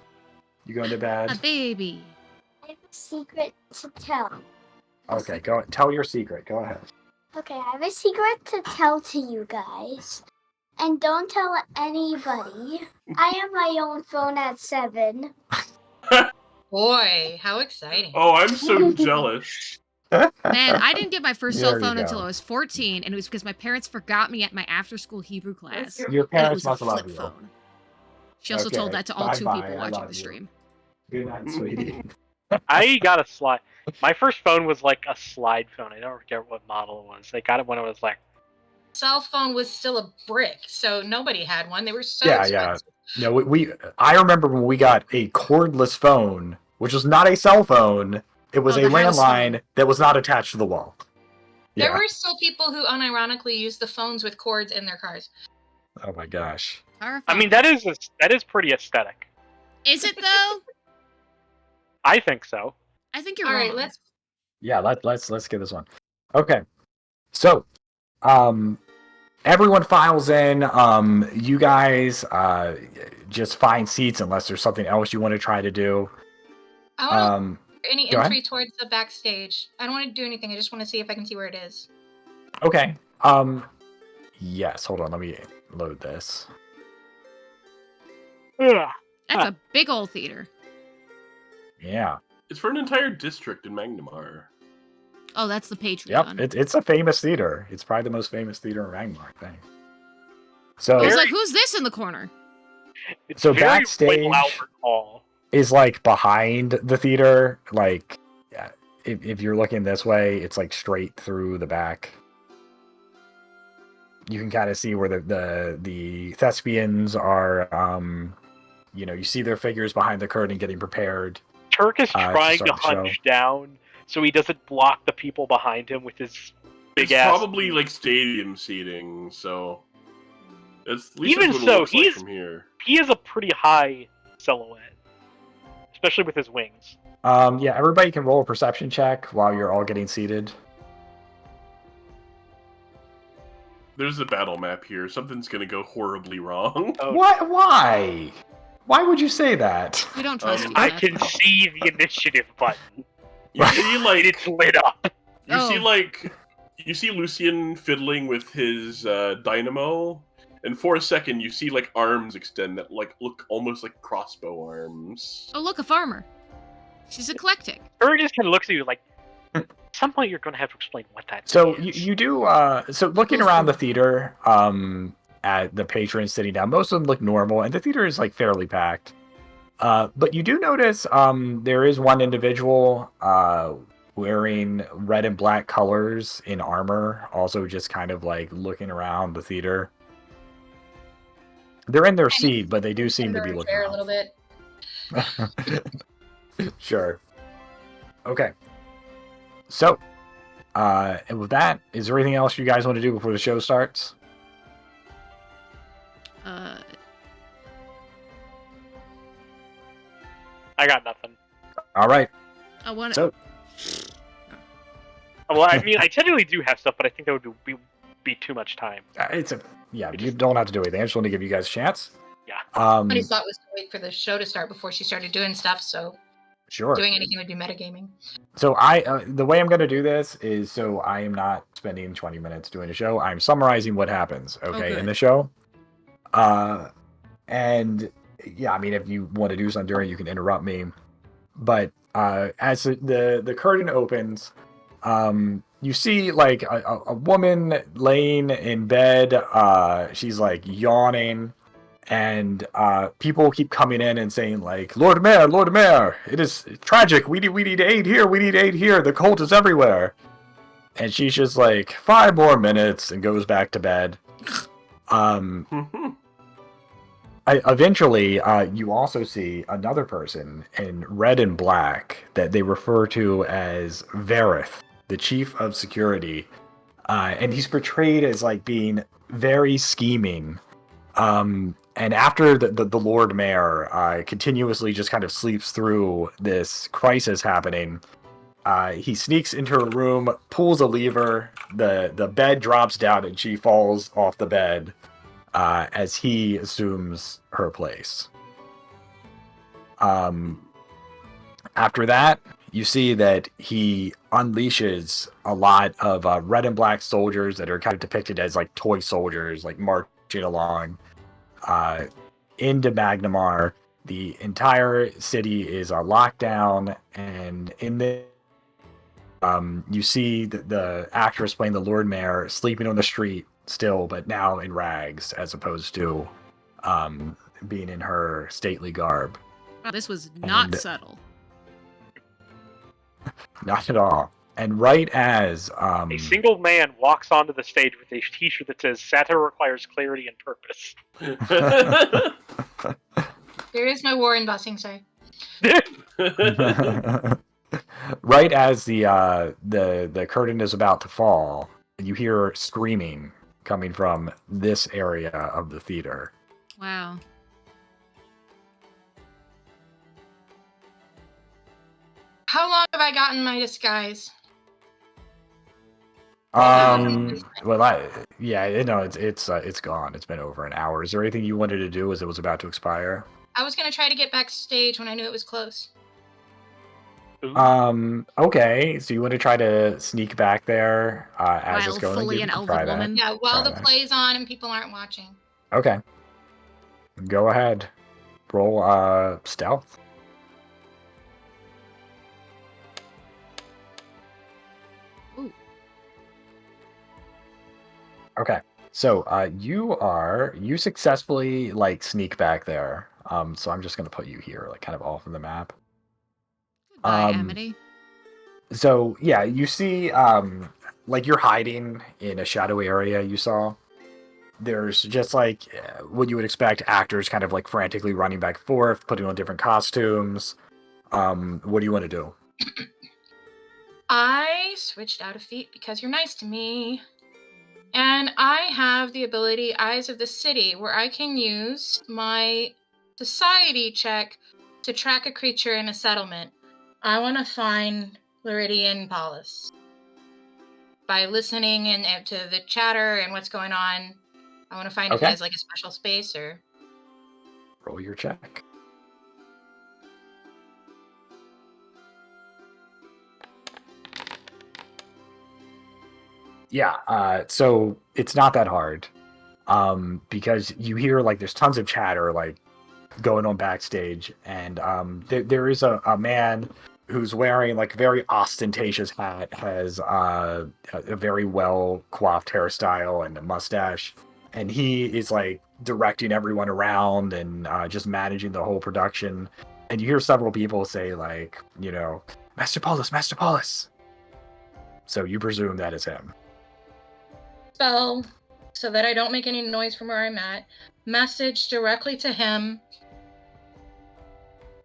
You going to bed? A baby. I have a secret to tell. Okay, go tell your secret. Go ahead. Okay, I have a secret to tell to you guys. And don't tell anybody. I have my own phone at 7. Boy, how exciting. Oh, I'm so jealous. Man, I didn't get my first There cell you phone go. until I was 14, and it was because my parents forgot me at my after-school Hebrew class. Your And it parents was a must love flip you. phone. She also told Okay, that to all 2 bye-bye, people I watching love the you. stream. Good night, sweetie. I got a slide. My first phone was like a slide phone. I don't forget what model it was. I got it when it was like. Cell phone was still a brick, so nobody had one. They were so Yeah. expensive. No, I remember when we got a cordless phone, which was not a cell phone. It was Oh, a the house landline phone. that was not attached to the wall. There Yeah. were still people who unironically used the phones with cords in their cars. Oh my gosh. I mean, that is pretty aesthetic. Is it though? I think so. I think you're All wrong. right, let's. Yeah, let's get this one. Okay. So, everyone files in. You guys just find seats unless there's something else you want to try to do. I want any go entry ahead. towards the backstage. I don't want to do anything. I just want to see if I can see where it is. Okay. Yes, hold on, let me load this. Ugh. That's a big old theater. Yeah. It's for an entire district in Magnamar. Oh, that's the Patreon. Yep, it's a famous theater. It's probably the most famous theater in Magmar, I think. So I was like, who's this in the corner? It's So very backstage- Royal Albert Hall. is like behind the theater, like if you're looking this way, it's like straight through the back. You can kind of see where the thespians are. You see their figures behind the curtain getting prepared. Turk is trying start to the show. hunch down so he doesn't block the people behind him with his big It's ass. probably like stadium seating, so it's at least Even that's what so, it looks like he's- from here. He is a pretty high silhouette, especially with his wings. Yeah, everybody can roll a perception check while you're all getting seated. There's a battle map here. Something's gonna go horribly wrong. Oh, What? Why? Why would you say that? We don't trust you. I Seth. can see the initiative button. You see It's lit up. you see Lucian fiddling with his dynamo, and for a second you see arms extend that look almost like crossbow arms. Oh, look, a farmer. She's eclectic. Turk just kind of looks at you like, at some point you're going to have to explain what that So is. you do. So looking around the theater, at the patrons sitting down, most of them look normal, and the theater is fairly packed. But you do notice there is one individual wearing red and black colors in armor, also just kind of looking around the theater. They're in their seat, but they do seem to be Under a looking chair around. a little bit. Sure. Okay. So, and with that, is there anything else you guys want to do before the show starts? I got nothing. All right. I want to. So, Well, I mean, I technically do have stuff, but I think that would be too much time. you don't have to do anything. I just want to give you guys a chance. Yeah. What he thought was to wait for the show to start before she started doing stuff, so Sure. doing anything would be metagaming. So the way I'm going to do this is so I am not spending 20 minutes doing a show. I'm summarizing what happens, okay, in the show. And yeah, I mean, if you want to do something during, you can interrupt me. But as the curtain opens, you see like a woman laying in bed. She's like yawning. And people keep coming in and saying like, Lord Mayor, it is tragic. We need aid here. We need aid here. The cult is everywhere. And she's just like, 5 more minutes, and goes back to bed. Eventually, you also see another person in red and black that they refer to as Vareth, the chief of security. And he's portrayed as like being very scheming. And after the Lord Mayor continuously just kind of sleeps through this crisis happening, he sneaks into her room, pulls a lever, the bed drops down, and she falls off the bed as he assumes her place. After that, you see that he unleashes a lot of red and black soldiers that are kind of depicted as like toy soldiers, like marching along. Into Magnamar, the entire city is locked down, and in the you see the actress playing the Lord Mayor sleeping on the street still, but now in rags as opposed to being in her stately garb. Wow, this was not And- subtle. Not at all. And right as A single man walks onto the stage with a t-shirt that says "Satire requires clarity and purpose." There is no war in Bossing, sorry. right as the curtain is about to fall, you hear screaming coming from this area of the theater. Wow. How long have I gotten my disguise? Well, it's gone. It's been over an hour. Is there anything you wanted to do as it was about to expire? I was gonna try to get backstage when I knew it was close. Okay. So you want to try to sneak back there as it's While going? fully You an can elven try that. woman. Yeah, while Try the that. play's on and people aren't watching. Okay. Go ahead. Roll stealth. Ooh. Okay. So you successfully like sneak back there. So I'm just gonna put you here, like kind of off of the map. Goodbye, Amity. So yeah, you see like you're hiding in a shadowy area you saw. There's just like what you would expect, actors kind of like frantically running back and forth, putting on different costumes. What do you want to do? I switched out of feet because you're nice to me. And I have the ability Eyes of the City, where I can use my society check to track a creature in a settlement. I want to find Liridian Paulus. By listening and to the chatter and what's going on, I want to find if he Okay. has like a special space or... Roll your check. Yeah, so it's not that hard. Because you hear like there's tons of chatter like going on backstage, and there is a man who's wearing like a very ostentatious hat, has a very well coiffed hairstyle and a mustache, and he is like directing everyone around and just managing the whole production. And you hear several people say like, Master Paulus. So you presume that is him. Spell, so that I don't make any noise from where I'm at. Message directly to him.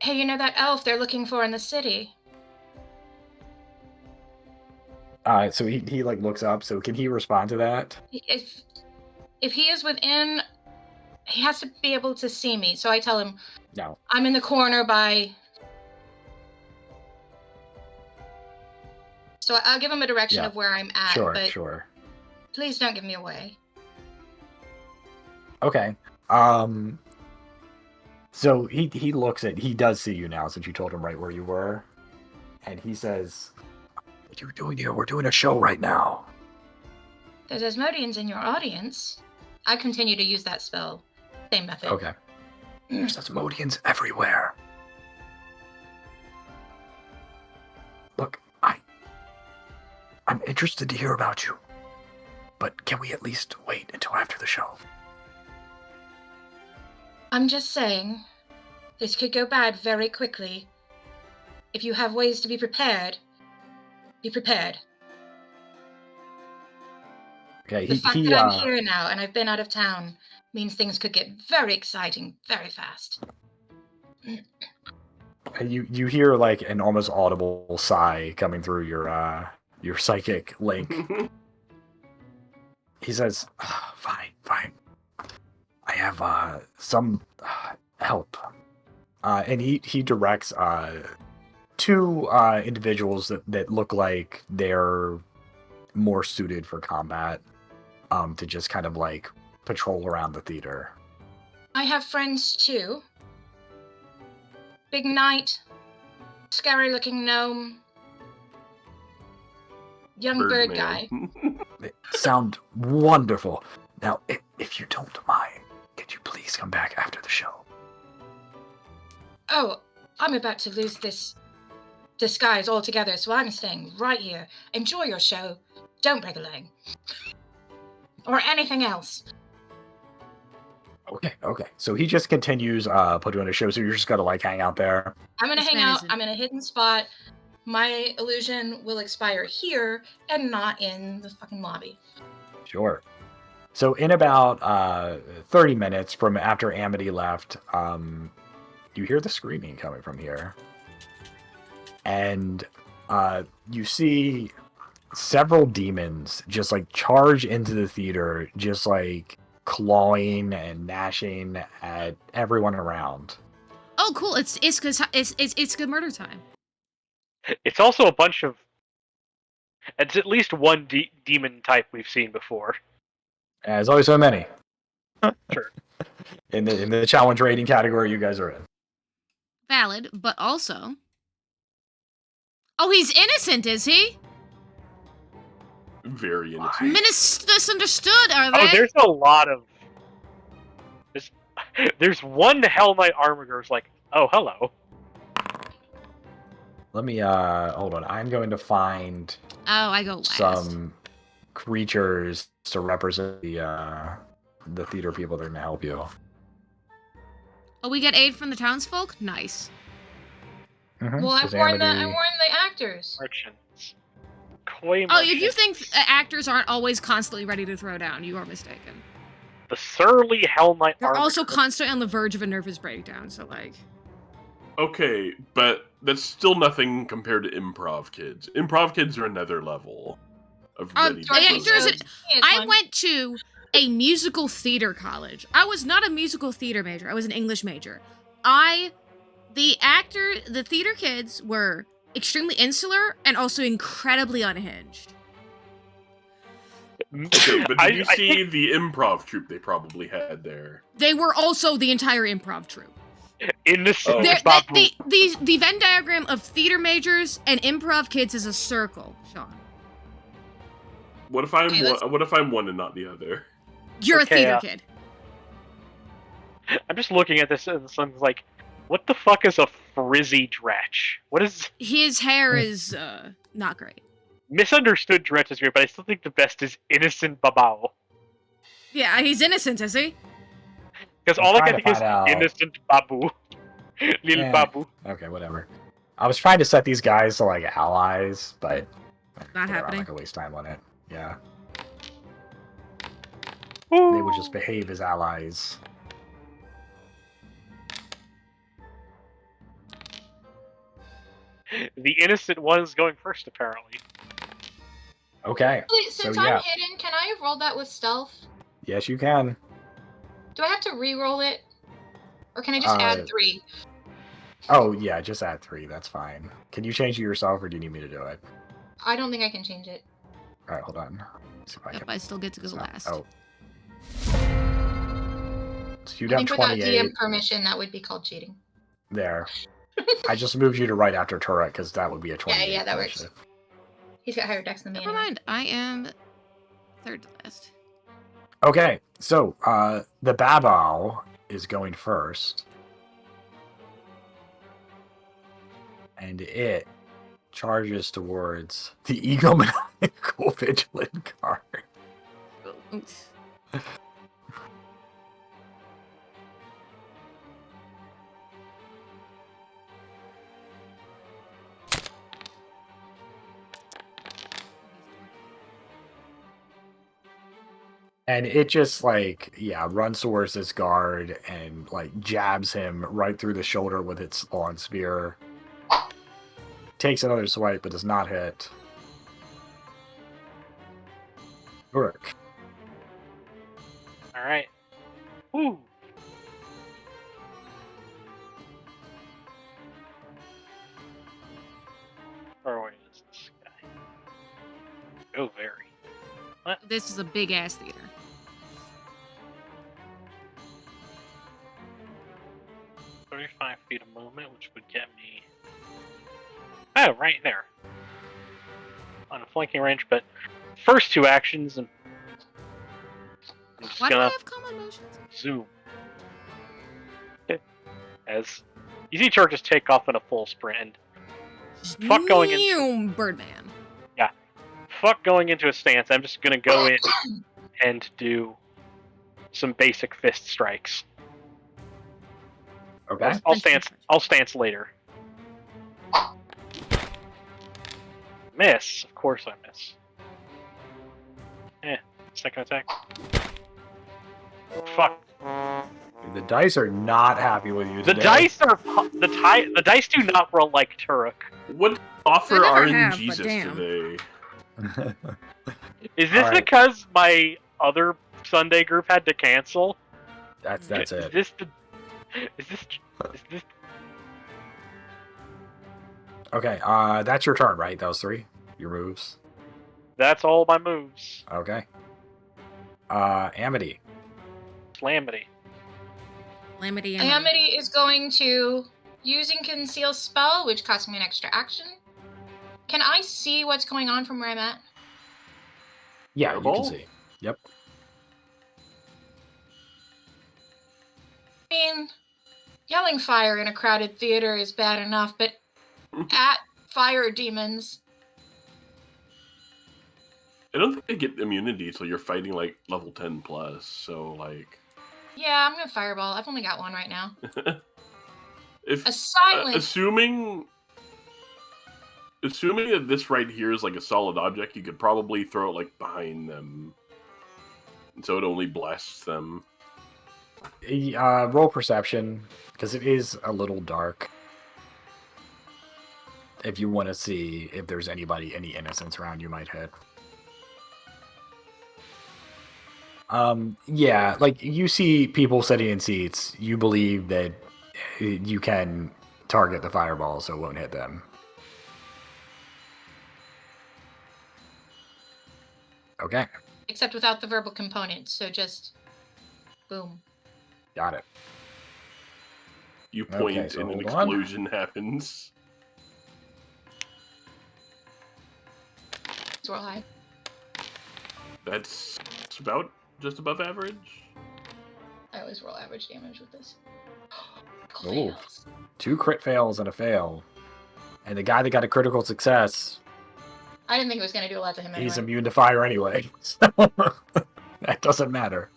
Hey, you know that elf they're looking for in the city? So he like looks up. So can he respond to that? If he is within, he has to be able to see me. So I tell him, No. I'm in the corner by. So I'll give him a direction Yeah. of where I'm at. Sure. But Sure. please don't give me away. Okay. So he looks at. He does see you now since you told him right where you were, and he says, "What are you doing here? We're doing a show right now." There's Asmodeans in your audience. I continue to use that spell. Same method. Okay. There's Asmodeans everywhere. Look, I'm interested to hear about you, but can we at least wait until after the show? I'm just saying, this could go bad very quickly. If you have ways to be prepared, be prepared. Okay. The fact that I'm here now and I've been out of town means things could get very exciting very fast. You hear like an almost audible sigh coming through your psychic link. He says, "Fine. I have some help," and he directs two individuals that look like they're more suited for combat, to just kind of like patrol around the theater. I have friends too. Big knight, scary looking gnome, young bird guy. They sound wonderful. Now, if you don't mind, could you please come back after the show? Oh, I'm about to lose this disguise altogether, so I'm staying right here. Enjoy your show. Don't break a leg. Or anything else. Okay. So he just continues putting on a show, so you're just gotta like hang out there. I'm gonna This hang man out. isn't- I'm in a hidden spot. My illusion will expire here and not in the fucking lobby. Sure. So in about 30 minutes from after Amity left, you hear the screaming coming from here. And you see several demons just like charge into the theater, just like clawing and gnashing at everyone around. Oh, cool! It's good murder time. It's also a bunch of. It's at least one demon type we've seen before. There's always so many. Sure. In the challenge rating category you guys are in. Valid, but also. Oh, he's innocent, is he? Very innocent. Misunderstood, are they? Oh, there's a lot of. There's one Hell Knight Armiger who's like, oh, hello. Let me hold on. I'm going to find Oh, I go last. some creatures to represent the theater people that are gonna help you. Oh, we get aid from the townsfolk? Nice. Well, I Does warned Amity- the actors. Merchants. Koi Oh, if you merchants. think actors aren't always constantly ready to throw down, you are mistaken. The surly Hell Knight They're Armiger. also constantly on the verge of a nervous breakdown, so like. Okay, but that's still nothing compared to improv kids. Improv kids are another level of ready to yeah, go. there's I went to a musical theater college. I was not a musical theater major. I was an English major. The theater kids were extremely insular and also incredibly unhinged. Okay, but did you I see think the improv troupe they probably had there? They were also the entire improv troupe. innocent Oh. babu. The Venn diagram of theater majors and improv kids is a circle, Sean. What if I'm Okay, let's- one? What if I'm one and not the other? You're Okay, a theater kid. I'm just looking at this and I'm like, what the fuck is a frizzy dretch? What is His hair is not great. misunderstood dretch is weird, but I still think the best is innocent babao. Yeah, he's innocent, is he? Because I'm all I trying can to think is find out. innocent babu. Lil Eh. babu. Okay, whatever. I was trying to set these guys to like allies, but Not I'm happening. not gonna waste time on it. Yeah, Ooh. they would just behave as allies. The innocent one is going first, apparently. Okay. Wait, since So, I'm yeah. hidden, can I have rolled that with stealth? Yes, you can. Do I have to re-roll it? Or can I just add 3? Oh, yeah, just add 3. That's fine. Can you change it yourself, or do you need me to do it? I don't think I can change it. All right, hold on. Let's see if I Yep, can. I still get to go last. Oh. So you'd I have think without 28 DM permission, that would be called cheating. there. I just moved you to right after turret, because that would be a 28. Yeah, that works. He's got higher dex than me Never anyway. mind, I am third to last. Okay, so the Babao is going first. And it charges towards the egomaniacal vigilant guard. Oops. And it just runs towards this guard and jabs him right through the shoulder with its long spear. Takes another swipe but does not hit. Uruk. Alright. Woo! Where away is this guy? Oh, very. This is a big ass theater. $35 feet of movement, which would get me... Oh, right there. On a flanking range, but first 2 actions, and I'm just Why do I gonna have common motions? zoom. As you see Church just take off in a full sprint, and fuck going in. Birdman. Fuck going into a stance. I'm just gonna go in and do some basic fist strikes. Okay. I'll stance later. Miss. Of course I miss. Second attack. Fuck. The dice are not happy with you The today. dice are the dice do not roll like Turok. What offer They never RNGs have, but damn. today? Is this Alright. because my other Sunday group had to cancel? That's Is it. this Okay, that's your turn, right? That was 3? Your moves. That's all my moves. Okay. Amity. Slamity. Calamity. Amity is going to, using Conceal Spell, which costs me an extra action. Can I see what's going on from where I'm at? Yeah, you can Fireball? see. Yep. I mean, yelling fire in a crowded theater is bad enough, but at fire demons, I don't think they get immunity until you're fighting level 10 plus. So yeah, I'm gonna fireball. I've only got one right now. if A silent. assuming that this right here is a solid object, you could probably throw it behind them, and so it only blasts them. Roll perception, because it is a little dark. If you want to see if there's any innocents around you might hit. Yeah, you see people sitting in seats, you believe that you can target the fireball so it won't hit them. Okay. Except without the verbal component, so just boom. Got it. You point Okay, so and an hold on. explosion happens. Let's roll high. That's about just above average. I always roll average damage with this. Ooh. Fails. 2 crit fails and a fail. And the guy that got a critical success, I didn't think it was gonna do a lot to him anyway. he's immune to fire anyway. So that doesn't matter.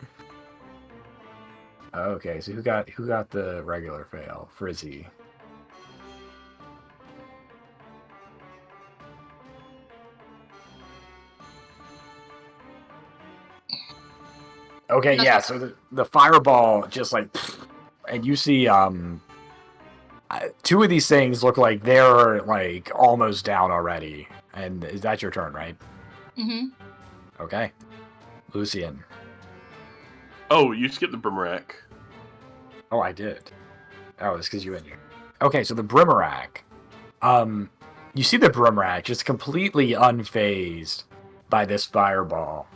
Okay, so who got the regular fail? Frizzy. Okay, yeah, so the fireball just and you see 2 of these things look like they're almost down already. And is that your turn, right? Mm-hmm. Okay. Lucian. Oh, you skipped the Brimerack. Oh, I did. Oh, it's because you in here. Okay, so the Brimerack. You see the Brimerack just completely unfazed by this fireball.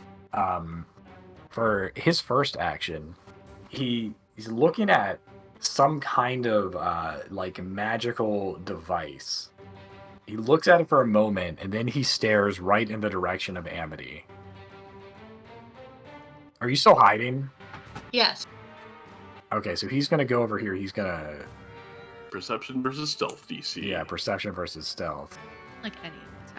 For his first action, he's looking at some kind of like magical device. He looks at it for a moment, and then he stares right in the direction of Amity. Are you still hiding? Yes. Okay, so he's gonna go over here. He's gonna Perception versus stealth DC. yeah, perception versus stealth. Like any of what's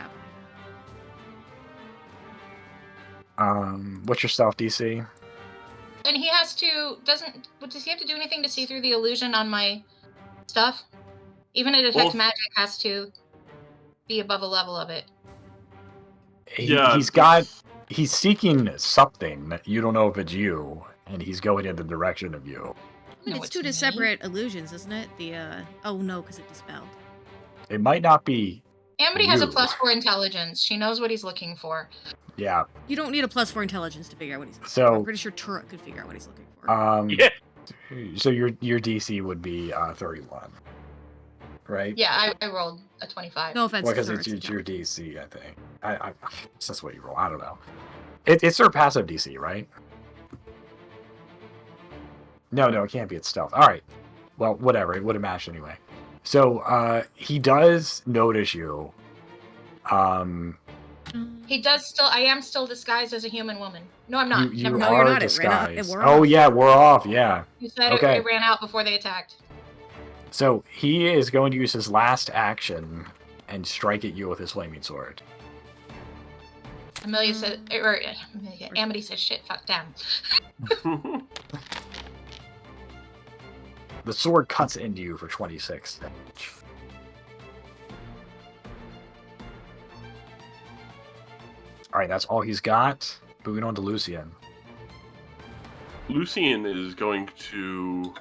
happening. What's your stealth DC? And he has to does he have to do anything to see through the illusion on my stuff? Even a detect magic has to be above a level of it. He's seeking something that you don't know if it's you, and he's going in the direction of you. But No, it's it's two me. separate illusions, isn't it? Oh no, because it dispelled. It might not be. Amity has a You. +4 intelligence. She knows what he's looking for. Yeah. You don't need a +4 intelligence to figure out what he's looking So- for. I'm pretty sure Turret could figure out what he's looking for. Yeah. So your DC would be 31, right? Yeah, I rolled a 25. No offense Well, to because Turret. it's your DC, I think. That's what you roll. I don't know. It's their passive DC, right? No, it can't be. It's stealth. All right. Well, whatever. It would have matched anyway. So he does notice you. He does still. I am still disguised as a human woman. No, I'm not. You Never No, mind. you're are not. It ran out- it disguised. wore Oh off. yeah, we're off. Yeah. You said Okay. it ran out before they attacked. So he is going to use his last action and strike at you with his flaming sword. Amelia said, or Amity says, "Shit, fuck them." The sword cuts into you for 26 damage. Alright, that's all he's got. Moving on to Lucian. Lucian is going to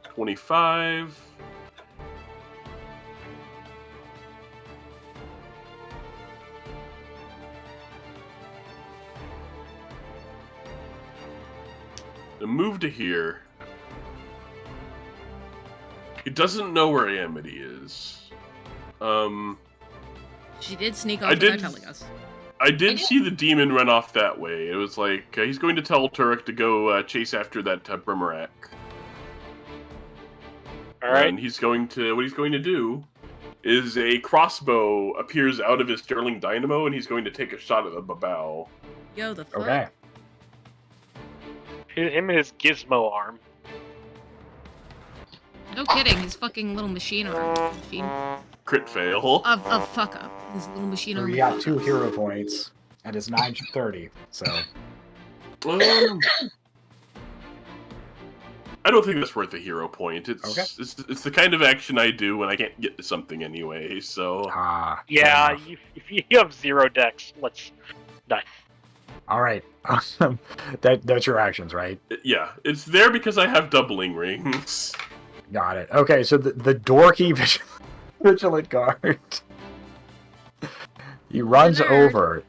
25. The move to here. He doesn't know where Amity is. She did sneak off I without did- telling us. I did see the demon run off that way. It was like, he's going to tell Turek to go chase after that Brimerack. Alright. And what he's going to do is a crossbow appears out of his Sterling Dynamo, and he's going to take a shot at the bow. Yo, the fuck? Okay. Him and his gizmo arm. No kidding. His fucking little machine arm. Crit fail. Of fuck up. His little machine So arm. you got 2 hero points, and it's 930. So I don't think that's worth a hero point. It's, Okay. it's the kind of action I do when I can't get to something anyway, so... fair Yeah, enough. if you have 0 decks, let's done. All right. Awesome. That's your actions, right? Yeah, it's there because I have doubling rings. Got it. Okay, so the dorky vigilant guard. He runs nerd. over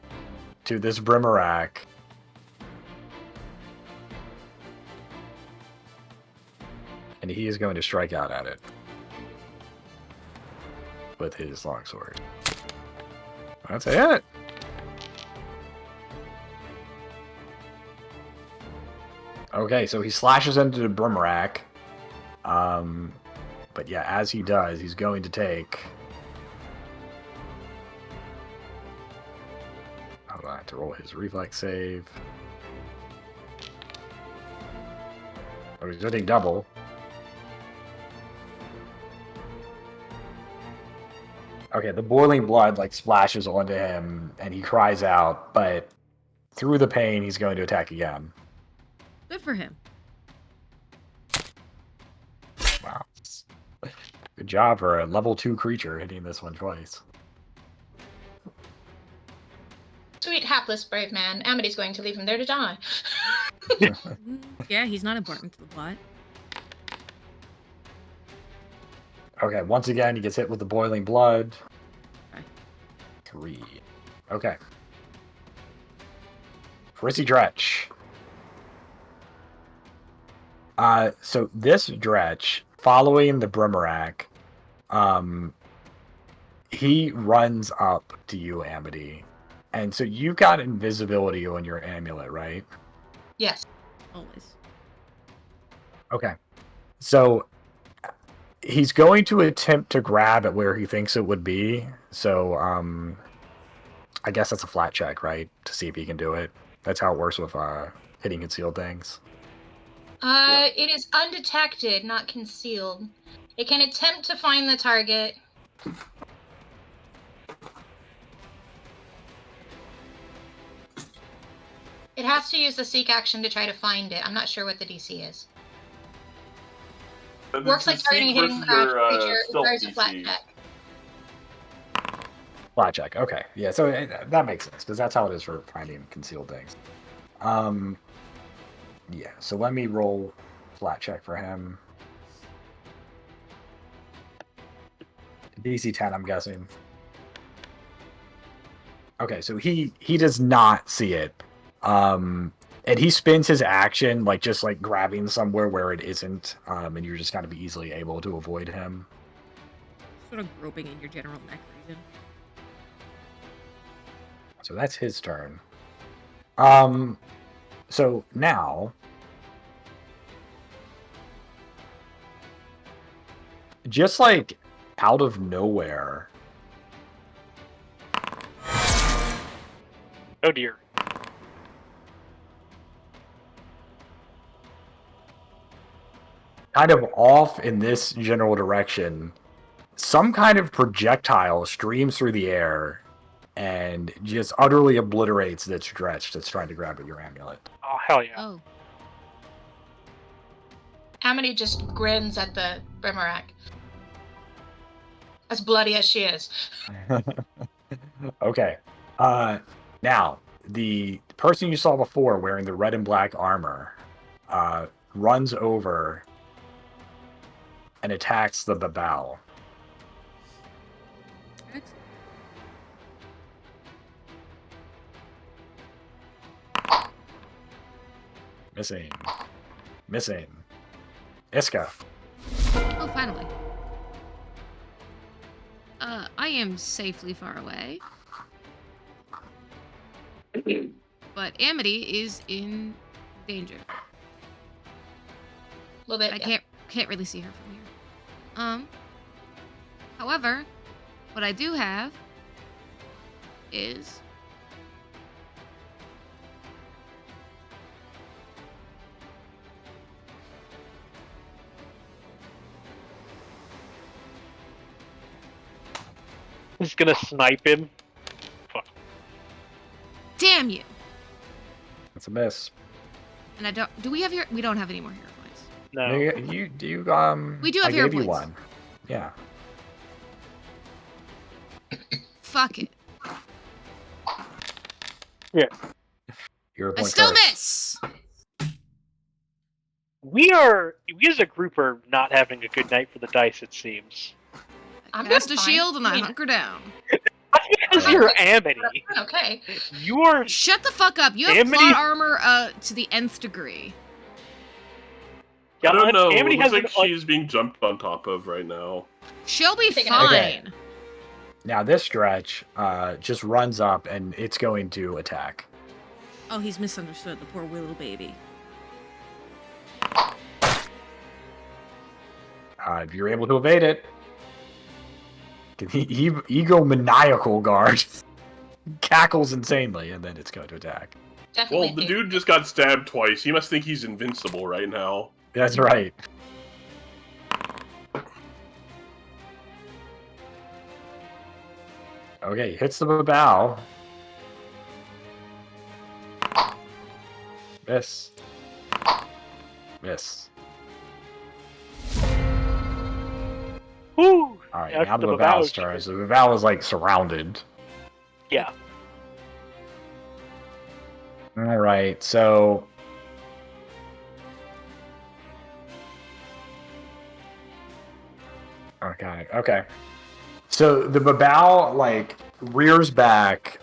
to this Brimerack. And he is going to strike out at it with his longsword. That's it. Okay, so he slashes into the Brimerack. But yeah, as he does, he's going to take... Hold on, I have to roll his reflex save. Oh, he's doing double. Okay, the boiling blood like splashes onto him, and he cries out, but through the pain, he's going to attack again. Good for him. Wow. Good job for a level 2 creature hitting this one twice. Sweet, hapless, brave man. Amity's going to leave him there to die. Yeah, he's not important to the plot. Okay, once again, he gets hit with the boiling blood. Okay. 3. Okay. Frizzy Dretch. So this Dretch, following the Brimarack, he runs up to you, Amity. And so you got invisibility on your amulet, right? Yes. Always. Okay. So he's going to attempt to grab at where he thinks it would be. So I guess that's a flat check, right? To see if he can do it. That's how it works with hitting concealed things. It is undetected, not concealed. It can attempt to find the target. It has to use the seek action to try to find it. I'm not sure what the DC is. Works like targeting a hidden creature. Requires a flat check. Flat check. Okay. Yeah. So that makes sense because that's how it is for finding concealed things. Yeah. So let me roll flat check for him. DC 10, I'm guessing. Okay. So he does not see it. And he spends his action just grabbing somewhere where it isn't, and you're just gonna be easily able to avoid him. Sort of groping in your general neck region. So that's his turn. So now, just out of nowhere. Oh dear. Kind of off in this general direction, some kind of projectile streams through the air and just utterly obliterates this Dretch that's trying to grab at your amulet. Oh, hell yeah. Oh. Amity just grins at the Brimarack. As bloody as she is. Okay. Now, the person you saw before wearing the red and black armor runs over and attacks the Babao. Excellent. Missing. Iska. Oh, finally. I am safely far away. But Amity is in danger. A little bit. I can't really see her from here. However, what I do have is He's gonna snipe him. Fuck. damn you. That's a miss. And I don't. Do we have here? We don't have any more hero points. No. You We do have I hero gave you points. one. Yeah. Fuck it. Yeah. Hero I point still first. miss. We as a group are not having a good night for the dice, it seems. I'm Cast a doing fine. shield and I mean, hunker down. That's because you're Amity. Okay. You're Shut the fuck up. You have Amity- plot armor to the nth degree. I don't know. Amity It has looks like an, she's being jumped on top of right now. She'll be Take it fine. Okay. Now this Dretch just runs up and it's going to attack. Oh, he's misunderstood. The poor little baby. If you're able to evade it, he egomaniacal guard cackles insanely, and then it's going to attack. Definitely. Well, the dude just got stabbed twice. He must think he's invincible right now. That's right. Okay, hits the bow. Miss. Miss. whoo! All right, Yeah, now the the Babau's Babau's turn. turn. So the Babau is surrounded. Yeah. All right, so okay. So the Babau rears back,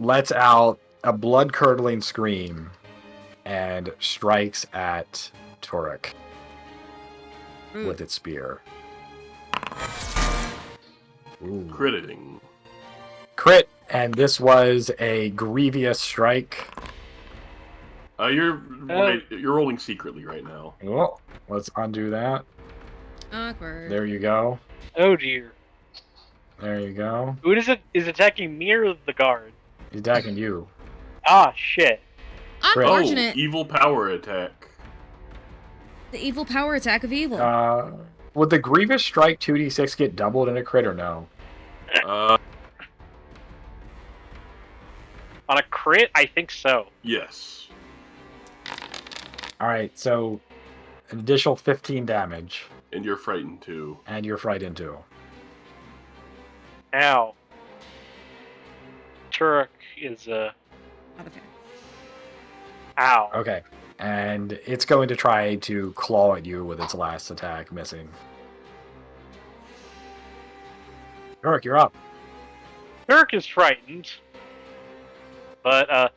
lets out a blood-curdling scream and strikes at Turek with its spear. Ooh. Critting. Crit, and this was a grievous strike. You're rolling secretly right now. Oh, let's undo that. Awkward. There you go. Oh dear. There you go. Who is it? Is attacking me or the guard? He's attacking you. Ah, shit. Unfortunate. Oh, evil power attack. The evil power attack of evil. Would the grievous strike 2d6 get doubled in a crit or no? On a crit, I think so. Yes. Alright, so an additional 15 damage. And you're frightened too. And you're frightened too. Ow. Turek is Not a fan. Ow. Okay. And it's going to try to claw at you with its last attack, missing. Turek, you're up. Turek is frightened. But,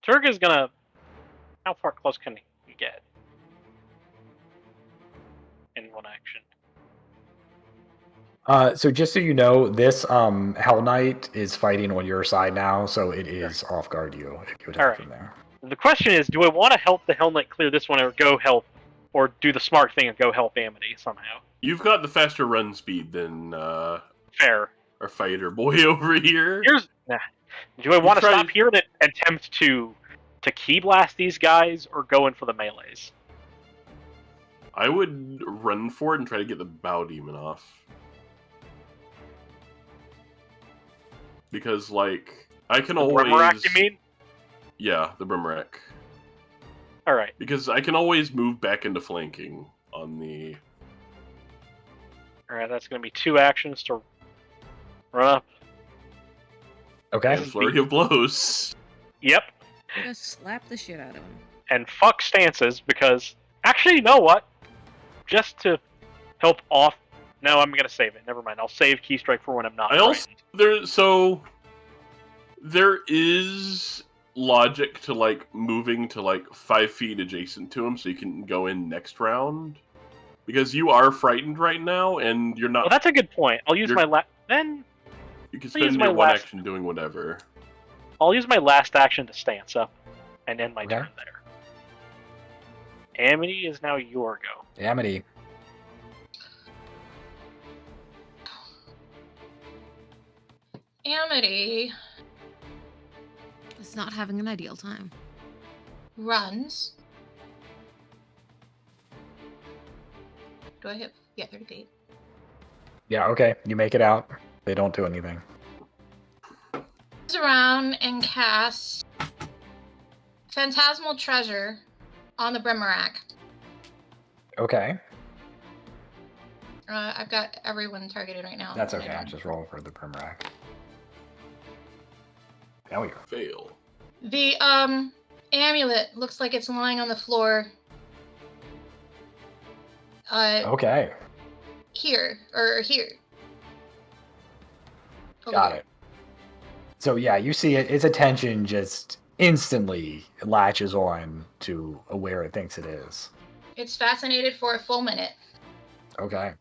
Turek is gonna... How far close can he get? In one action. So just so you know, this Hell Knight is fighting on your side now, so it is off guard you if you attack from there. The question is, do I want to help the Hell Knight clear this one or go help, or do the smart thing and go help Amity somehow? You've got the faster run speed than Fair. our fighter boy over here. Do I want to stop here and attempt to key blast these guys, or go in for the melees? I would run for it and try to get the Bow Demon off. Because, like, I can always... Brimarack, you mean? Yeah, the Brimarack. Alright. Because I can always move back into flanking on the... Alright, that's going to be 2 actions to run up. Okay. And flurry of blows. Yep. Just slap the shit out of him. And fuck stances, because... Actually, you know what? Just to help off... No, I'm going to save it. Never mind. I'll save Keystrike for when I'm not frightened. There is logic to, like, moving to, like, 5 feet adjacent to him so you can go in next round. Because you are frightened right now, and you're not... Well, that's a good point. I'll use my Then... You can spend your one action doing whatever. I'll use my last action to stance up, and end my turn there. Amity is now your go. Amity. Amity It's not having an ideal time. runs. Do I hit? Yeah, 30 feet. Yeah, okay. You make it out. They don't do anything. Goes around and casts Phantasmal Treasure on the Brimarack. Okay. I've got everyone targeted right now. That's okay. I'm just rolling for the Brimarack. There we go. Fail. The amulet looks like it's lying on the floor. Okay. Here or here. Got it. So yeah, you see it. Its attention just instantly latches on to where it thinks it is. It's fascinated for a full minute. Okay.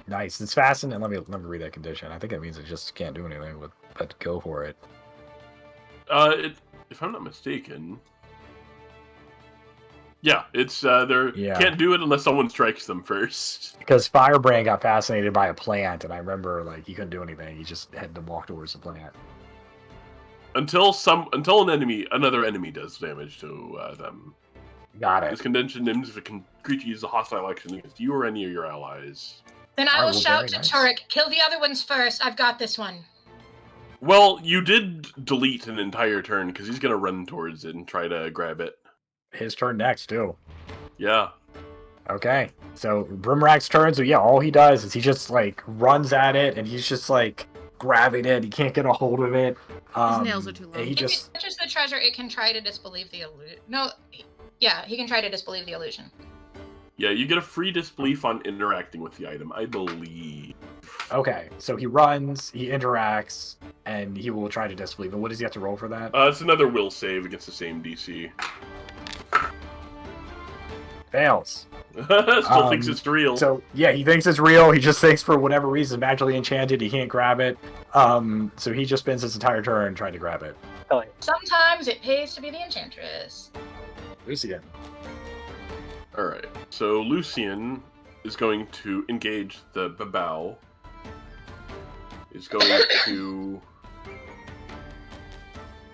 Nice. It's fascinating. Let me read that condition. I think it means it just can't do anything with, but go for it. If I'm not mistaken. Yeah, it's can't do it unless someone strikes them first. Because Firebrand got fascinated by a plant, and I remember like he couldn't do anything. He just had to walk towards the plant. Until another enemy does damage to them. Got it. This condition ends if a creature uses a hostile action against you or any of your allies. Then I will shout to Turek, kill the other ones first. I've got this one. Well, you did delete an entire turn because he's gonna run towards it and try to grab it. His turn next too. Yeah. Okay. So Brimrack's turn. So yeah, all he does is he just like runs at it, and he's just like grabbing it. He can't get a hold of it. His nails are too long. He If just it touches the treasure, it can try to disbelieve the illusion. No, yeah, he can try to disbelieve the illusion. Yeah, you get a free disbelief on interacting with the item, I believe. Okay, so he runs, he interacts, and he will try to disbelieve. And what does he have to roll for that? It's another will save against the same DC. Fails. Still thinks it's real. So yeah, he thinks it's real. He just thinks for whatever reason magically enchanted. He can't grab it. So he just spends his entire turn trying to grab it. Sometimes it pays to be the enchantress. Lucian. All right. So Lucian is going to engage the bow. Is going to.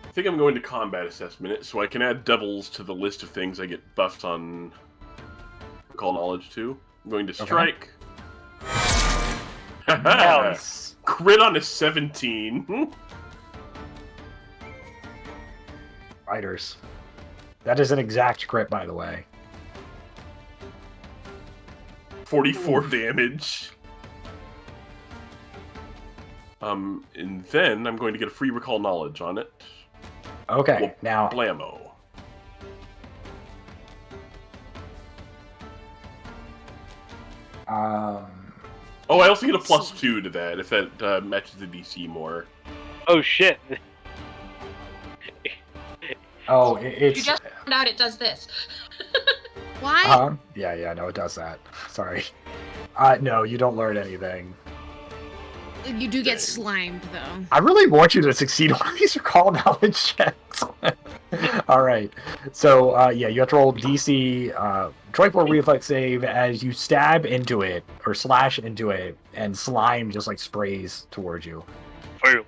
I think I'm going to combat assessment it, so I can add devils to the list of things I get buffs on. Recall knowledge to. I'm going to strike. Nice. Crit on a 17. Fighters. That is an exact crit, by the way. 44 damage. And then I'm going to get a free recall knowledge on it. Okay, Well, now blammo. Oh, I also get a +2 to that if that matches the DC more. Oh shit! oh, it's You just found out it does this. Why? yeah, no, it does that. Sorry. No, you don't learn anything. You do get slimed, though. I really want you to succeed on these recall knowledge checks. All right. So, yeah, you have to roll DC 24 reflex save as you stab into it or slash into it, and slime just like sprays towards you. Fail.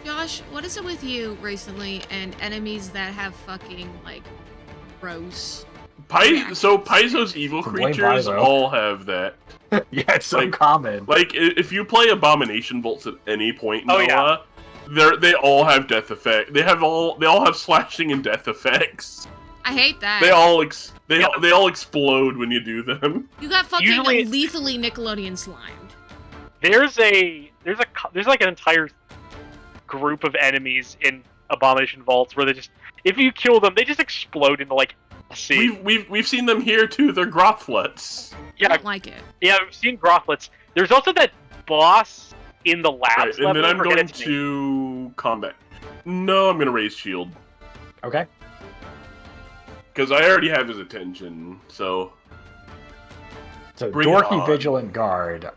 Josh, what is it with you recently and enemies that have fucking, like, gross... So Paizo's evil Blame creatures Paizo. all have that. Yeah, it's so Like- common. Like, if you play Abomination Bolts at any point, Oh, Noah, they all have death effect. They all have slashing and death effects. I hate that. They all they all explode when you do them. You got fucking Usually- lethally Nickelodeon slimed. There's like an entire group of enemies in Abomination Vaults where they just, if you kill them, they just explode into like a sea. We've seen them here too. They're Grothflets. I Yeah, don't like it. yeah, I've seen Grothlets. There's also that boss in the labs Right, and level. then I'm forget going its name. to combat. No, I'm going to raise shield Okay. because I already have his attention. So So, Bring it Dorky on. Vigilant Guard.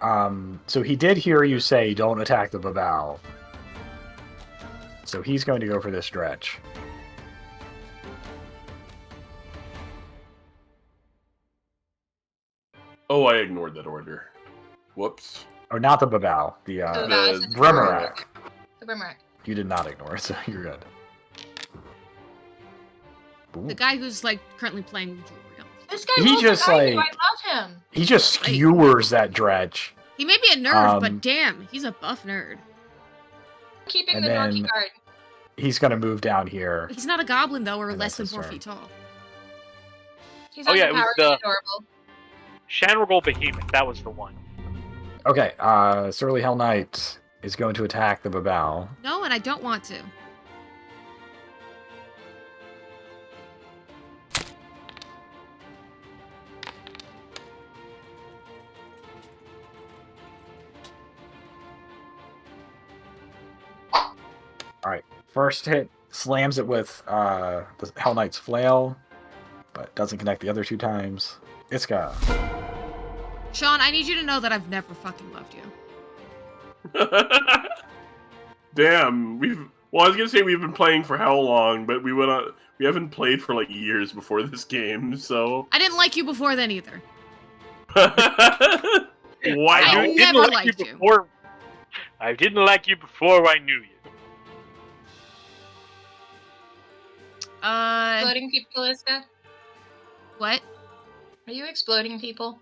So he did hear you say, don't attack the Babao. So he's going to go for this stretch. oh, I ignored that order. Whoops. Or not the Babao, the The Brimmerak. The Brimmerak. You did not ignore, so you're good. Ooh. The guy who's, like, currently playing with Julia. This guy He rules just, the guy, like- I love him. He just skewers that dredge. He may be a nerd, Um, but damn, he's a buff nerd. Keeping And the then- Dorky guard. He's going to move down here. He's not a goblin, though, or And less than that's 4 his feet tall. He's Oh, yeah, it was underpowered the- and adorable. Shanrigol Behemoth, that was the one. Okay, Surly Hell Knight is going to attack the Babao. No, and I don't want to. First hit slams it with the Hell Knight's flail, but doesn't connect the other 2 times. Iska. Sean, I need you to know that I've never fucking loved you. Damn, well, I was gonna say we've been playing for how long, but we haven't played for like years before this game, so. I didn't like you before then either. Wow. I didn't never like liked you. before. I didn't like you before I knew you. Exploding people, Iska? What? Are you exploding people?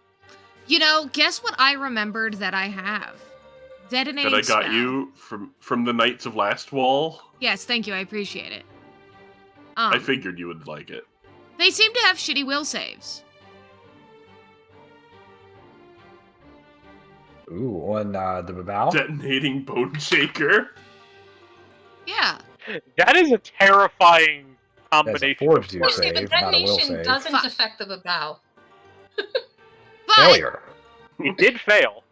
You know, guess what I remembered that I have? Detonating That I got spell. you from the Knights of Last Wall. Yes, thank you. I appreciate it. I figured you would like it. They seem to have shitty will saves. Ooh, on the Babao? Detonating Bone Shaker. Yeah. That is a terrifying That's a combination. fortitude words. save, The not a will detonation save. doesn't Fuck. affect the Babao. failure. It did fail.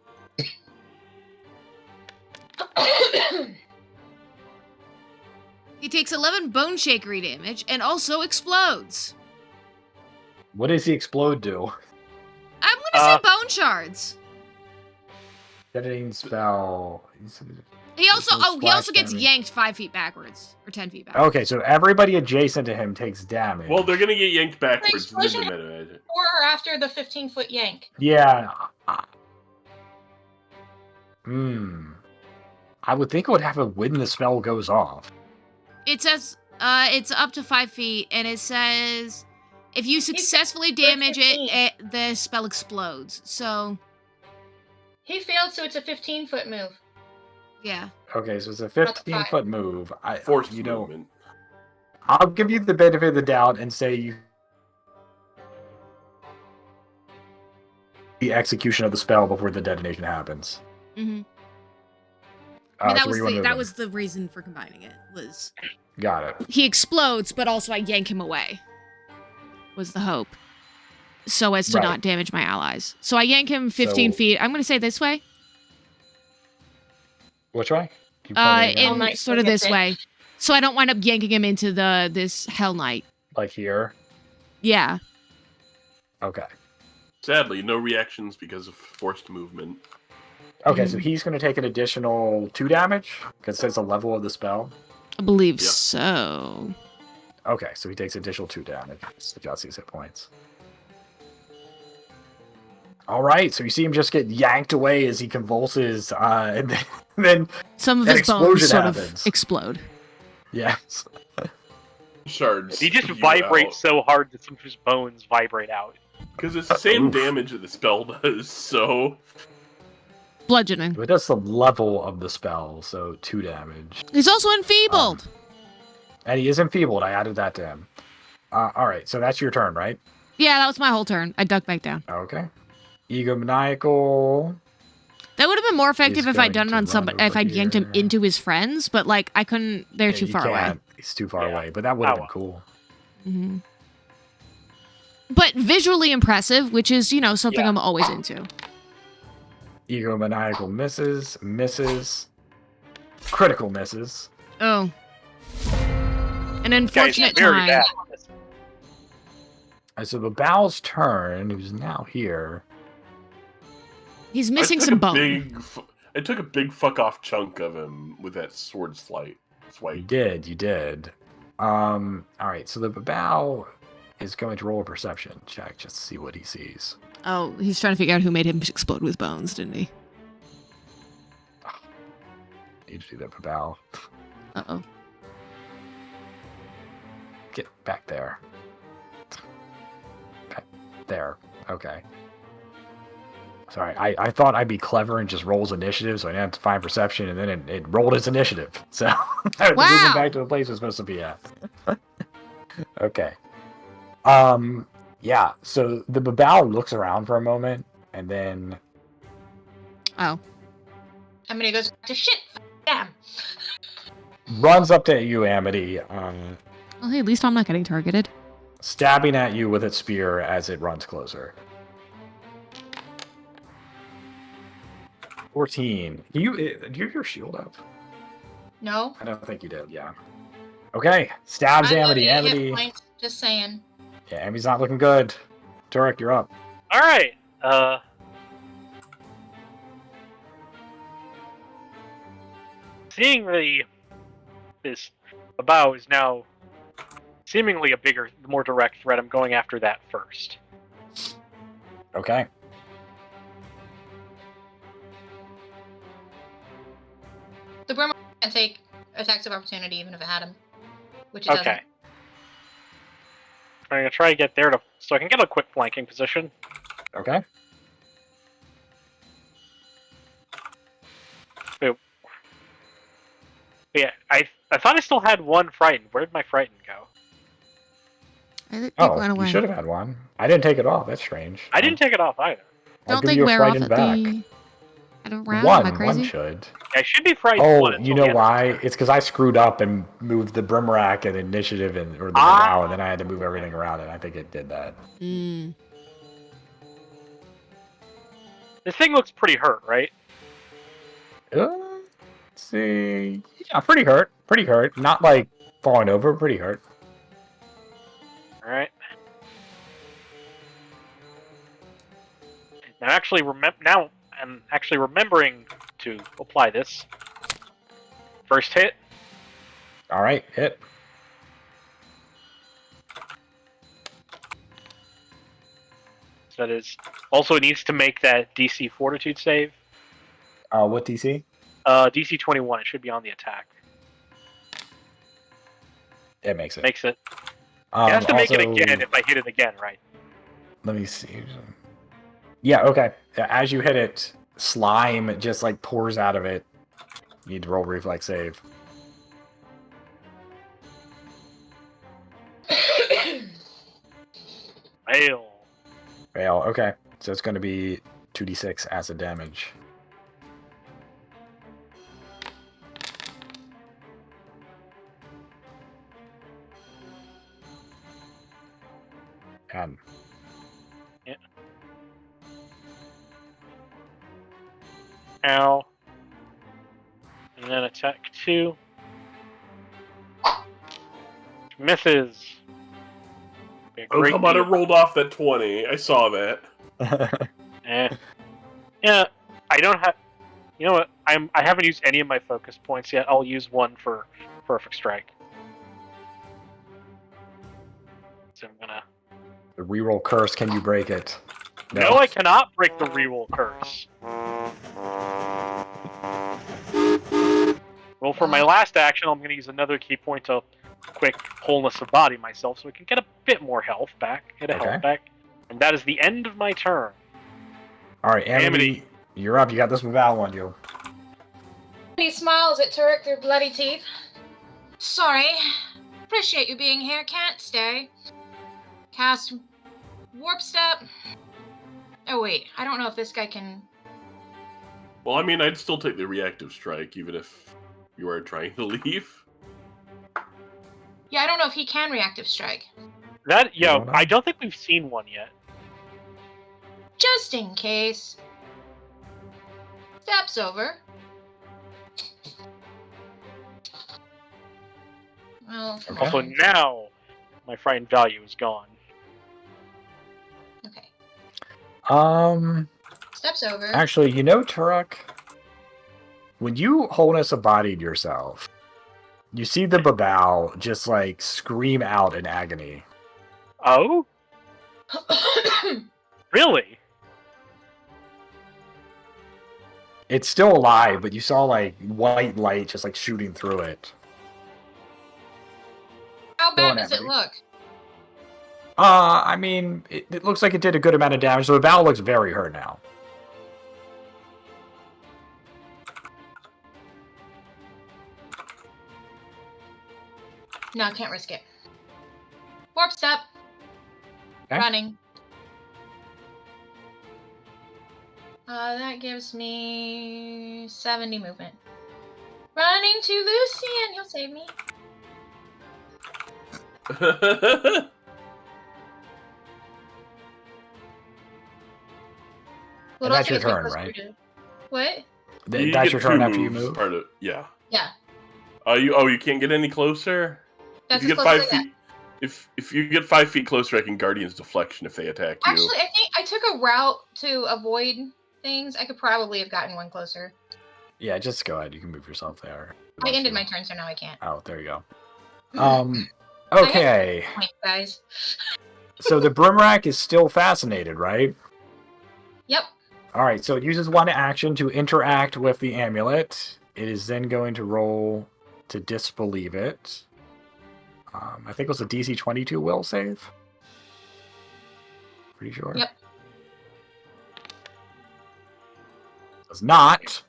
He takes 11 bone shakery damage and also explodes. What does he explode do? I'm gonna say bone shards. Detonating spell. He also Splash gets damage. yanked 5 feet backwards or 10 feet backwards. Okay, so everybody adjacent to him takes damage. Well, they're gonna get yanked backwards. Explosion Then the meta- Or after the 15-foot yank. Yeah. I would think it would happen when the spell goes off. It says it's up to 5 feet, and it says if you successfully damage it, the spell explodes. So He failed, so it's a 15-foot move. yeah. Okay, so it's a Not the 15-foot move. Forced you know, movement. I'll give you the benefit of the doubt and say you the execution of the spell before the detonation happens. Mm-hmm. I mean, so where you wanna move that him? was the reason for combining it. Was Got it. he explodes, but also I yank him away. Was the hope, so as to Right. not damage my allies. So I yank him 15 So- feet. I'm gonna say this way. Which way? Keep pointing it out. In Knight sort of gets this it. way, so I don't wind up yanking him into this Hell Knight. Like here. Yeah. Okay. Sadly, no reactions because of forced movement. Okay, so he's going to take an additional 2 damage because it says the level of the spell. I believe Yep. so. Okay, so he takes additional 2 damage. Let's adjust these hit points. All right, so you see him just get yanked away as he convulses, and then Some of An his bones explosion sort happens. of explode. yes. Shards. He just spew vibrates out. so hard that some of his bones vibrate out. Because it's the same Oof. damage that the spell does, so... Bludgeoning. It does the level of the spell, so 2 damage. He's also enfeebled. And he is enfeebled. I added that to him. All right, so that's your turn, right? Yeah, that was my whole turn. I ducked back down. Okay. Egomaniacal. That would have been more effective He's if I'd going done it on to somebody. run If I'd yanked him over here. into his friends, but like I couldn't. They're Yeah, too you far away. can't. He's too far Yeah. away, but that would have Oh, been cool. hmm But visually impressive, which is something Yeah. I'm always into. Egomaniacal misses. Critical misses. Oh, an Guy's unfortunate very time. bad. So the Bow's turn, who's now here. He's I missing took some a bone. I took a big fuck off chunk of him with that sword swipe. You did. All right, so the Bow is going to roll a perception check just to see what he sees. Oh, he's trying to figure out who made him explode with bones, didn't he? Need to do that, Bow. Uh-oh. Get back there. Back there. Okay. Sorry, I thought I'd be clever and just rolls initiative, so I didn't have to find perception, and then it rolled its initiative. So I was Wow. moving back to the place it's supposed to be at. Okay. Yeah, so the Babao looks around for a moment, and then Oh. And then he goes to shit. Damn. runs up to you, Amity, Well, hey, at least I'm not getting targeted. stabbing at you with its spear as it runs closer. 14. Do you have your shield up? No. I don't think you did, yeah. Okay, stabs I'm Amity. looking at hit Amity. points, just saying. Yeah, Amity's not looking good. Turek, you're up. All right. Seeing this Babao is now seemingly a bigger, more direct threat, I'm going after that first. Okay. The Burma can't take attacks of opportunity even if it had him. Which it doesn't. Okay. I'm gonna try to get there so I can get a quick flanking position. Okay. Yeah, I thought I still had one frightened. Where'd my frightened go? I think Oh, went away. you should have had one. I didn't take it off. That's strange. I didn't take it off either. I'll Don't give they you a wear off frightened at back. the at a round? Am I One crazy? should. I should be frightened. Oh, one you until know the end of why? the turn. It's because I screwed up and moved the Brimrack and initiative or the Ah. Babao, and then I had to move everything around, and I think it did that. Mm. This thing looks pretty hurt, right? Let's see. Yeah, pretty hurt. Pretty hurt. Not like falling over, pretty hurt. Alright. Now I'm actually remembering to apply this. First hit. Alright, hit. So that is. Also, it needs to make that DC Fortitude save. What DC? DC 21. It should be on the attack. It makes it. Makes it. It has to make it again if I hit it again, right? Let me see. Yeah, okay. As you hit it, slime just like pours out of it. You need to roll reflex save. Fail. Fail. Okay. So it's going to be 2d6 acid damage. And yeah. Ow. And then attack 2. Misses. Oh, come on, it rolled off that 20. I saw that. Yeah, I don't have... You know what? I haven't used any of my focus points yet. I'll use one for Perfect Strike. So I'm gonna... The reroll curse, can you break it? No, I cannot break the reroll curse. Well, for my last action, I'm going to use another key point to quick wholeness of body myself so I can get a bit more health back, health back. And that is the end of my turn. Alright, Amity, you're up. You got this with Vale on you. He smiles at Turek through bloody teeth. Sorry. Appreciate you being here. Can't stay. Cast Warp Step. Oh, wait. I don't know if this guy can... Well, I mean, I'd still take the reactive strike, even if you are trying to leave. Yeah, I don't know if he can reactive strike. I don't think we've seen one yet. Just in case. Steps over. Well, Okay. Also, now my frightened value is gone. Okay. Steps over. Actually, you know, Turek, when you wholeness embodied yourself, you see the Babao just like scream out in agony. Oh? Really? It's still alive, but you saw like white light just like shooting through it. How bad does it look? I mean, it looks like it did a good amount of damage, so the Babao looks very hurt now. No, I can't risk it. Warp Step. Okay. Running. That gives me 70 movement. Running to Lucian, he'll save me. And that's your turn, right? What? That's your turn after you move? Yeah. Yeah. You can't get any closer? That's if you get 5 feet. If you get 5 feet closer, I can Guardian's Deflection if they attack you. Actually, I think I took a route to avoid things. I could probably have gotten one closer. Yeah, just go ahead. You can move yourself there. I ended my turn, so now I can't. Oh, there you go. Okay. Point, guys. So the Brimrack is still fascinated, right? Yep. Alright, so it uses one action to interact with the amulet. It is then going to roll to disbelieve it. I think it was a DC 22 will save. Pretty sure. Yep. Does not.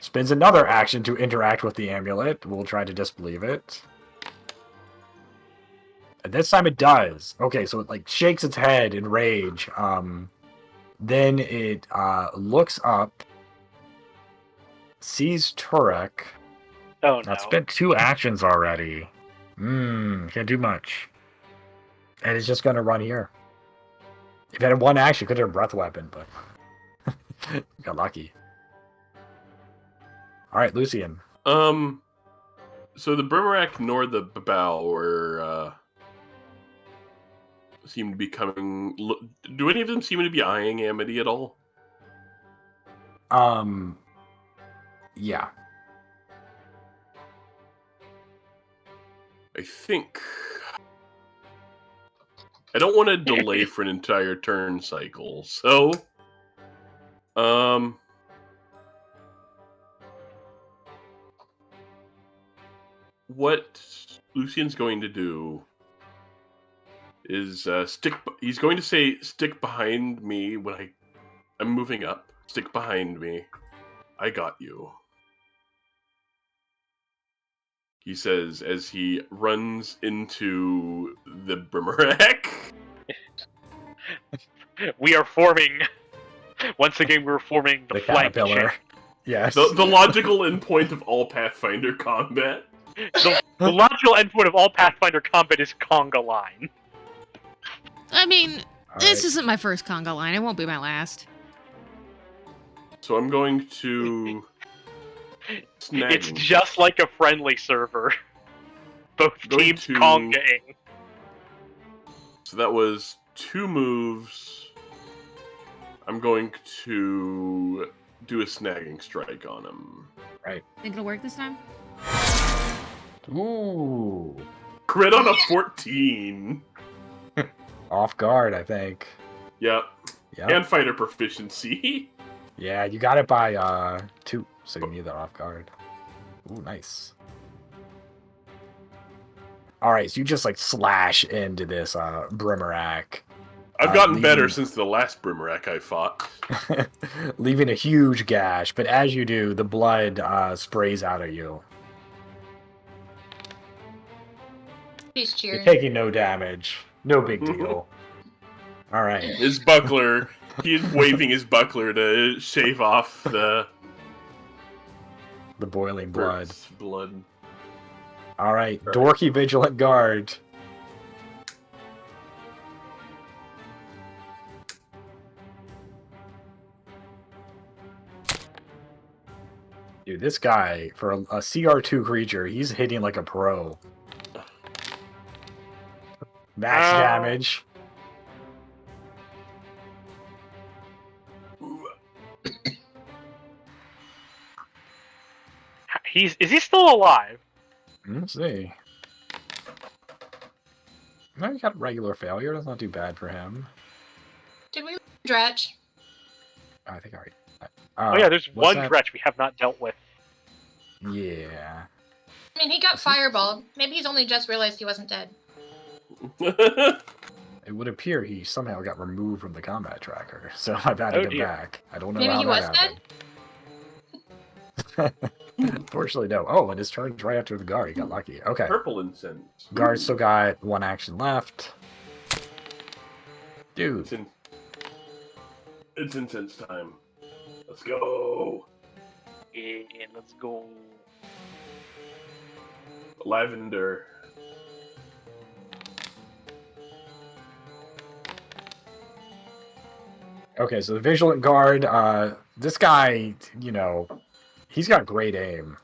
Spends another action to interact with the amulet. We'll try to disbelieve it. And this time it does. Okay, so it like shakes its head in rage. Then it looks up, sees Turek. Oh no. I've spent 2 actions already. Can't do much. And it's just gonna run here. If it had 1 action, it could have a breath weapon, but Got lucky. All right, Lucian. So the Brimarack nor the Babao were seem to be coming. Do any of them seem to be eyeing Amity at all? Yeah. I think I don't want to delay for an entire turn cycle, so what Lucian's going to do is he's going to say, "Stick behind me when I'm moving up. Stick behind me. I got you." He says as he runs into the Brimarack. We are forming. Once again, we're forming the flank caterpillar. chain. Yes. The logical endpoint of all Pathfinder combat. The logical endpoint of all Pathfinder combat is conga line. I mean, All this right. isn't my first conga line. It won't be my last. So I'm going to snag It's him. just like a friendly server. Both Going teams to- congaing. So that was 2 moves. I'm going to do a snagging strike on him. Think it'll work this time? Ooh. Crit on a 14. Off guard, I think. Yep. Yep. And fighter proficiency. Yeah, you got it by 2, so you need that off guard. Ooh, nice. All right, so you just like slash into this Brimarack, I've gotten better leaving- since the last Brimarack I fought. leaving a huge gash. But as you do, the blood sprays out at you. He's You're cheering. taking no damage. No big deal. All right. His buckler, he's waving his buckler to shave off the The boiling blood. blood. All right, Dorky Vigilant Guard. Dude, this guy, for a CR2 creature, he's hitting like a pro. Max damage. Is he still alive? Let's see. No, he got regular failure. That's not too bad for him. Did we Dretch? I think I already. Oh yeah, there's what's one that? Dretch we have not dealt with. Yeah. I mean, he got fireballed. Maybe he's only just realized he wasn't dead. It would appear he somehow got removed from the combat tracker, so I've added him dear. back. I don't know Maybe how he that was happened. Fortunately, no. Oh, and his turn's right after the guard. He got lucky. Okay. Purple incense. Guard still got 1 action left. Dude. It's incense time. Let's go. Yeah, let's go. Lavender. Okay, so the Vigilant Guard, this guy, you know, he's got great aim.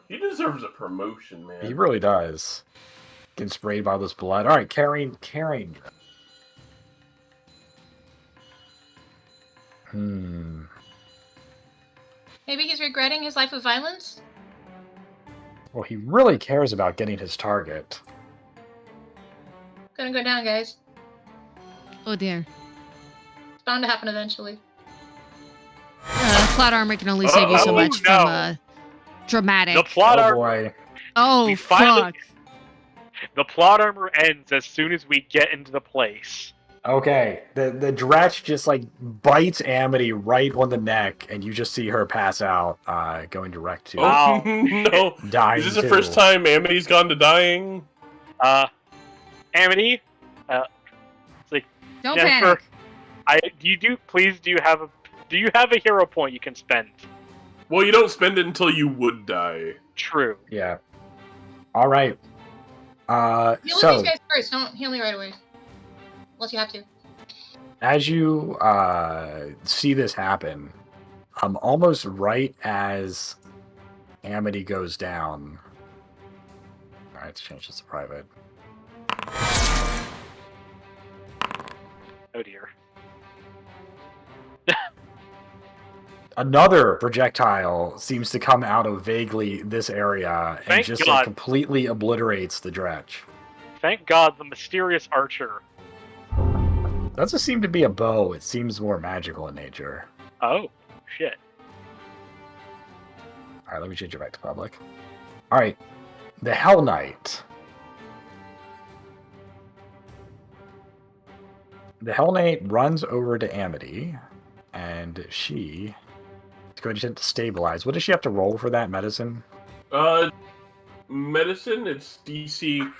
He deserves a promotion, man. He really does. Getting sprayed by this blood. All right, carrying. Maybe he's regretting his life of violence? Well, he really cares about getting his target. Gonna go down, guys. Oh dear. It's bound to happen eventually. Plot armor can only save you so Oh, much no. from dramatic. The plot Oh armor. boy. Oh We finally- fuck. The plot armor ends as soon as we get into the place. Okay, the Dretch just like bites Amity right on the neck, and you just see her pass out, going direct to Oh, no. dying. Is this the too. first time Amity's gone to dying? Amity, Don't Jennifer, panic. do you have a hero point you can spend? Well, you don't spend it until you would die. True. Yeah. All right. Heal So these guys first. Don't heal me right away. Unless you have to. As you see this happen, almost right as Amity goes down. All right, let's change this to private. Oh dear. Another projectile seems to come out of vaguely this area and Thank just God. like completely obliterates the dredge. Thank God the mysterious archer. Doesn't seem to be a bow. It seems more magical in nature. Oh, shit. All right, let me change it back to public. All right, the Hell Knight. The Hell Knight runs over to Amity, and she is going to stabilize. What does she have to roll for that medicine? Medicine, it's DC.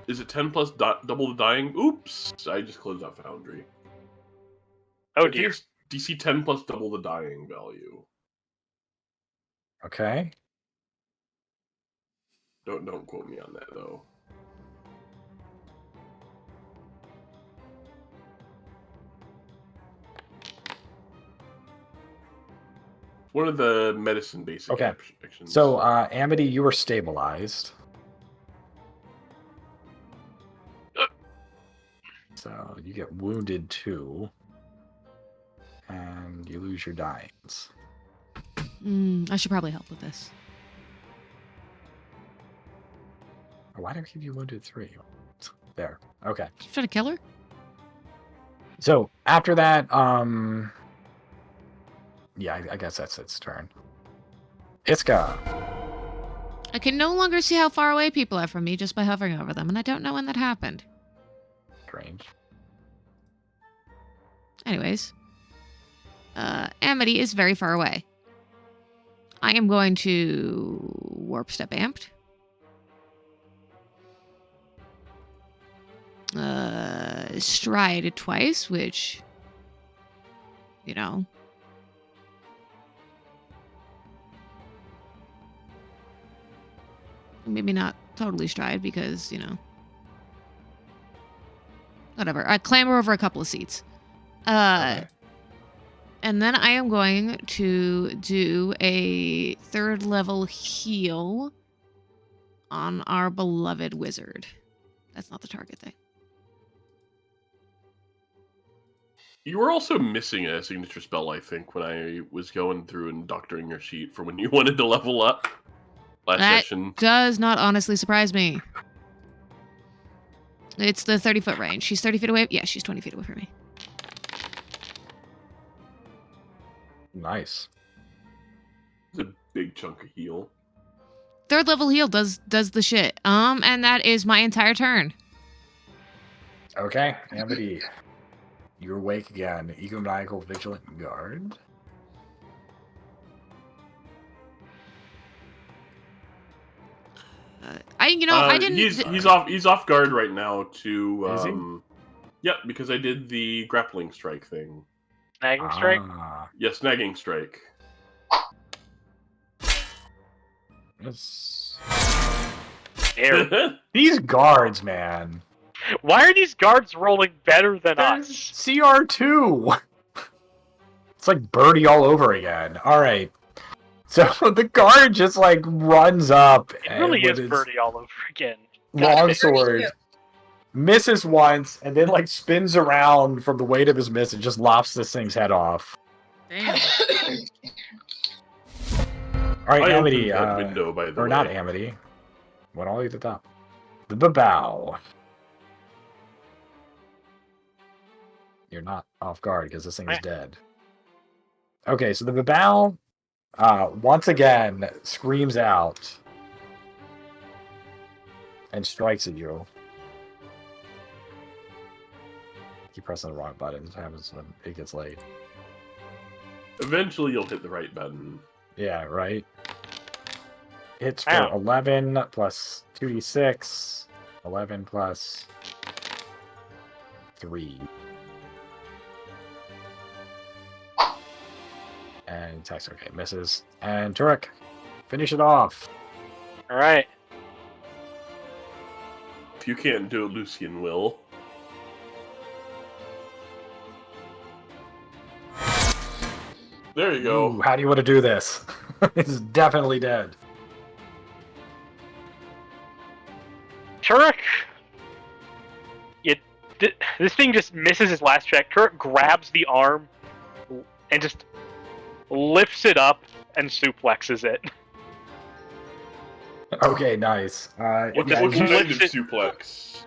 Is it 10 plus double the dying? Oops, I just closed out Foundry. Oh I think dear. it's DC 10 plus double the dying value. Okay. Don't quote me on that though. One of the medicine basic Okay. actions. So, Amity, you are stabilized. So, you get wounded 2. And you lose your dyings. I should probably help with this. Why did I give you wounded 3? There. Okay. Try to kill her? So, after that, yeah, I guess that's its turn. Iska. I can no longer see how far away people are from me just by hovering over them, and I don't know when that happened. Strange. Anyways. Amity is very far away. I am going to warp step amped. Stride twice, which, you know. Maybe not totally stride because, you know. Whatever. I clamber over a couple of seats. Okay. And then I am going to do a 3rd level heal on our beloved wizard. That's not the target thing. You were also missing a signature spell, I think, when I was going through and doctoring your sheet for when you wanted to level up last That session. does not honestly surprise me. It's the 30-foot range. She's 30 feet away. Yeah, she's 20 feet away from me. Nice. It's a big chunk of heal. 3rd level heal does the shit. And that is my entire turn. Okay, Amity. You're awake again. Egomaniacal Vigilant Guard. I didn't. He's off guard right now to Is he? Yep, because I did the grappling strike thing. Snagging strike? Yeah, snagging strike. Yes. Ew. These guards, man. Why are these guards rolling better than They're us? CR2. It's like Birdie all over again. All right. So the guard just like runs up It really with is his Birdie all over again. long God, sword, misses once, and then like spins around from the weight of his miss and just lops this thing's head off. Damn. All right, I Amity. opened that window, by the or way. not Amity. Went all the way to the top. The Babao. You're not off guard because this thing is dead. Okay, so the Babao once again screams out and strikes at you. Keep pressing the wrong button. This happens when it gets late. Eventually, you'll hit the right button. Yeah, right? Hits for Ow. 11 plus 2d6. 11 plus 3. And attacks, okay, misses. And Turek, finish it off. Alright. If you can't do it, Lucian will. There you go. Ooh, how do you want to do this? It's definitely dead. Turek, this thing just misses his last check. Turek grabs the arm and just lifts it up and suplexes it. Okay, nice. What yeah, kind you- of lifts it- suplex?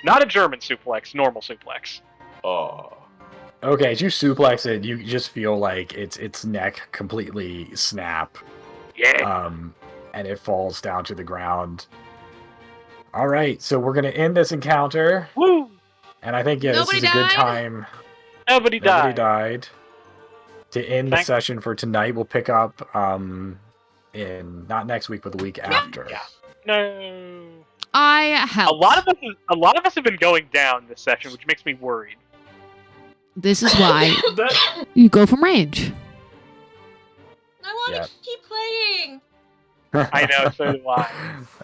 Not a German suplex, normal suplex. okay, as you suplex it, you just feel like its neck completely snap. Yeah. And it falls down to the ground. All right, so we're gonna end this encounter, Woo! and I think this Nobody is a good died? time. Nobody died. To end the Thank- session for tonight, we'll pick up in not next week, but the week after. Yeah. No. I helped. A lot of us have been going down this session, which makes me worried. This is why That you go from range. I want to Yeah. keep playing. I know, so do I.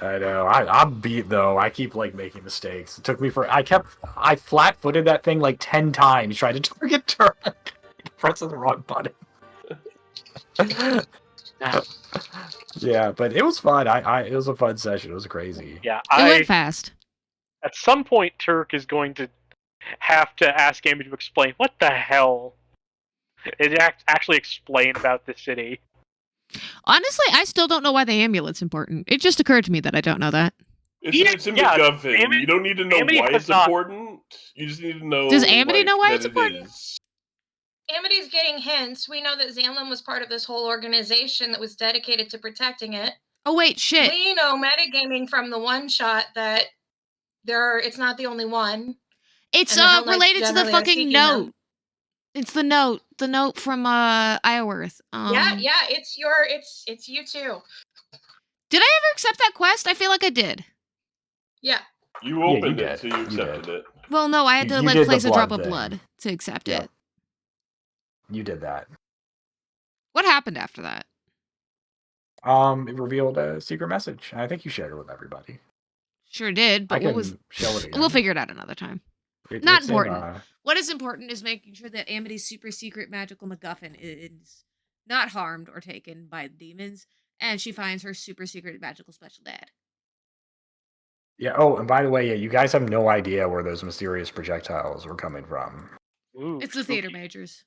I know. I'm beat though. I keep like making mistakes. It took me I flat-footed that thing like 10 times trying to target Turk. Pressing the wrong button. Yeah, but it was fun. It was a fun session. It was crazy. Yeah, It went fast. at some point Turk is going to have to ask Amy to explain what the hell it actually explain about the city. Honestly, I still don't know why the amulet's important. It just occurred to me that I don't know that. it's in Yeah, McGuffin. Amity- You don't need to know Amity why has it's not- important. You just need to know. Does Amity know why that it's it important? is. Amity's getting hints. We know that Zamlin was part of this whole organization that was dedicated to protecting it. Oh wait, shit. We know metagaming from the one shot that it's not the only one. It's and the Hell Knights related to the generally are fucking seeking note. them. It's the note from Ioworth. Yeah, it's you too. Did I ever accept that quest? I feel like I did. Yeah. You you opened did. it, so you You accepted did. it. Well, no, I had to You like did the place a drop blood of thing. blood to accept Yeah. it. You did that. What happened after that? It revealed a secret message. I think you shared it with everybody. Sure did, I but can what was? show it again. We'll figure it out another time. Not It's in, important. What is important is making sure that Amity's super secret magical MacGuffin is not harmed or taken by the demons, and she finds her super secret magical special dad. Yeah. Oh, and by the way, yeah, you guys have no idea where those mysterious projectiles were coming from. Ooh, It's the spooky. theater majors.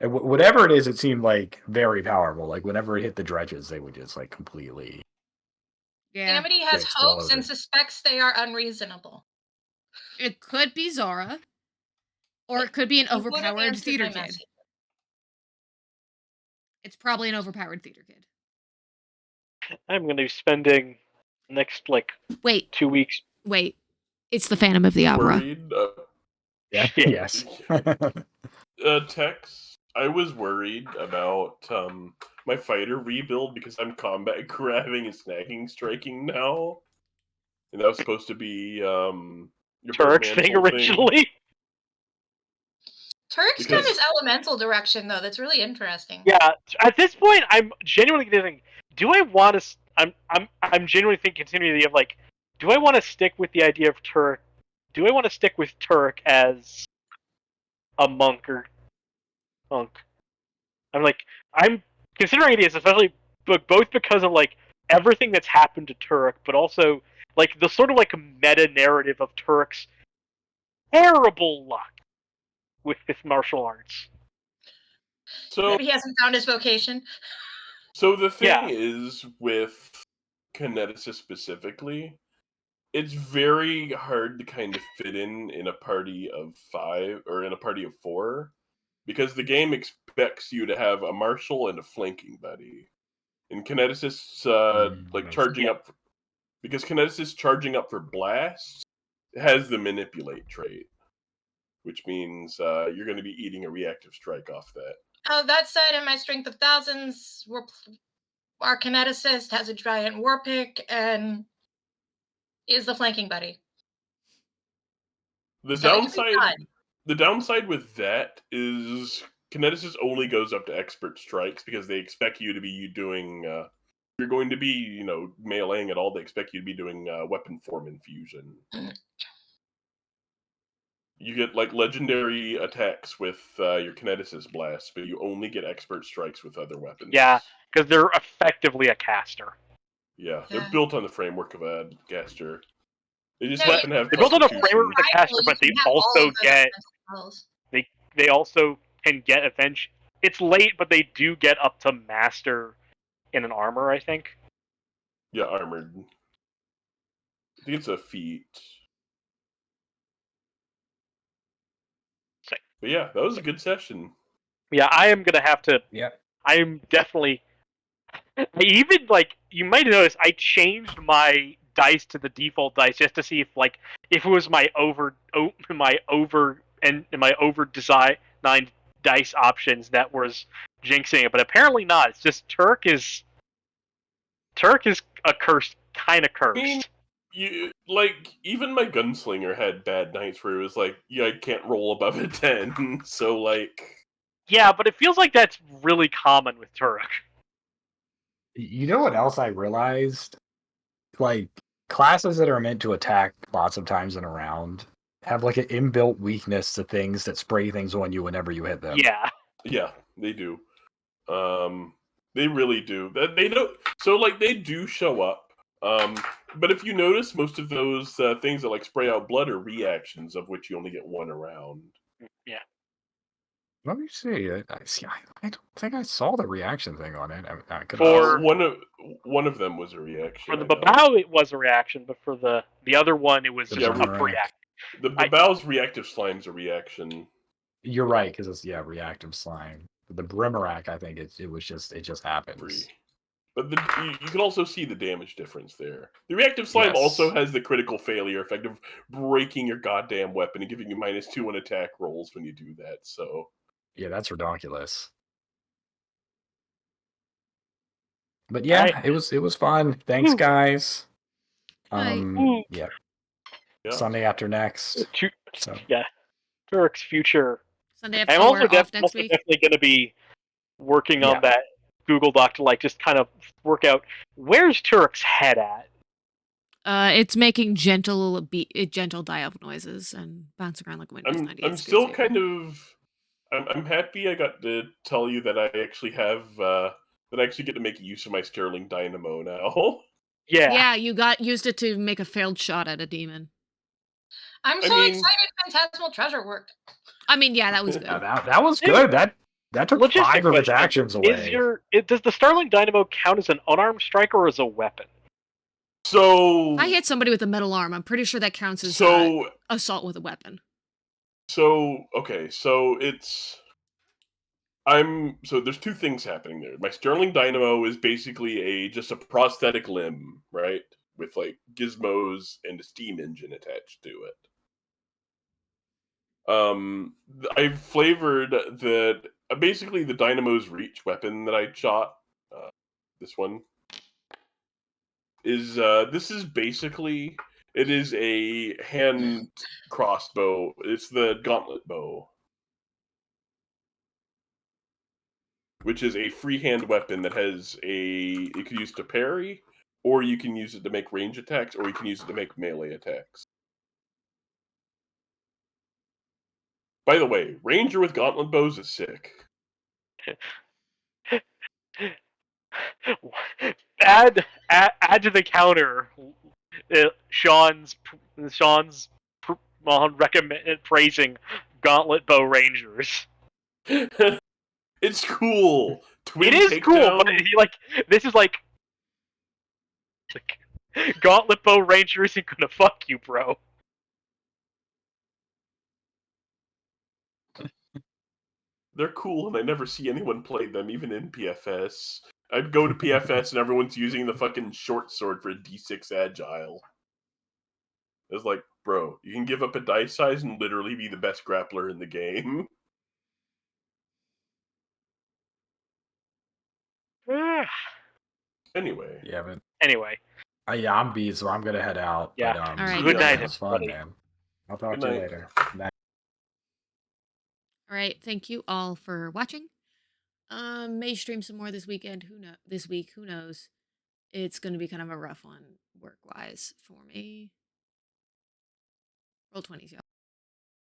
And whatever it is, it seemed like very powerful. Like whenever it hit the dredges, they would just like completely. Yeah. Amity has They hopes and exploded. suspects they are unreasonable. It could be Zara, or it could be an He would've overpowered answered theater my kid. message. It's probably an overpowered theater kid. I'm going to be spending the next Wait, 2 weeks. it's the Phantom of the Opera. Worried. Yeah. Yeah. Yes. Tex. I was worried about my fighter rebuild because I'm combat grabbing and snagging striking now, and that was supposed to be your Turk's Birdman thing whole originally. Turk's Because- gone this elemental direction though. That's really interesting. Yeah, at this point, I'm genuinely thinking, do I want to? I'm genuinely thinking, continuing the idea of like, do I want to stick with the idea of Turk? Do I want to stick with Turk as a monk or monk? I'm considering ideas, especially both because of like everything that's happened to Turk, but also like the sort of like meta narrative of Turk's terrible luck with his martial arts. So, Maybe he hasn't found his vocation. so the thing Yeah. is with Kineticus specifically, it's very hard to kind of fit in a party of 5 or in a party of 4 because the game expects you to have a martial and a flanking buddy. And Kineticus, like charging Yeah. up, because Kineticus charging up for blast has the manipulate trait, which means you're going to be eating a reactive strike off that. That said, in my Strength of Thousands, our kineticist has a giant war pick and is the flanking buddy. The So it can be downside with that is Kineticus only goes up to expert strikes because they expect you to be doing. You're going to be, meleeing at all. They expect you to be doing weapon form infusion. You get like legendary attacks with your kineticist blast, but you only get expert strikes with other weapons. Yeah, because they're effectively a caster. Yeah, Yeah. they're built on the framework of a caster. They just No, happen to have They built on a constitution. framework of a caster, Survival, but you they can have all also of those get elemental spells. they also can get avenge. It's late, but they do get up to master in an armor, I think. Yeah, armored. I think it's a feat. Sick. But yeah, that was a good session. Yeah, I am gonna have to. Yep. I am definitely. I even like you might notice I changed my dice to the default dice just to see if it was my over designed dice options that was jinxing it, but apparently not. It's just Turk is a cursed, kind of I mean, cursed. you like even my gunslinger had bad nights where it was like, yeah, I can't roll above a 10. So like, Yeah, but it feels like that's really common with Turk. You know what else I realized? Like classes that are meant to attack lots of times in a round have like an inbuilt weakness to things that spray things on you whenever you hit them. Yeah, they do. They really do. They don't. So like, they do show up. But if you notice, most of those things that like spray out blood are reactions, of which you only get one around. yeah. Let me see. I don't think I saw the reaction thing on it. I could For- One of them was a reaction. For the I know. Babao, it was a reaction, but for the other one, it was The just a Boomerang. reaction. The Babao's reactive slime's a reaction. You're right, because it's reactive slime. The Brimerack, I think it just happens. Free. But you can also see the damage difference there. The reactive slime Yes. also has the critical failure effect of breaking your goddamn weapon and giving you -2 on attack rolls when you do that. So Yeah, that's ridiculous. But yeah, Right. it was fun. Thanks, Woo. guys. Woo. Yeah. yeah. Sunday after next. So Yeah, Turk's future. Sunday I'm after also, we're off next week. definitely going to be working Yeah. on that Google Doc to like just kind of work out where's Turk's head at. It's making gentle dial noises and bouncing around like Windows 98. I'm still kind of. I'm happy I got to tell you that I actually have that I actually get to make use of my Sterling Dynamo now. Yeah. You used it to make a failed shot at a demon. I'm so excited Phantasmal Treasure worked. I mean, yeah, that was good. that was good. That took Logistic 5 of its question. actions away. Does the Sterling Dynamo count as an unarmed strike or as a weapon? So If I hit somebody with a metal arm, I'm pretty sure that counts as assault with a weapon. So okay, so there's two things happening there. My Sterling Dynamo is basically just a prosthetic limb, right? With like gizmos and a steam engine attached to it. I've flavored that basically the Dynamo's reach weapon that I shot. This one is this is basically it is a hand crossbow. It's the gauntlet bow, which is a freehand weapon that has you can use to parry, or you can use it to make range attacks, or you can use it to make melee attacks. By the way, ranger with gauntlet bows is sick. add to the counter Sean's praising Gauntlet Bow Rangers. It's cool. Twin it is takedown. Cool, but this is like Gauntlet Bow Ranger isn't gonna fuck you, bro. They're cool, and I never see anyone play them, even in PFS. I'd go to PFS, and everyone's using the fucking short sword for a D6 agile. It's like, bro, you can give up a dice size and literally be the best grappler in the game. Anyway. Yeah, but anyway. I'm beat, so I'm gonna head out. Yeah. But, All right. Good night, it was fun, everybody. man. I'll talk to you later. Night. All right, thank you all for watching. May stream some more this weekend. Who knows? It's gonna be kind of a rough one work-wise for me. Roll 20s, y'all.